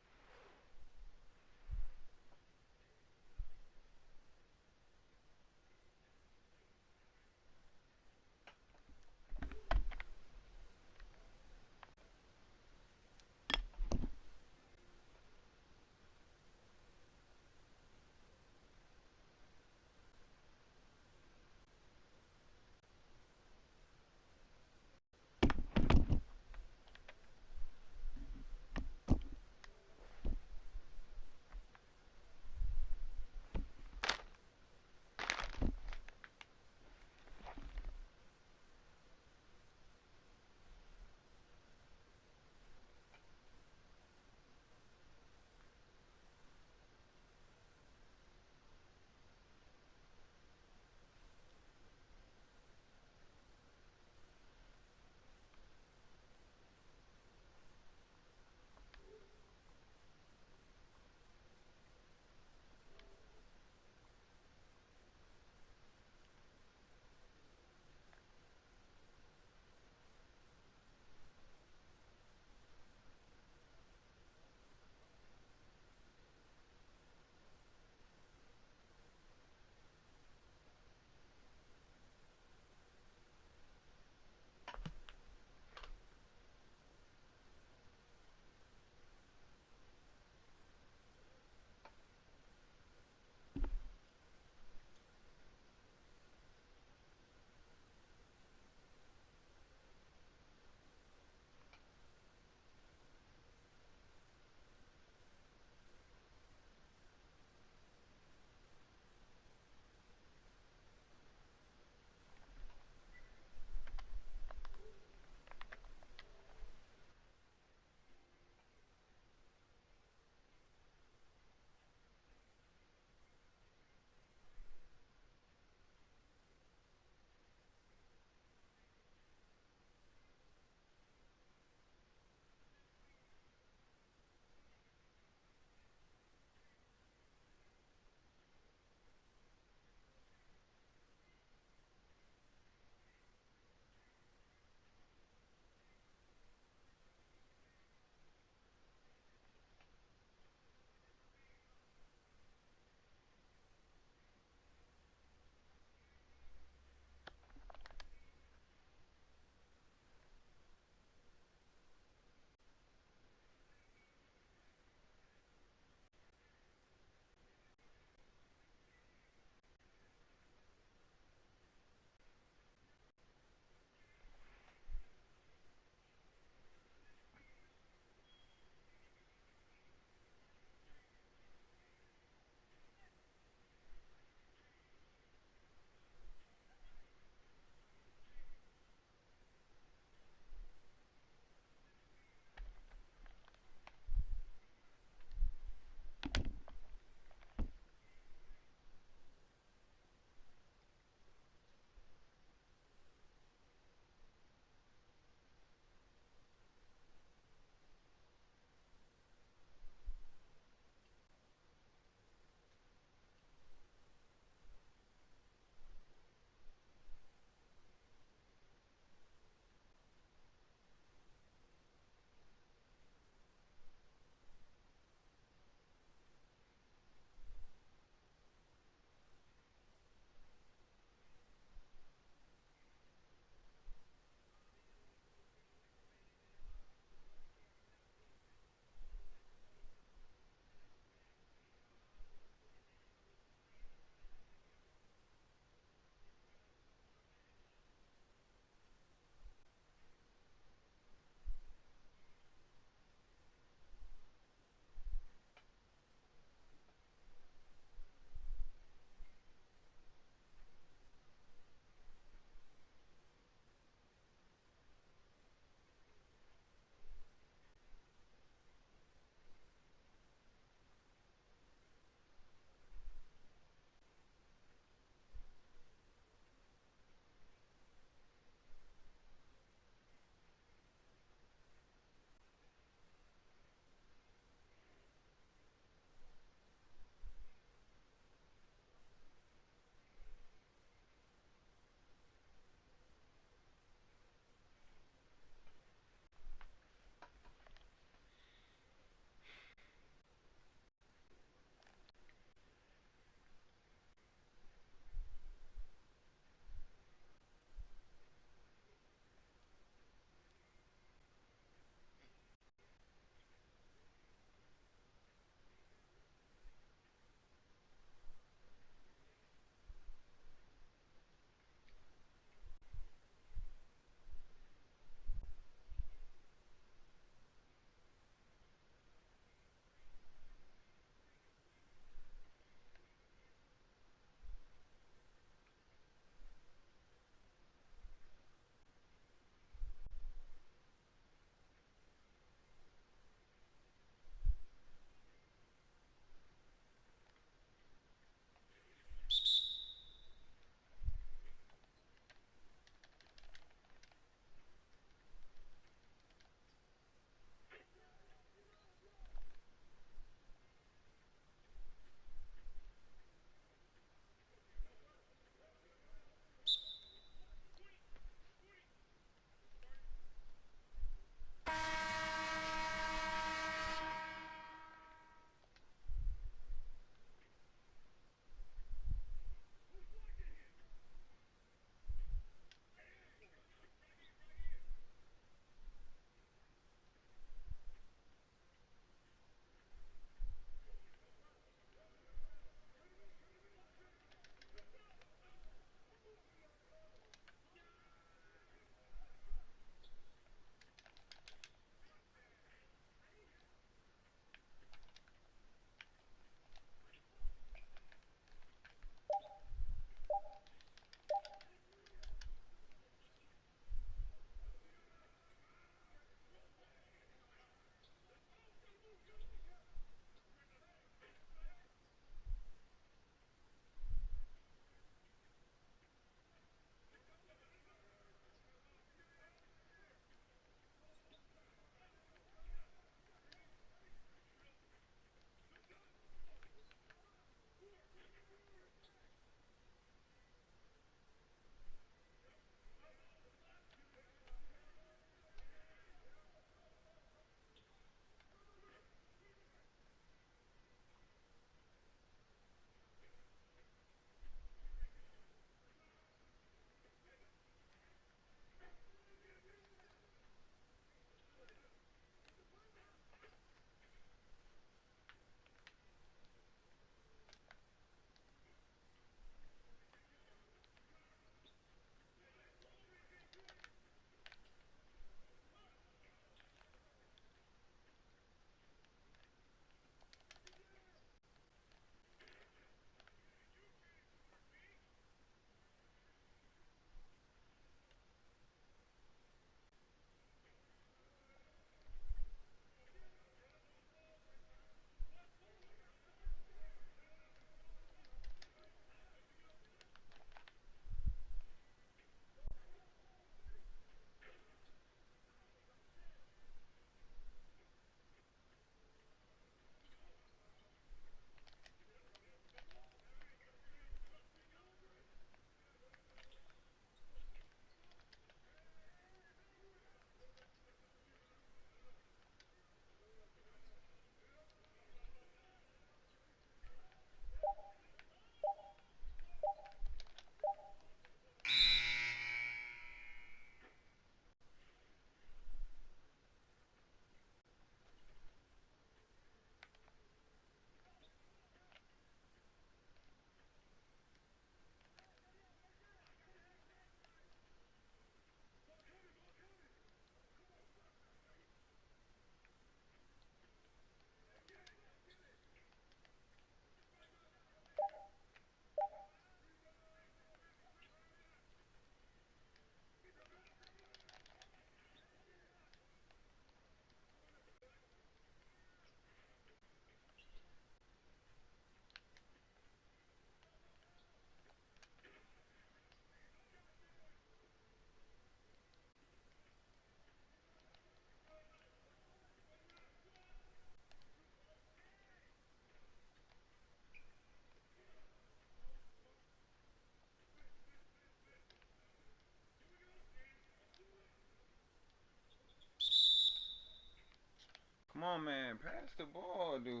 Come on, man. Pass the ball, dude.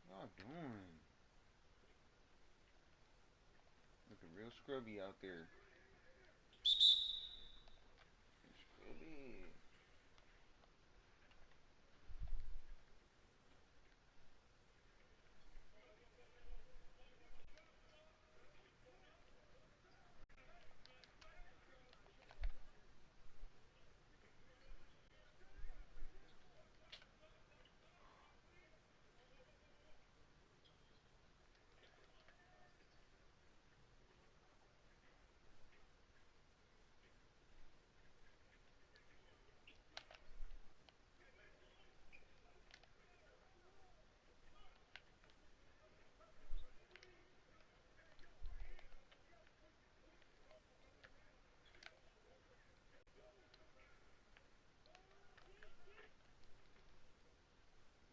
What y'all doing? Looking real scrubby out there. Scrubby.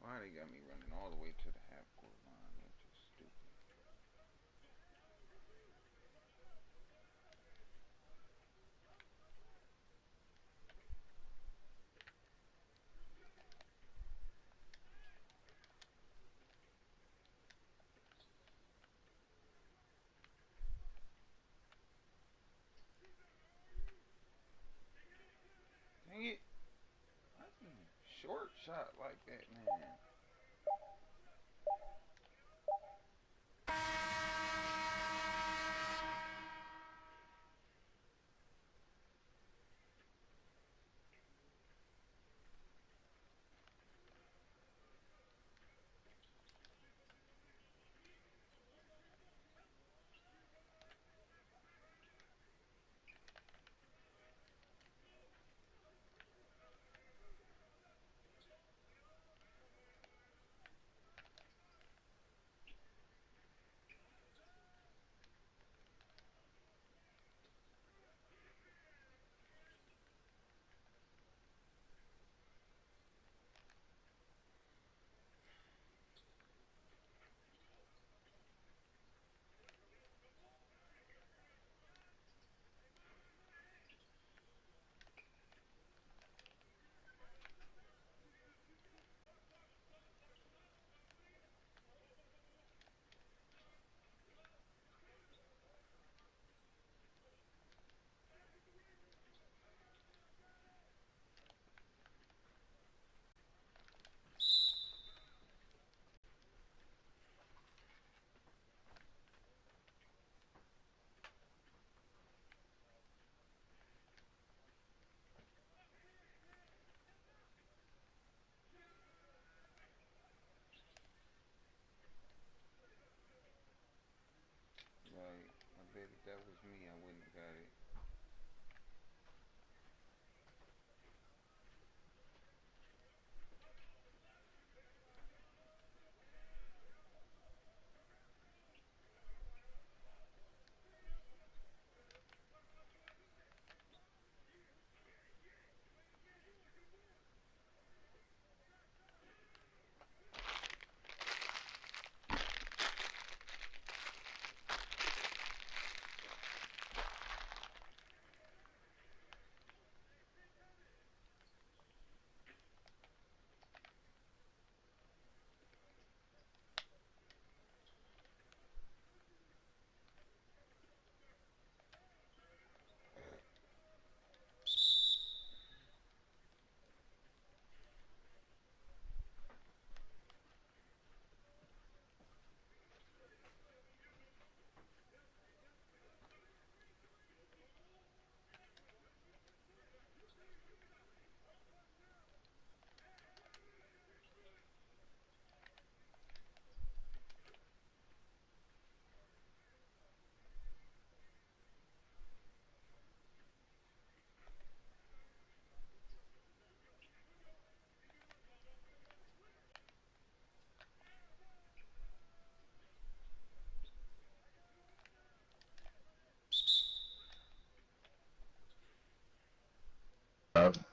Why they got me running all the way to the half court line? That's just stupid. Dang it. Why is he short shot like that, man? Right. I bet if that was me, I wouldn't have got it.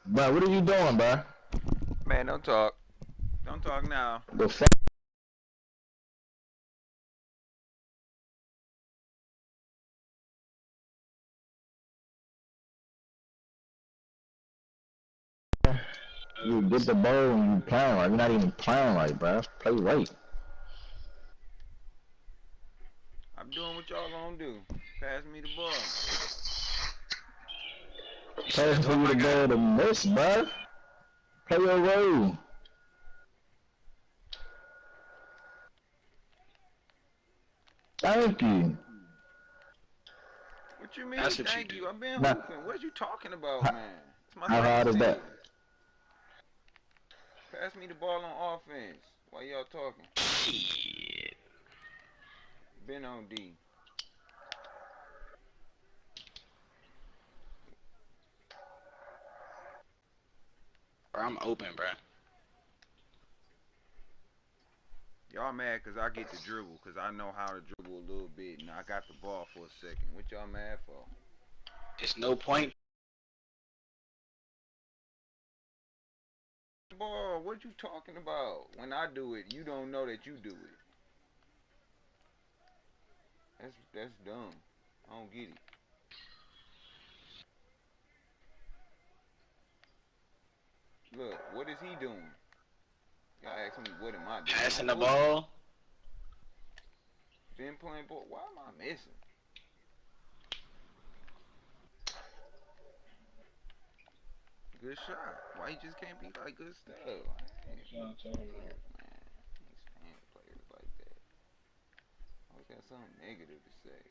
Bro, what are you doing, bro?
Man, don't talk. Don't talk now.
The fuck? You get the ball and you playing right. You're not even playing right, bro. Play right.
I'm doing what y'all gonna do. Pass me the ball.
Pass for you the ball to miss, bro. Play your role. Thank you.
What you mean? Thank you. I've been
Nah,
hooping. What you talking about, man? It's my
how hard
second
is
team.
that?
Pass me the ball on offense. Why y'all talking?
Shit.
Been on D.
Bro, I'm open, bro.
Y'all mad because I get to dribble because I know how to dribble a little bit and I got the ball for a second. What y'all mad for?
There's no point.
Ball, what you talking about? When I do it, you don't know that you do it. That's dumb. I don't get it. Look, what is he doing? Y'all asking me what am I doing?
Passing the ball.
Been playing ball. Why am I missing? Good shot. Why you just can't be like good stuff? These fan players like that. Always got something negative to say.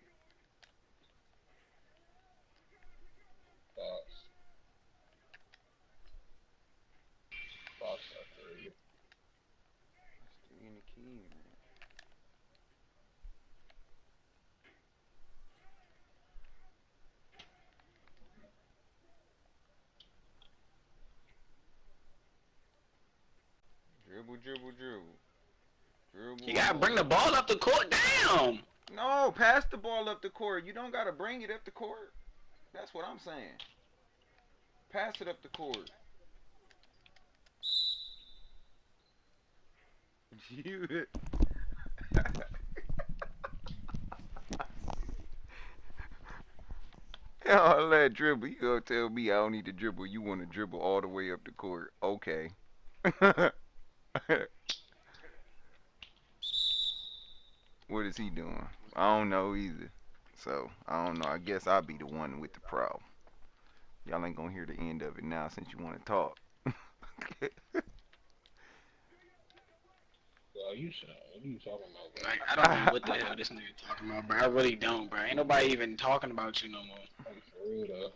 Still in the key, man. Dribble, dribble, dribble. Dribble.
You gotta bring the ball up the court. Damn.
No, pass the ball up the court. You don't gotta bring it up the court. That's what I'm saying. Pass it up the court. You. All that dribble. You gonna tell me I don't need to dribble. You want to dribble all the way up the court. Okay. What is he doing? I don't know either. So, I don't know. I guess I'll be the one with the problem. Y'all ain't gonna hear the end of it now since you want to talk.
Well, what are you talking about, bro?
Like, I don't know what the hell this nigga talking about, bro. I really don't, bro. Ain't nobody even talking about you no more.
Like, for real, though.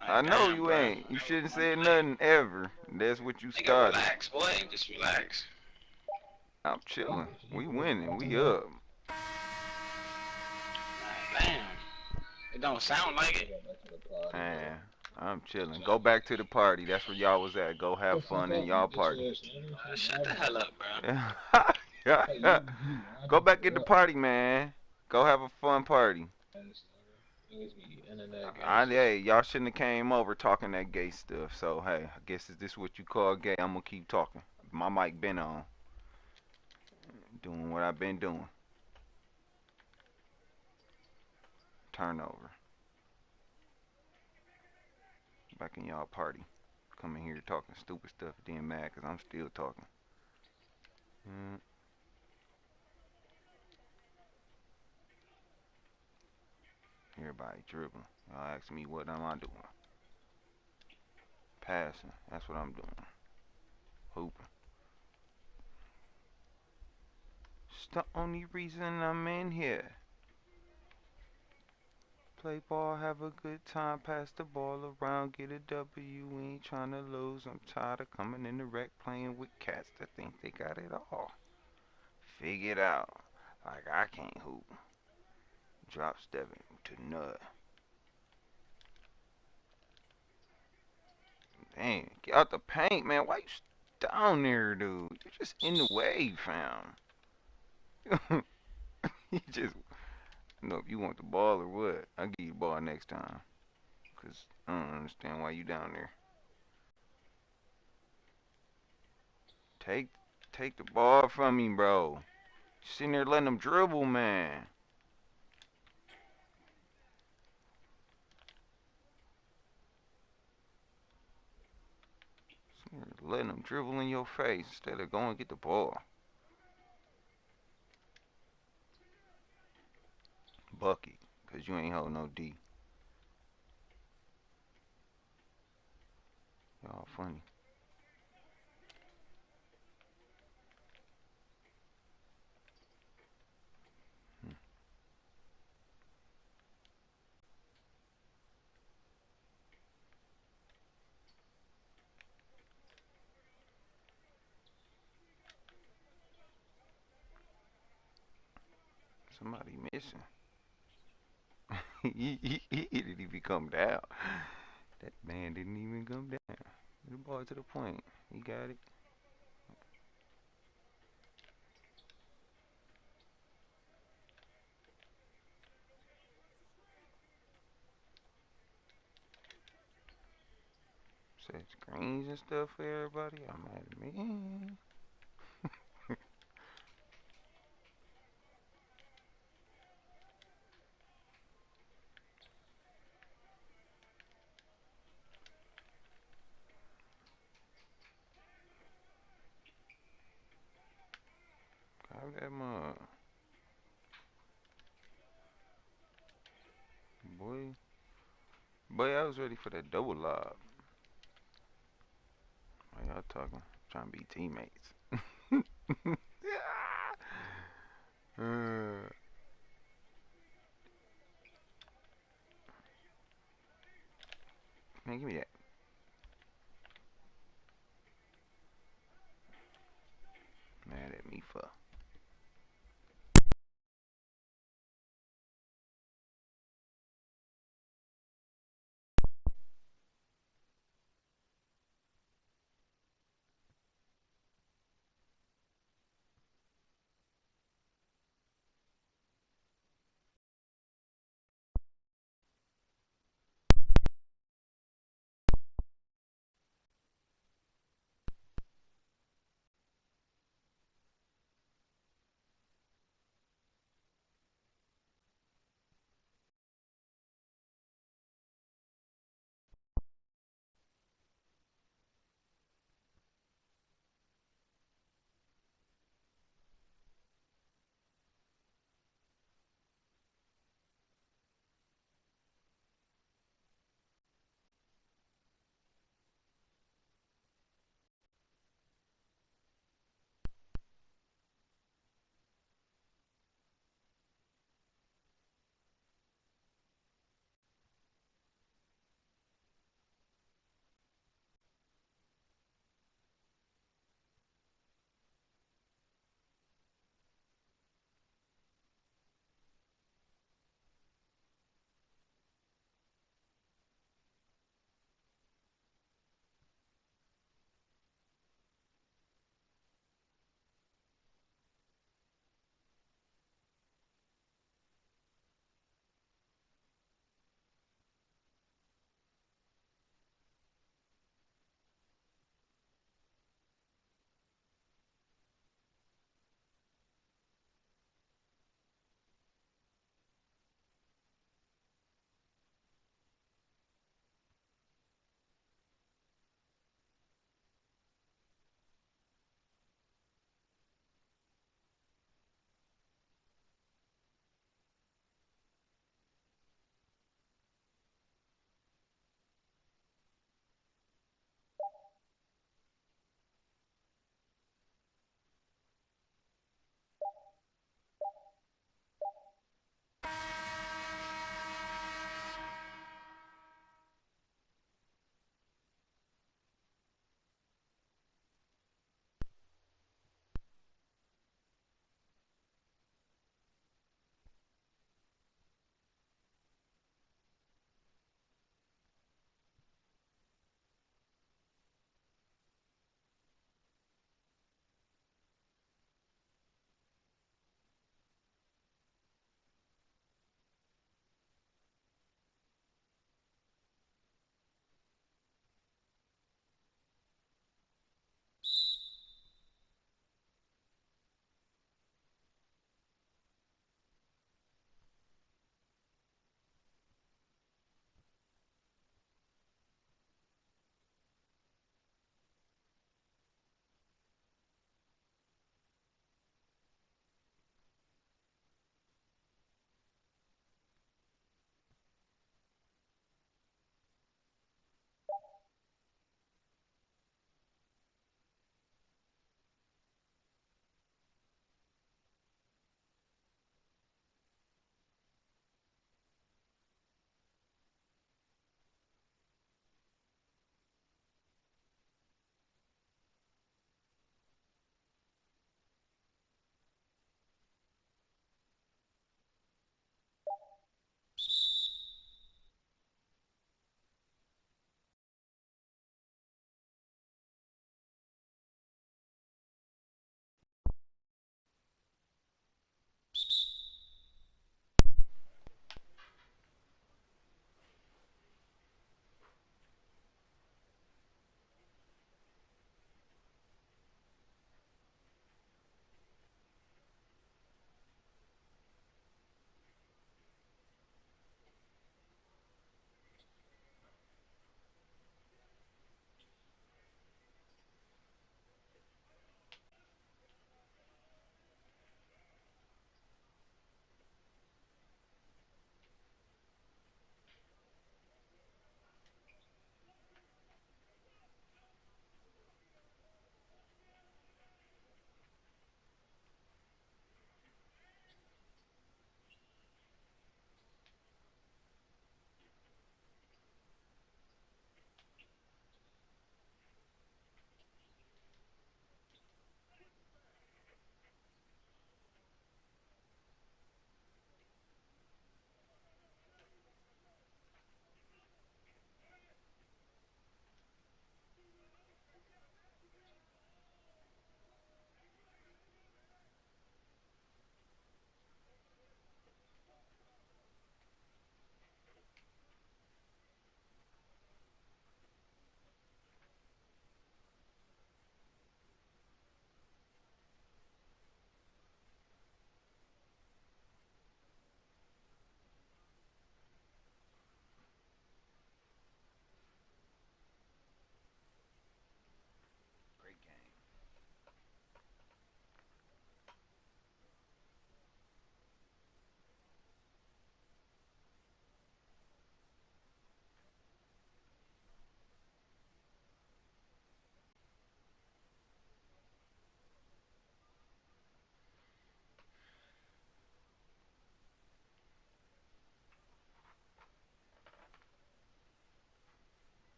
Like,
I know
damn,
you
bro.
ain't. You shouldn't say nothing ever. That's what you
Nigga,
started.
relax, boy. Just relax.
I'm chilling. We winning. We up.
Like, damn. It don't sound like it.
Man, I'm chilling. Go back to the party. That's where y'all was at. Go have fun in y'all party.
Shut the hell up, bro.
Yeah. Go back in the party, man. Go have a fun party. Hey, y'all shouldn't have came over talking that gay stuff. So, hey, I guess is this what you call gay? I'm going to keep talking. My mic been on. Doing what I've been doing. Turnover. Back in y'all party. Coming here talking stupid stuff, then mad because I'm still talking. Everybody dribbling. Y'all ask me what am I doing? Passing. That's what I'm doing. Hooping. It's the only reason I'm in here. Play ball, have a good time, pass the ball around, get a W, we ain't trying to lose. I'm tired of coming in the wreck playing with cats that think they got it all. Figure it out. Like I can't hoop. Drop stepping to nut. Dang, get out the paint, man. Why you down there, dude? You're just in the way, fam. You just know if you want the ball or what. I'll give you the ball next time. Cause I don't understand why you down there. Take the ball from me, bro. Sitting there letting them dribble, man. Letting them dribble in your face instead of going get the ball. Bucket, because you ain't holding no D. Y'all funny. Hmm. Somebody missing. He didn't even come down. That man didn't even come down. The ball to the point. He got it. Set screens and stuff for everybody. I'm mad at me. Grab that mug. Boy. Boy, I was ready for that double lob. Why y'all talking? Trying to be teammates. Man, give me that. Mad at me for.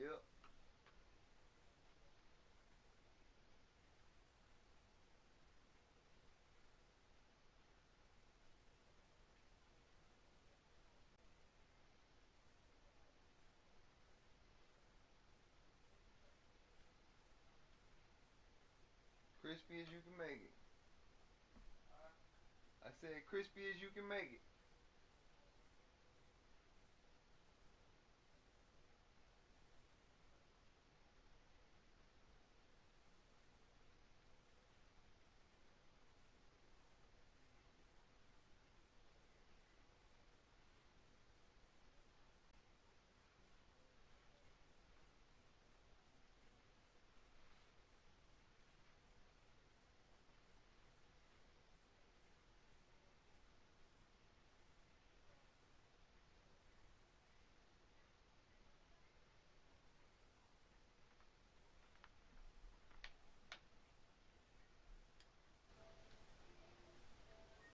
Yep. Crispy as you can make it. I said crispy as you can make it.